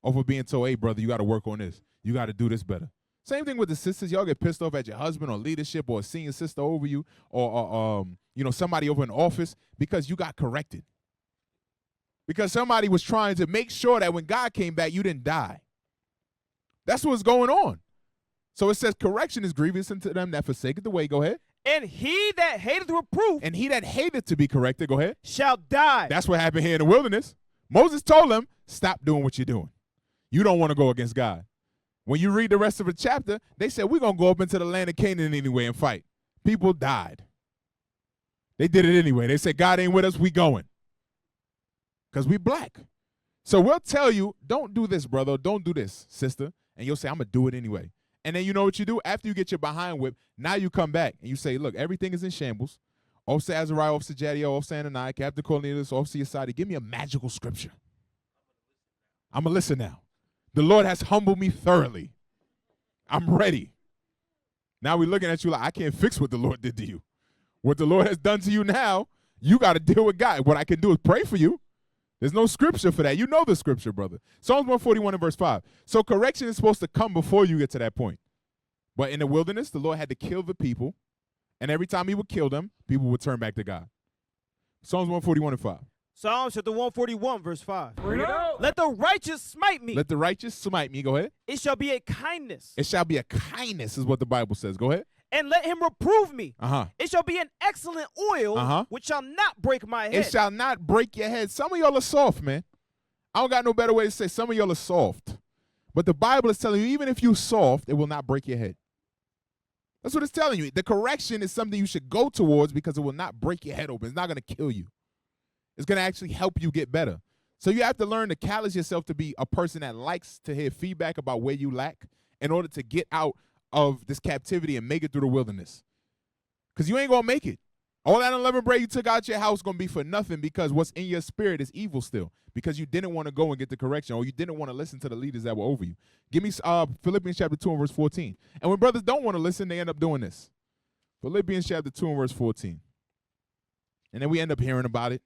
Off of being told, hey, brother, you got to work on this. You got to do this better. Same thing with the sisters. Y'all get pissed off at your husband or leadership or a senior sister over you or somebody over in the office because you got corrected. Because somebody was trying to make sure that when God came back, you didn't die. That's what's going on. So it says correction is grievous unto them that forsaketh the way. Go ahead. And he that hateth reproof. And he that hateth to be corrected. Go ahead. Shall die. That's what happened here in the wilderness. Moses told them, stop doing what you're doing. You don't want to go against God. When you read the rest of the chapter, they said, we're going to go up into the land of Canaan anyway and fight. People died. They did it anyway. They said, God ain't with us, we going. Because we black. So we'll tell you, don't do this, brother. Don't do this, sister. And you'll say, I'm going to do it anyway. And then you know what you do? After you get your behind whipped, now you come back and you say, look, everything is in shambles. Officer Azariah, Officer Jadiel, Officer Ananias, Captain Cornelius, Officer Yasadi, give me a magical scripture. I'm going to listen now. The Lord has humbled me thoroughly. I'm ready. Now we're looking at you like, I can't fix what the Lord did to you. What the Lord has done to you now, you got to deal with God. What I can do is pray for you. There's no scripture for that. You know the scripture, brother. Psalms 141 and verse 5. So correction is supposed to come before you get to that point. But in the wilderness, the Lord had to kill the people. And every time he would kill them, people would turn back to God. Psalms 141 and 5. Psalms chapter 141, verse 5. Let the righteous smite me. Let the righteous smite me. Go ahead. It shall be a kindness. It shall be a kindness is what the Bible says. Go ahead. And let him reprove me. Uh-huh. It shall be an excellent oil, which shall not break my head. It shall not break your head. Some of y'all are soft, man. I don't got no better way to say some of y'all are soft. But the Bible is telling you, even if you're soft, it will not break your head. That's what it's telling you. The correction is something you should go towards because it will not break your head open. It's not going to kill you. It's going to actually help you get better. So you have to learn to callous yourself to be a person that likes to hear feedback about where you lack in order to get out of this captivity and make it through the wilderness. Because you ain't going to make it. All that unleavened bread you took out your house is going to be for nothing because what's in your spirit is evil still because you didn't want to go and get the correction or you didn't want to listen to the leaders that were over you. Give me Philippians chapter 2 and verse 14. And when brothers don't want to listen, they end up doing this. Philippians chapter 2 and verse 14. And then we end up hearing about it.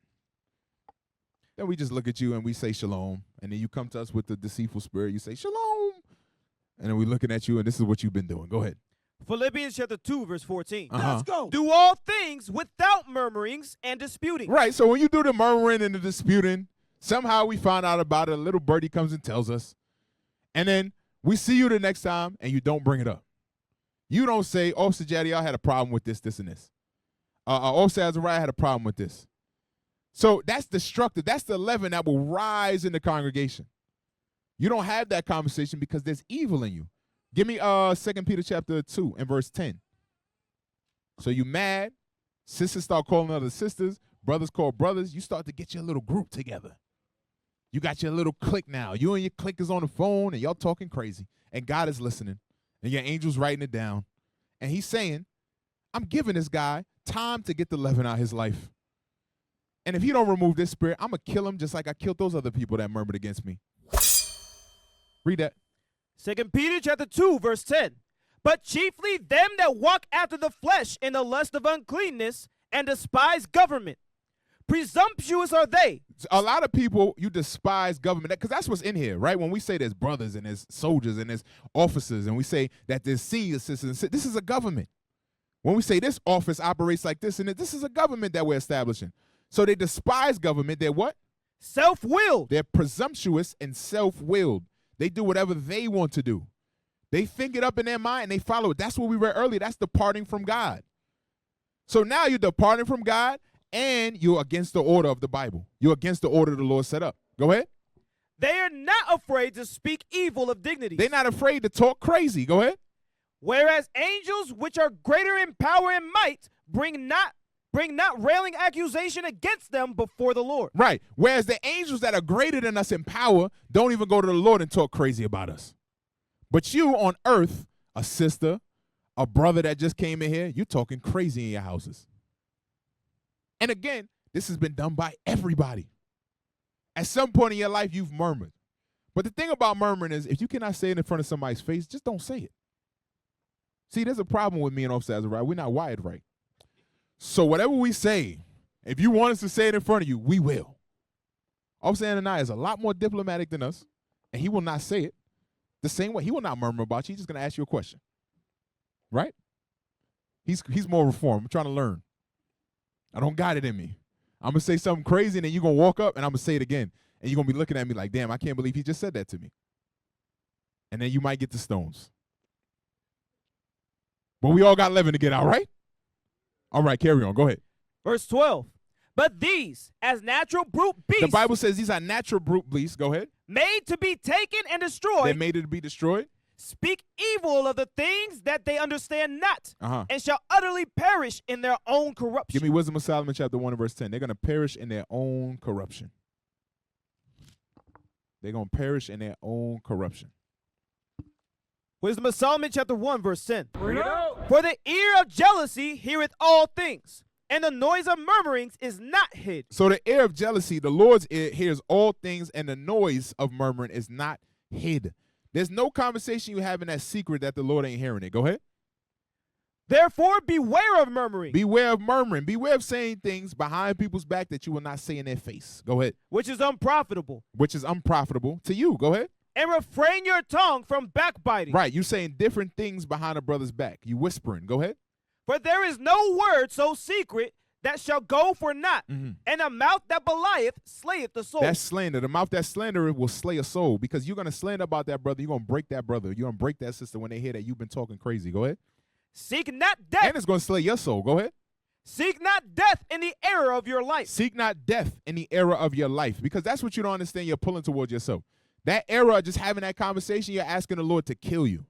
Then we just look at you and we say shalom. And then you come to us with the deceitful spirit. You say shalom. And then we're looking at you and this is what you've been doing. Go ahead. Philippians chapter 2, verse 14. Let's go. Do all things without murmurings and disputing. Right. So when you do the murmuring and the disputing, somehow we find out about it. A little birdie comes and tells us. And then we see you the next time and you don't bring it up. You don't say, Officer Jadiel had a problem with this, this, and this. Officer Azariah had a problem with this. So that's destructive. That's the leaven that will rise in the congregation. You don't have that conversation because there's evil in you. Give me 2 Peter chapter 2 and verse 10. So you mad, sisters start calling other sisters, brothers call brothers, you start to get your little group together. You got your little clique now. You and your clique is on the phone and y'all talking crazy. And God is listening. And your angel's writing it down. And he's saying, I'm giving this guy time to get the leaven out of his life. And if he don't remove this spirit, I'm going to kill him just like I killed those other people that murmured against me. Read that. 2 Peter chapter 2, verse 10. But chiefly them that walk after the flesh in the lust of uncleanness and despise government. Presumptuous are they. A lot of people, you despise government because that's what's in here, right? When we say there's brothers and there's soldiers and there's officers and we say that there's senior citizens, this is a government. When we say this office operates like this and this is a government that we're establishing. So they despise government. They're what? Self-willed. They're presumptuous and self-willed. They do whatever they want to do. They think it up in their mind and they follow it. That's what we read earlier. That's departing from God. So now you're departing from God and you're against the order of the Bible. You're against the order the Lord set up. Go ahead. They are not afraid to speak evil of dignity. They're not afraid to talk crazy. Go ahead. Whereas angels, which are greater in power and might, bring not railing accusation against them before the Lord. Right. Whereas the angels that are greater than us in power don't even go to the Lord and talk crazy about us. But you on earth, a sister, a brother that just came in here, you're talking crazy in your houses. And again, this has been done by everybody. At some point in your life, you've murmured. But the thing about murmuring is if you cannot say it in front of somebody's face, just don't say it. See, there's a problem with me and Officer Azariah. We're not wired right. So whatever we say, if you want us to say it in front of you, we will. Officer Ananias is a lot more diplomatic than us, and he will not say it the same way. He will not murmur about you. He's just going to ask you a question. Right? He's more reformed. I'm trying to learn. I don't got it in me. I'm going to say something crazy, and then you're going to walk up, and I'm going to say it again. And you're going to be looking at me like, damn, I can't believe he just said that to me. And then you might get the stones. But we all got leaven to get out, right? All right, carry on. Go ahead. Verse 12. But these, as natural brute beasts. The Bible says these are natural brute beasts. Go ahead. Made to be taken and destroyed. They're made to be destroyed. speak evil of the things that they understand not, Uh-huh. and shall utterly perish in their own corruption. Give me Wisdom of Solomon chapter 1 and verse 10. They're going to perish in their own corruption. They're going to perish in their own corruption. Wisdom of Solomon chapter 1 verse 10. For the ear of jealousy heareth all things, and the noise of murmurings is not hid. So the ear of jealousy, the Lord's ear hears all things, and the noise of murmuring is not hid. There's no conversation you have in that secret that the Lord ain't hearing it. Go ahead. Therefore beware of murmuring. Beware of murmuring. Beware of saying things behind people's back that you will not say in their face. Go ahead. Which is unprofitable. Which is unprofitable to you. Go ahead. And refrain your tongue from backbiting. Right. You saying different things behind a brother's back. You whispering. Go ahead. For there is no word so secret that shall go for naught, and a mouth that belieth slayeth the soul. That's slander. The mouth that slandereth will slay a soul, because you're going to slander about that brother. You're going to break that brother. You're going to break that sister when they hear that you've been talking crazy. Go ahead. Seek not death. And it's going to slay your soul. Go ahead. Seek not death in the era of your life. Seek not death in the era of your life, because that's what you don't understand. You're pulling towards yourself. That era, just having that conversation, you're asking the Lord to kill you.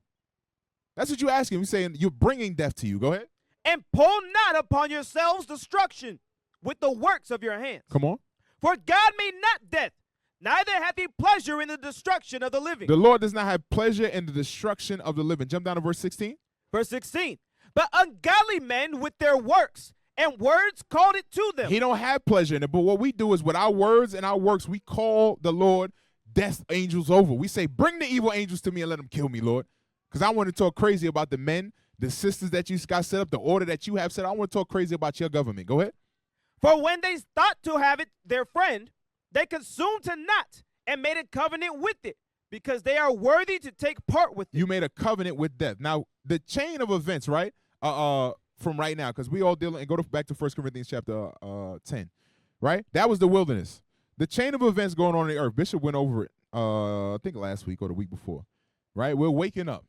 That's what you're asking. You're saying you're bringing death to you. Go ahead. And pull not upon yourselves destruction with the works of your hands. Come on. For God made not death, neither hath he pleasure in the destruction of the living. The Lord does not have pleasure in the destruction of the living. Jump down to verse 16. Verse 16. But ungodly men with their works and words called it to them. He don't have pleasure in it. But what we do is with our words and our works, we call the Lord death angels over. We say, bring the evil angels to me and let them kill me, Lord. Because I want to talk crazy about the men, the sisters that you got set up, the order that you have set up. I want to talk crazy about your government. Go ahead. For when they thought to have it their friend, they consumed to naught and made a covenant with it, because they are worthy to take part with it. You made a covenant with death. Now, the chain of events, right, from right now, because we all dealing, and go back to 1 Corinthians chapter 10, right? That was the wilderness. The chain of events going on the earth, Bishop went over it, I think last week or the week before, right? We're waking up.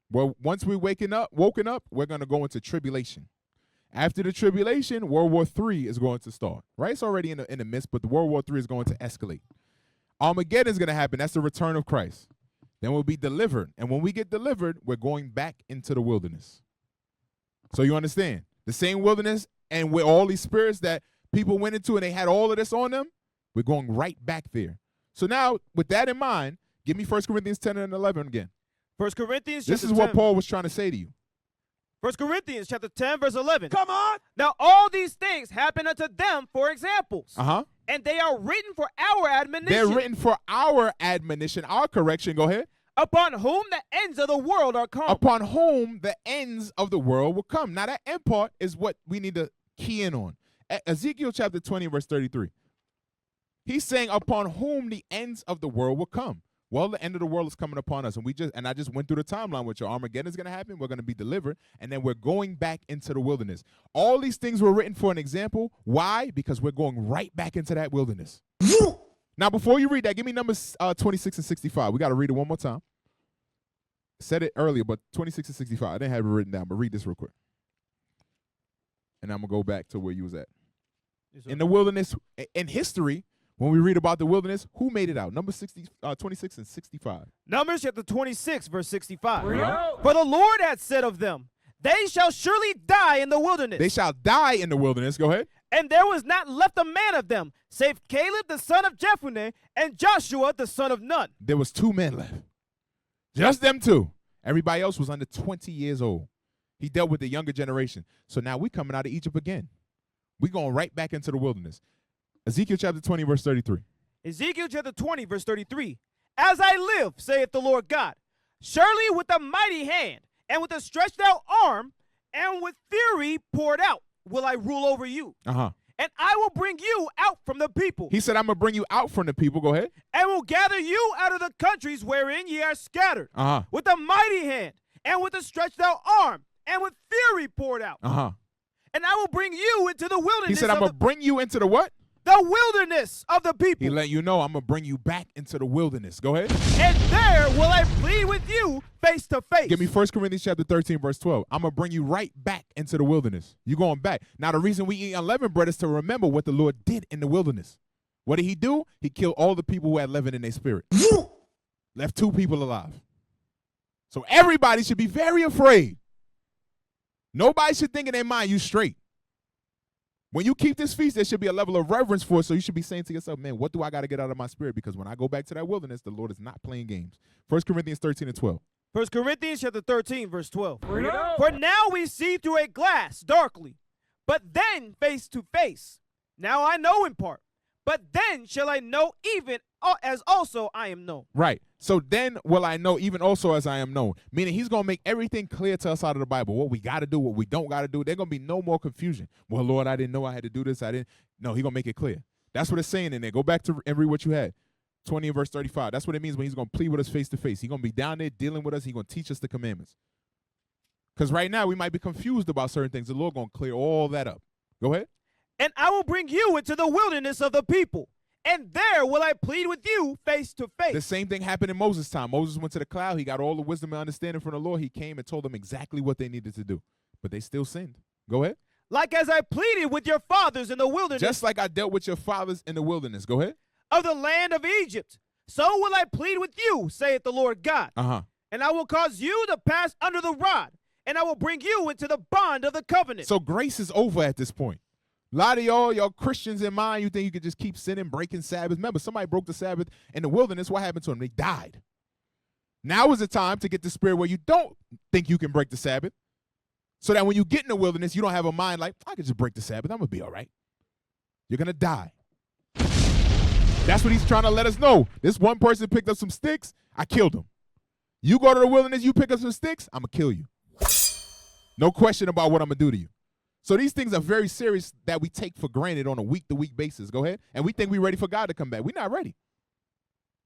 Well, once we're woken up, we're going to go into tribulation. After the tribulation, World War III is going to start, right? It's already in the midst, but the World War III is going to escalate. Armageddon is going to happen. That's the return of Christ. Then we'll be delivered. And when we get delivered, we're going back into the wilderness. So you understand? The same wilderness, and with all these spirits that people went into and they had all of this on them, we're going right back there. So now, with that in mind, give me 1 Corinthians 10 and 11 again. 1 Corinthians This chapter is what 10. Paul was trying to say to you. 1 Corinthians chapter 10, verse 11. Come on. Now all these things happen unto them for examples. Uh-huh. And they are written for our admonition. They're written for our admonition, our correction. Go ahead. Upon whom the ends of the world are come. Upon whom the ends of the world will come. Now that end part is what we need to key in on. Ezekiel chapter 20, verse 33. He's saying upon whom the ends of the world will come. Well, the end of the world is coming upon us, and I just went through the timeline with you. Armageddon is going to happen. We're going to be delivered, and then we're going back into the wilderness. All these things were written for an example. Why? Because we're going right back into that wilderness. Now, before you read that, give me numbers 26 and 65. We got to read it one more time. I said it earlier, but 26 and 65. I didn't have it written down, but read this real quick. And I'm going to go back to where you was at. In the wilderness, in history, when we read about the wilderness, who made it out? Number 26 and 65. Numbers chapter 26, verse 65. For the Lord hath said of them, they shall surely die in the wilderness. They shall die in the wilderness. Go ahead. And there was not left a man of them, save Caleb the son of Jephunneh and Joshua the son of Nun. There was 2 men left. Just them 2. Everybody else was under 20 years old. He dealt with the younger generation. So now we coming out of Egypt again. We going right back into the wilderness. Ezekiel chapter 20, verse 33. Ezekiel chapter 20, verse 33. As I live, saith the Lord God, surely with a mighty hand, and with a stretched out arm, and with fury poured out, will I rule over you. Uh-huh. And I will bring you out from the people. He said, I'm going to bring you out from the people. Go ahead. And will gather you out of the countries wherein ye are scattered. Uh-huh. With a mighty hand, and with a stretched out arm, and with fury poured out. Uh-huh. And I will bring you into the wilderness. He said, I'm going to bring you into the what? The wilderness of the people. He let you know, I'm going to bring you back into the wilderness. Go ahead. And there will I plead with you face to face. Give me 1 Corinthians chapter 13, verse 12. I'm going to bring you right back into the wilderness. You're going back. Now, the reason we eat unleavened bread is to remember what the Lord did in the wilderness. What did he do? He killed all the people who had leaven in their spirit. Left 2 people alive. So everybody should be very afraid. Nobody should think in their mind you straight. When you keep this feast, there should be a level of reverence for it. So you should be saying to yourself, man, what do I got to get out of my spirit? Because when I go back to that wilderness, the Lord is not playing games. 1 Corinthians 13 and 12. 1 Corinthians chapter 13, verse 12. For now we see through a glass darkly, but then face to face. Now I know in part, but then shall I know even as also I am known. Right. So then will I know even also as I am known. Meaning he's going to make everything clear to us out of the Bible. What we got to do, what we don't got to do. There's going to be no more confusion. Well, Lord, I didn't know I had to do this. I didn't. No, he's going to make it clear. That's what it's saying in there. Go back to and read what you had. 20 and verse 35. That's what it means when he's going to plead with us face to face. He's going to be down there dealing with us. He's going to teach us the commandments. Because right now we might be confused about certain things. The Lord going to clear all that up. Go ahead. And I will bring you into the wilderness of the people, and there will I plead with you face to face. The same thing happened in Moses' time. Moses went to the cloud. He got all the wisdom and understanding from the Lord. He came and told them exactly what they needed to do. But they still sinned. Go ahead. Like as I pleaded with your fathers in the wilderness. Just like I dealt with your fathers in the wilderness. Go ahead. Of the land of Egypt. So will I plead with you, saith the Lord God. And I will cause you to pass under the rod, and I will bring you into the bond of the covenant. So grace is over at this point. A lot of y'all Christians in mind, you think you could just keep sinning, breaking Sabbath. Remember, somebody broke the Sabbath in the wilderness. What happened to them? They died. Now is the time to get the spirit where you don't think you can break the Sabbath, so that when you get in the wilderness, you don't have a mind like, I could just break the Sabbath. I'm going to be all right. You're going to die. That's what he's trying to let us know. This one person picked up some sticks. I killed him. You go to the wilderness, you pick up some sticks, I'm going to kill you. No question about what I'm going to do to you. So these things are very serious that we take for granted on a week-to-week basis. Go ahead. And we think we're ready for God to come back. We're not ready.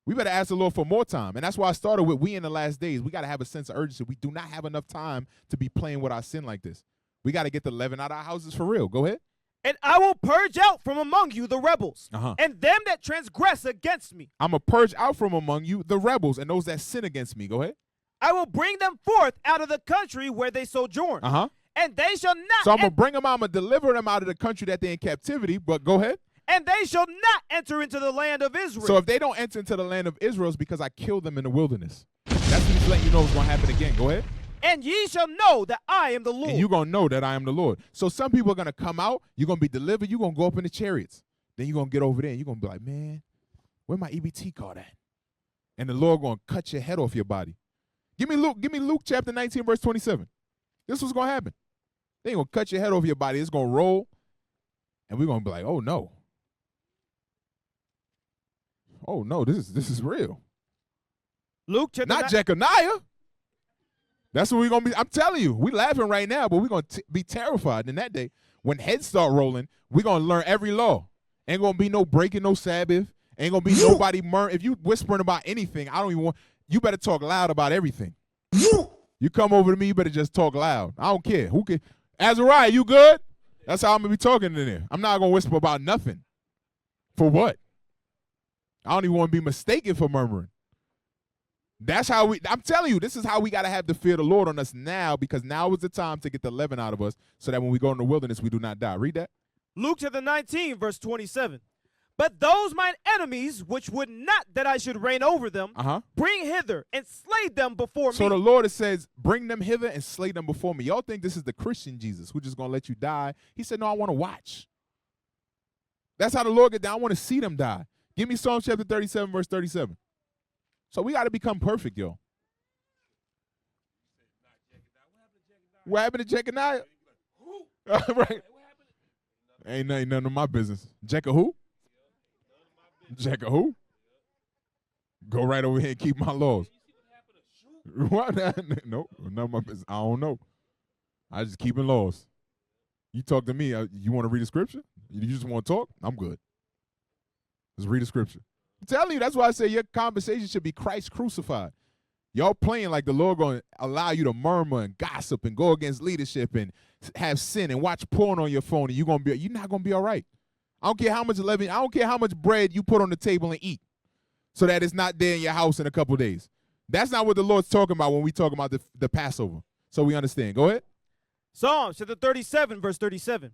We better ask the Lord for more time. And that's why I started with we in the last days. We got to have a sense of urgency. We do not have enough time to be playing with our sin like this. We got to get the leaven out of our houses for real. Go ahead. And I will purge out from among you the rebels, and them that transgress against me. I'm going to purge out from among you the rebels and those that sin against me. Go ahead. I will bring them forth out of the country where they sojourn. And they shall not. So I'm going to bring them out. I'm going to deliver them out of the country that they're in captivity. But go ahead. And they shall not enter into the land of Israel. So if they don't enter into the land of Israel, it's because I killed them in the wilderness. That's what he's letting you know what's going to happen again. Go ahead. And ye shall know that I am the Lord. And you're going to know that I am the Lord. So some people are going to come out. You're going to be delivered. You're going to go up in the chariots. Then you're going to get over there. And you're going to be like, man, where my EBT card at? And the Lord going to cut your head off your body. Give me Luke chapter 19, verse 27. This is what's going to happen. They're going to cut your head off your body. It's going to roll. And we're going to be like, oh, no. Oh, no, this is real. Luke chapter Not Jeconiah. That's what we're going to be. I'm telling you, we're laughing right now, but we're going to be terrified in that day. When heads start rolling, we're going to learn every law. Ain't going to be no breaking no Sabbath. Ain't going to be nobody If you whispering about anything, I don't even want. You better talk loud about everything. You come over to me, you better just talk loud. I don't care. Who can? Azariah, you good? That's how I'm going to be talking in there. I'm not going to whisper about nothing. For what? I don't even want to be mistaken for murmuring. That's how I'm telling you, this is how we got to have the fear of the Lord on us now, because now is the time to get the leaven out of us so that when we go in the wilderness, we do not die. Read that. Luke chapter 19, verse 27. But those mine enemies, which would not that I should reign over them, bring hither and slay them before me. So the Lord says, bring them hither and slay them before me. Y'all think this is the Christian Jesus who's just going to let you die. He said, no, I want to watch. That's how the Lord get down. I want to see them die. Give me Psalm chapter 37, verse 37. So we got to become perfect, yo. What happened to Jeconiah? Right. Ain't none of my business. Jecca who? Jecca who? Go right over here and keep my laws. What? Nope, none of my business. I don't know. I just keeping laws. You talk to me. You want to read a scripture? You just want to talk? I'm good. Let's read a scripture. I'm telling you, that's why I say your conversation should be Christ crucified. Y'all playing like the Lord going to allow you to murmur and gossip and go against leadership and have sin and watch porn on your phone, and you're not going to be all right. I don't care how much leaven, I don't care how much bread you put on the table and eat so that it's not there in your house in a couple of days. That's not what the Lord's talking about when we talk about the Passover. So we understand. Go ahead. Psalms chapter 37, verse 37.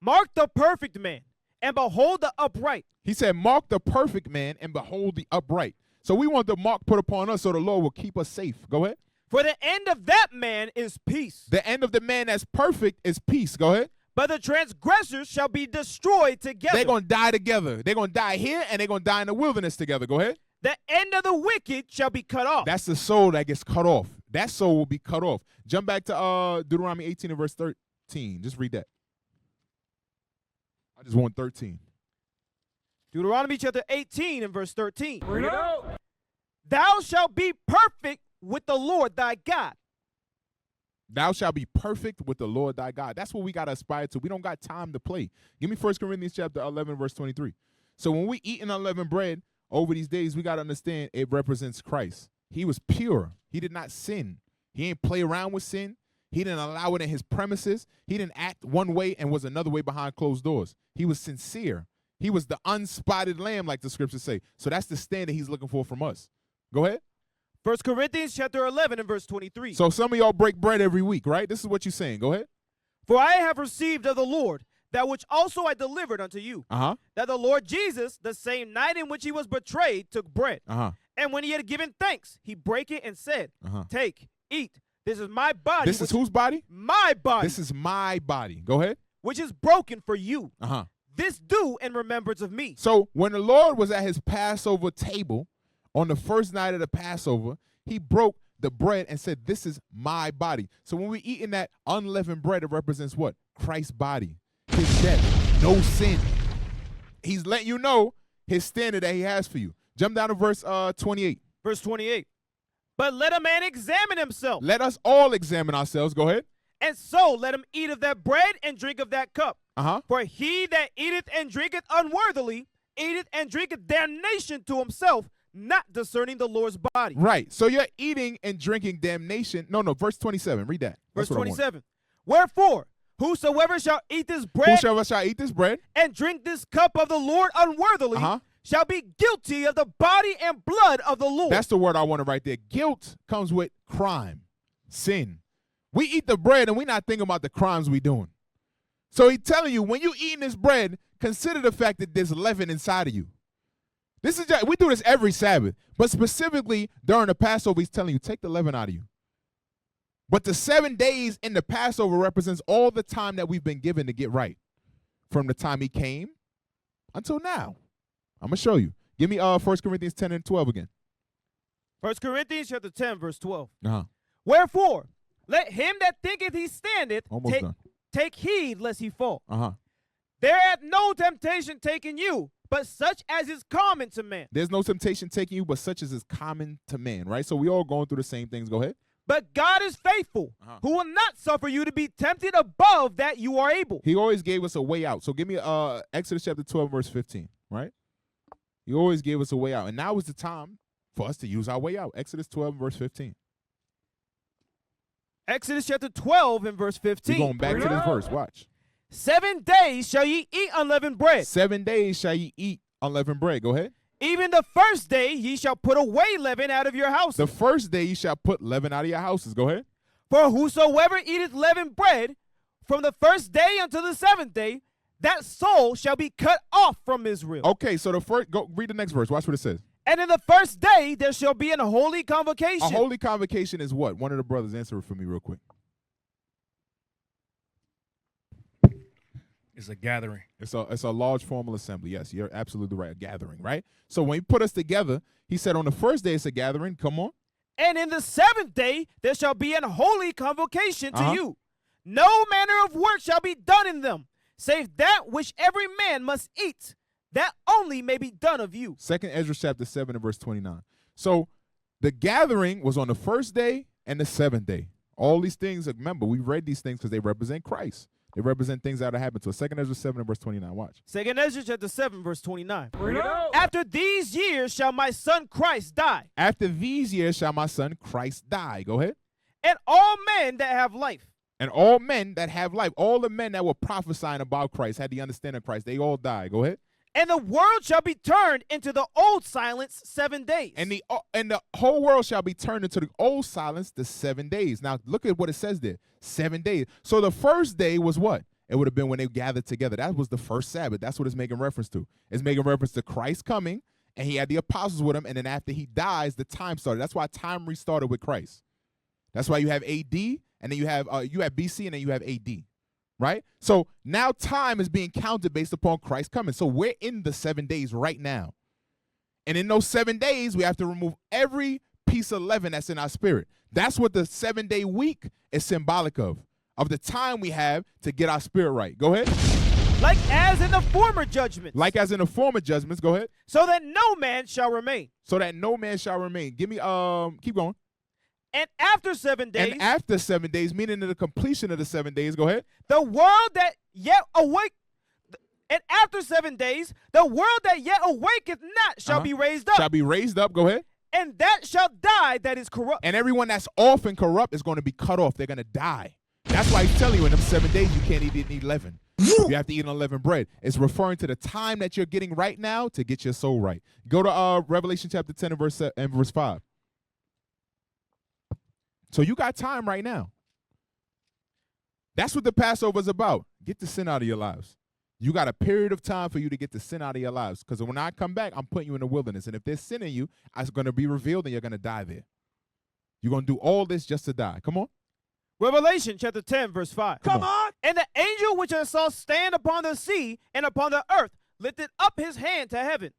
Mark the perfect man and behold the upright. He said, mark the perfect man and behold the upright. So we want the mark put upon us so the Lord will keep us safe. Go ahead. For the end of that man is peace. The end of the man that's perfect is peace. Go ahead. But the transgressors shall be destroyed together. They're going to die together. They're going to die here, and they're going to die in the wilderness together. Go ahead. The end of the wicked shall be cut off. That's the soul that gets cut off. That soul will be cut off. Jump back to Deuteronomy 18 and verse 13. Just read that. I just want 13. Deuteronomy chapter 18 and verse 13. Bring it out. Thou shalt be perfect with the Lord thy God. Thou shalt be perfect with the Lord thy God. That's what we got to aspire to. We don't got time to play. Give me 1 Corinthians chapter 11, verse 23. So when we eat unleavened bread over these days, we got to understand it represents Christ. He was pure. He did not sin. He didn't play around with sin. He didn't allow it in his premises. He didn't act one way and was another way behind closed doors. He was sincere. He was the unspotted lamb, like the scriptures say. So that's the standard he's looking for from us. Go ahead. 1 Corinthians chapter 11 and verse 23. So some of y'all break bread every week, right? This is what you're saying. Go ahead. For I have received of the Lord that which also I delivered unto you, that the Lord Jesus, the same night in which he was betrayed, took bread. And when he had given thanks, he brake it and said, Take, eat. This is my body. This is whose body? My body. This is my body. Go ahead. Which is broken for you. This do in remembrance of me. So when the Lord was at his Passover table on the first night of the Passover, he broke the bread and said, this is my body. So when we eat in that unleavened bread, it represents what? Christ's body, his death, no sin. He's letting you know his standard that he has for you. Jump down to verse 28. Verse 28. But let a man examine himself. Let us all examine ourselves. Go ahead. And so let him eat of that bread and drink of that cup. Uh-huh. For he that eateth and drinketh unworthily, eateth and drinketh damnation to himself, not discerning the Lord's body. Right. So you're eating and drinking damnation. No, verse 27. Read that. Verse 27. Wherefore, whosoever shall eat this bread, whosoever shall eat this bread, and drink this cup of the Lord unworthily, shall be guilty of the body and blood of the Lord. That's the word I wanted right there. Guilt comes with crime, sin. We eat the bread and we're not thinking about the crimes we're doing. So he's telling you, when you eating this bread, consider the fact that there's leaven inside of you. This is we do this every Sabbath, but specifically during the Passover, he's telling you, take the leaven out of you. But the 7 days in the Passover represents all the time that we've been given to get right, from the time he came until now. I'm going to show you. Give me 1 Corinthians 10 and 12 again. 1 Corinthians chapter 10, verse 12. Uh-huh. Wherefore, let him that thinketh he standeth take heed lest he fall. Uh-huh. There hath no temptation taken you, but such as is common to man. There's no temptation taking you, but such as is common to man, right? So we all going through the same things. Go ahead. But God is faithful, who will not suffer you to be tempted above that you are able. He always gave us a way out. So give me Exodus chapter 12, verse 15, right? He always gave us a way out. And now is the time for us to use our way out. Exodus 12, verse 15. Exodus chapter 12 and verse 15. We're going back to this verse. Watch. 7 days shall ye eat unleavened bread. 7 days shall ye eat unleavened bread. Go ahead. Even the first day ye shall put away leaven out of your houses. The first day ye shall put leaven out of your houses. Go ahead. For whosoever eateth leavened bread from the first day until the 7th day, that soul shall be cut off from Israel. Okay, so go read the next verse. Watch what it says. And in the first day there shall be an holy convocation. A holy convocation is what? One of the brothers answer it for me real quick. It's a gathering. It's a large formal assembly. Yes, you're absolutely right. A gathering, right? So when he put us together, he said on the first day it's a gathering. Come on. And in the 7th day there shall be an holy convocation to you. No manner of work shall be done in them, save that which every man must eat. That only may be done of you. 2nd Ezra chapter 7 and verse 29. So the gathering was on the first day and the 7th day. All these things, remember, we read these things because they represent Christ. They represent things that have happened to us. 2nd Ezra 7 and verse 29. Watch. 2nd Ezra chapter 7 verse 29. After these years shall my son Christ die. After these years shall my son Christ die. Go ahead. And all men that have life. And all men that have life. All the men that were prophesying about Christ, had the understanding of Christ, they all die. Go ahead. And the world shall be turned into the old silence 7 days. And the whole world shall be turned into the old silence the 7 days. Now, look at what it says there. 7 days. So the first day was what? It would have been when they gathered together. That was the first Sabbath. That's what it's making reference to. It's making reference to Christ coming, and he had the apostles with him, and then after he dies, the time started. That's why time restarted with Christ. That's why you have AD, and then you have BC, and then you have AD, right? So now time is being counted based upon Christ coming. So we're in the 7 days right now. And in those 7 days, we have to remove every piece of leaven that's in our spirit. That's what the 7-day week is symbolic of the time we have to get our spirit right. Go ahead. Like as in the former judgments. Like as in the former judgments. Go ahead. So that no man shall remain. So that no man shall remain. Give me, keep going. And after 7 days. And after 7 days, meaning the completion of the 7 days. Go ahead. The world that yet awake. And after 7 days, the world that yet awaketh not shall be raised up. Shall be raised up. Go ahead. And that shall die that is corrupt. And everyone that's off and corrupt is going to be cut off. They're going to die. That's why he's telling you in them 7 days you can't eat leaven. You have to eat unleavened bread. It's referring to the time that you're getting right now to get your soul right. Go to Revelation chapter 10 and verse 5. So you got time right now. That's what the Passover is about. Get the sin out of your lives. You got a period of time for you to get the sin out of your lives. Because when I come back, I'm putting you in the wilderness. And if there's sin in you, it's going to be revealed and you're going to die there. You're going to do all this just to die. Come on. Revelation chapter 10, verse 5. Come on. And the angel which I saw stand upon the sea and upon the earth lifted up his hand to heaven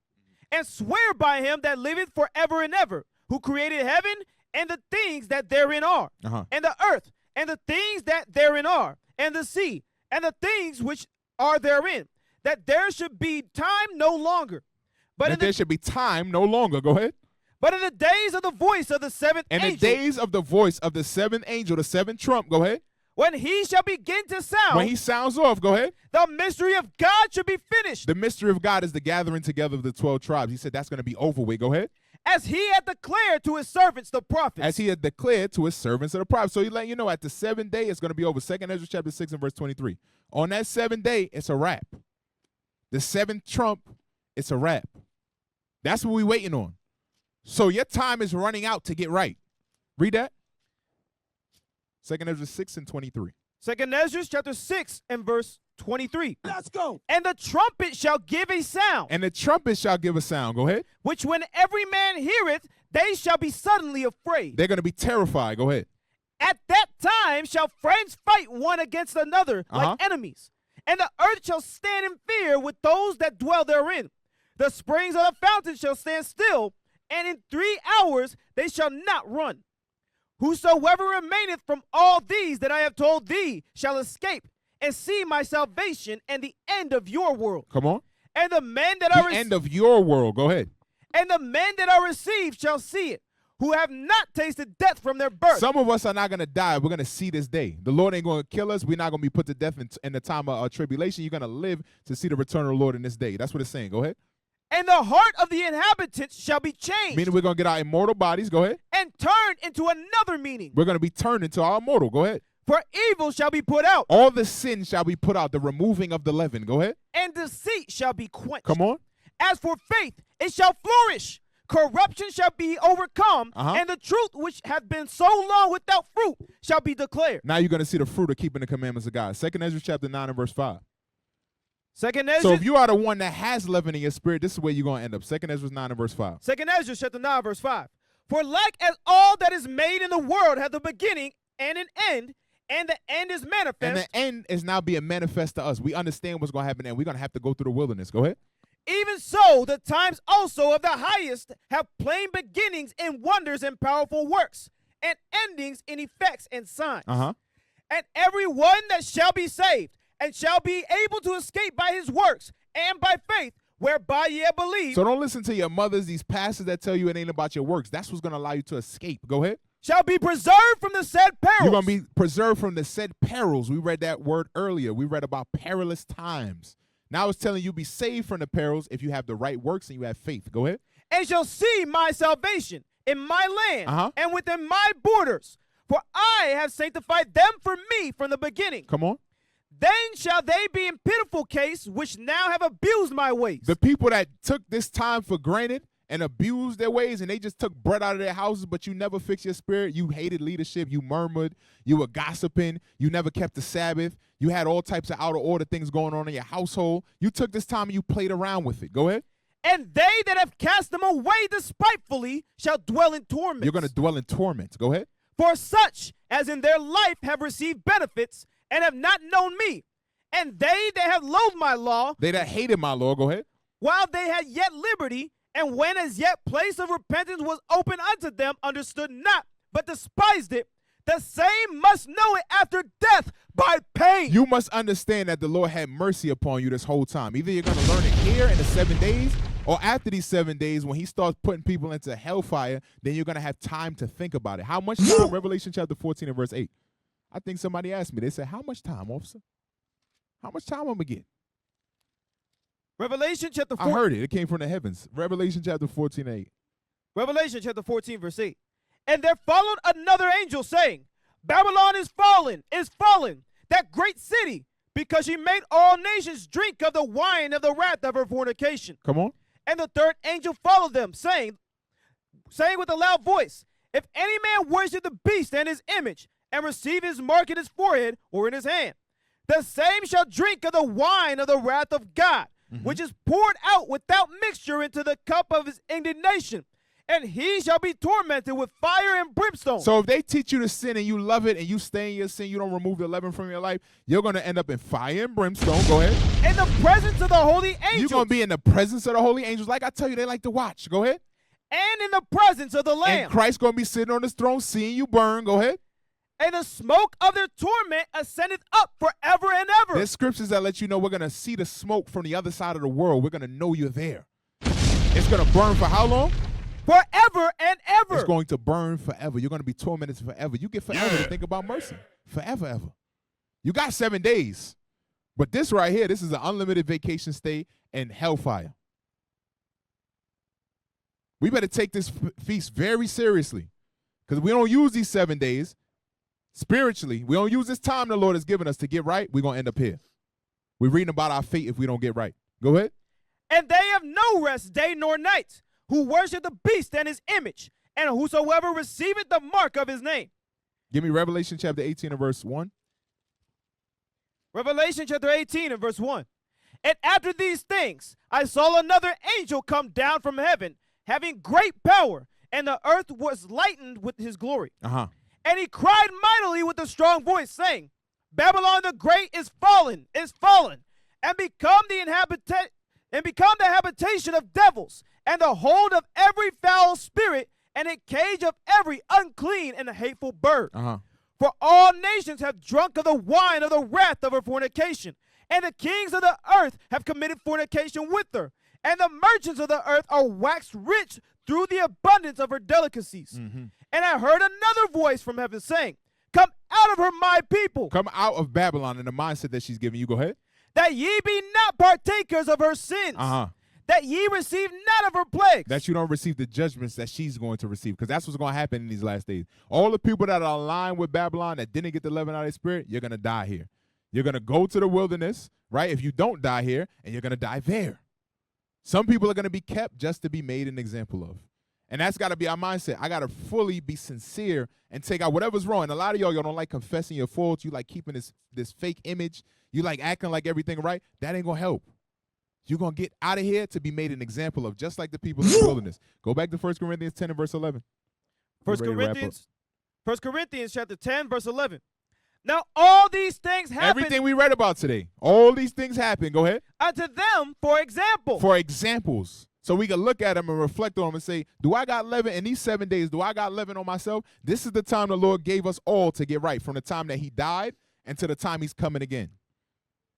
and swear by him that liveth forever and ever, who created heaven and the things that therein are, and the earth and the things that therein are, and the sea and the things which are therein, that there should be time no longer. But there should be time no longer. Go ahead. But in the days of the voice of the seventh angel. In the days of the voice of the seventh angel, the seventh trump, go ahead. When he shall begin to sound. When he sounds off, go ahead. The mystery of God should be finished. The mystery of God is the gathering together of the 12 tribes. He said that's going to be over with. Go ahead. As he had declared to his servants, the prophets. As he had declared to his servants of the prophets. So he let you know at the 7th day, it's going to be over. 2nd Ezra chapter 6 and verse 23. On that 7th day, it's a wrap. The 7th trump, it's a wrap. That's what we're waiting on. So your time is running out to get right. Read that. 2nd Ezra 6 and 23. 2nd Ezra chapter 6 and verse 23. Let's go. And the trumpet shall give a sound. And the trumpet shall give a sound. Go ahead. Which when every man heareth, they shall be suddenly afraid. They're going to be terrified. Go ahead. At that time shall friends fight one against another like enemies. And the earth shall stand in fear with those that dwell therein. The springs of the fountain shall stand still, and in 3 hours they shall not run. Whosoever remaineth from all these that I have told thee shall escape, and see my salvation and the end of your world. Come on. And the men that are end of your world. Go ahead. And the men that are received shall see it, who have not tasted death from their birth. Some of us are not going to die. We're going to see this day. The Lord ain't going to kill us. We're not going to be put to death in the time of tribulation. You're going to live to see the return of the Lord in this day. That's what it's saying. Go ahead. And the heart of the inhabitants shall be changed. Meaning we're going to get our immortal bodies. Go ahead. And turned into another meaning. We're going to be turned into our immortal. Go ahead. For evil shall be put out. All the sin shall be put out. The removing of the leaven. Go ahead. And deceit shall be quenched. Come on. As for faith, it shall flourish. Corruption shall be overcome. And the truth which hath been so long without fruit shall be declared. Now you're going to see the fruit of keeping the commandments of God. 2nd Ezra chapter 9 and verse 5. 2nd Ezra. So if you are the one that has leaven in your spirit, this is where you're going to end up. 2nd Ezra 9 and verse 5. 2nd Ezra chapter 9 verse 5. For like as all that is made in the world hath a beginning and an end, and the end is manifest. And the end is now being manifest to us. We understand what's going to happen, and we're going to have to go through the wilderness. Go ahead. Even so, the times also of the highest have plain beginnings in wonders and powerful works, and endings in effects and signs. And every one that shall be saved, and shall be able to escape by his works, and by faith, whereby ye have believed. So don't listen to your mothers, these pastors that tell you it ain't about your works. That's what's going to allow you to escape. Go ahead. Shall be preserved from the said perils. You're going to be preserved from the said perils. We read that word earlier. We read about perilous times. Now it's telling you be saved from the perils if you have the right works and you have faith. Go ahead. And shall see my salvation in my land and within my borders. For I have sanctified them for me from the beginning. Come on. Then shall they be in pitiful case, which now have abused my ways. The people that took this time for granted and abused their ways, and they just took bread out of their houses, but you never fixed your spirit. You hated leadership. You murmured. You were gossiping. You never kept the Sabbath. You had all types of out of order things going on in your household. You took this time and you played around with it. Go ahead. And they that have cast them away despitefully shall dwell in torment. You're going to dwell in torment. Go ahead. For such as in their life have received benefits and have not known me, and they that have loathed my law, they that hated my law, go ahead, while they had yet liberty, and when as yet place of repentance was open unto them, understood not, but despised it, the same must know it after death by pain. You must understand that the Lord had mercy upon you this whole time. Either you're going to learn it here in the 7 days, or after these 7 days, when he starts putting people into hellfire, then you're going to have time to think about it. How much time? Revelation chapter 14 and verse 8. I think somebody asked me. They said, how much time, officer? How much time I'm going to get? Revelation chapter 14. I heard it. It came from the heavens. Revelation chapter 14 and 8. Revelation chapter 14, verse 8. And there followed another angel saying, Babylon is fallen, that great city, because she made all nations drink of the wine of the wrath of her fornication. Come on. And the third angel followed them, saying with a loud voice, if any man worship the beast and his image, and receive his mark in his forehead or in his hand, the same shall drink of the wine of the wrath of God, which is poured out without mixture into the cup of his indignation. And he shall be tormented with fire and brimstone. So if they teach you to sin and you love it and you stay in your sin, you don't remove the leaven from your life, you're going to end up in fire and brimstone. Go ahead. In the presence of the holy angels. You're going to be in the presence of the holy angels. Like I tell you, they like to watch. Go ahead. And in the presence of the Lamb. And Christ's going to be sitting on his throne seeing you burn. Go ahead. And the smoke of their torment ascendeth up forever and ever. There's scriptures that let you know we're going to see the smoke from the other side of the world. We're going to know you're there. It's going to burn for how long? Forever and ever. It's going to burn forever. You're going to be tormented forever. You get forever to think about mercy. Forever, ever. You got 7 days. But this right here, this is an unlimited vacation stay in hellfire. We better take this feast very seriously, because we don't use these 7 days spiritually. We don't use this time the Lord has given us to get right. We're going to end up here. We're reading about our fate if we don't get right. Go ahead. And they have no rest day nor night, who worship the beast and his image, and whosoever receiveth the mark of his name. Give me Revelation chapter 18 and verse 1. Revelation chapter 18 and verse 1. And after these things, I saw another angel come down from heaven, having great power, and the earth was lightened with his glory. And he cried mightily with a strong voice, saying, Babylon the great is fallen, and become the habitation of devils, and the hold of every foul spirit, and a cage of every unclean and hateful bird. For all nations have drunk of the wine of the wrath of her fornication, and the kings of the earth have committed fornication with her, and the merchants of the earth are waxed rich through the abundance of her delicacies. And I heard another voice from heaven saying, Come out of her, my people. Come out of Babylon in the mindset that she's giving you. Go ahead. That ye be not partakers of her sins. That ye receive not of her plagues. That you don't receive the judgments that she's going to receive, because that's what's going to happen in these last days. All the people that are aligned with Babylon that didn't get the leaven out of their spirit, you're going to die here. You're going to go to the wilderness, right? If you don't die here, and you're going to die there. Some people are going to be kept just to be made an example of. And that's got to be our mindset. I got to fully be sincere and take out whatever's wrong. And a lot of y'all don't like confessing your faults. You like keeping this fake image. You like acting like everything right. That ain't going to help. You're going to get out of here to be made an example of, just like the people in the wilderness. Go back to 1 Corinthians 10 and verse 11. 1 Corinthians chapter 10, verse 11. Now all these things happen. Everything we read about today. All these things happen. Go ahead. Unto them for example. For examples. So we can look at them and reflect on them and say, do I got leaven in these 7 days? Do I got leaven on myself? This is the time the Lord gave us all to get right, from the time that he died and to the time he's coming again.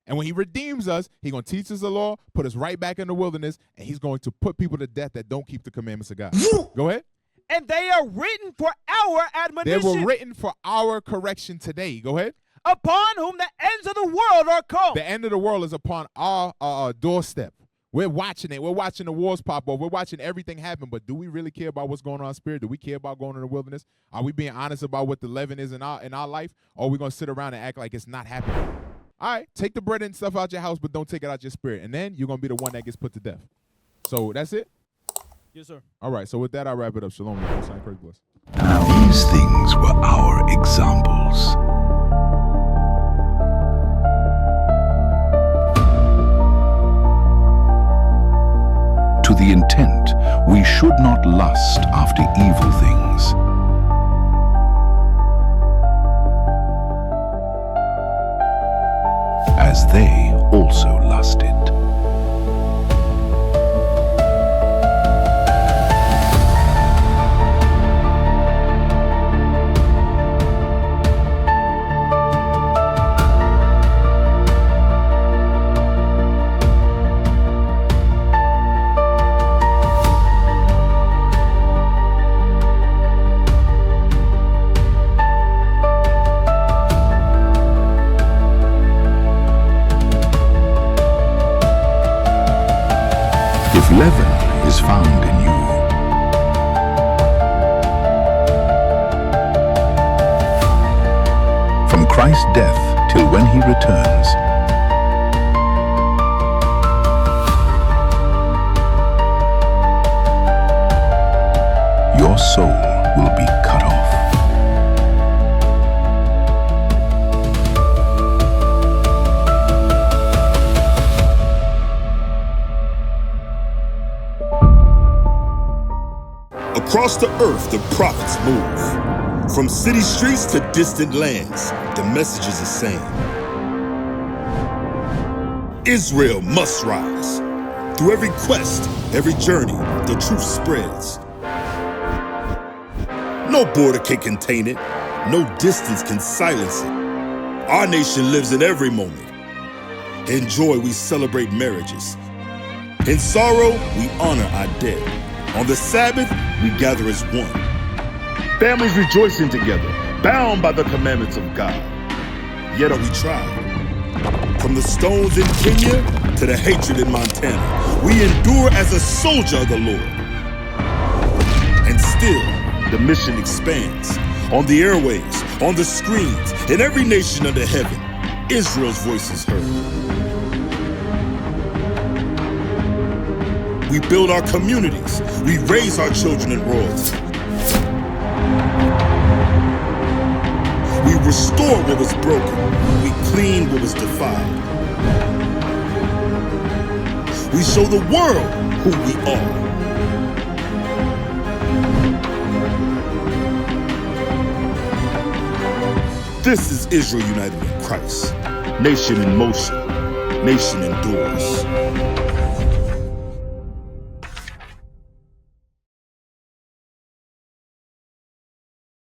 And when he redeems us, he's going to teach us the law, put us right back in the wilderness, and he's going to put people to death that don't keep the commandments of God. Go ahead. And they are written for our admonition. They were written for our correction today. Go ahead. Upon whom the ends of the world are called. The end of the world is upon our doorstep. We're watching it. We're watching the wars pop up. We're watching everything happen. But do we really care about what's going on in our spirit? Do we care about going in the wilderness? Are we being honest about what the leaven is in our life? Or are we going to sit around and act like it's not happening? All right, take the bread and stuff out your house, but don't take it out your spirit. And then you're going to be the one that gets put to death. So that's it? Yes, sir. All right, so with that, I'll wrap it up. Shalom. Most High, praise, bless. These things were our examples. To the intent we should not lust after evil things, they also lusted. If leaven is found in you, from Christ's death till when he returns, your soul will be cut off. Across the earth, the prophets move. From city streets to distant lands, the message is the same. Israel must rise. Through every quest, every journey, the truth spreads. No border can contain it. No distance can silence it. Our nation lives in every moment. In joy, we celebrate marriages. In sorrow, we honor our dead. On the Sabbath, we gather as one. Families rejoicing together, bound by the commandments of God. Yet are we tried. From the stones in Kenya to the hatred in Montana, we endure as a soldier of the Lord. And still, the mission expands. On the airwaves, on the screens, in every nation under heaven, Israel's voice is heard. We build our communities. We raise our children in royalty. We restore what was broken. We clean what was defiled. We show the world who we are. This is Israel united in Christ. Nation in motion. Nation endures.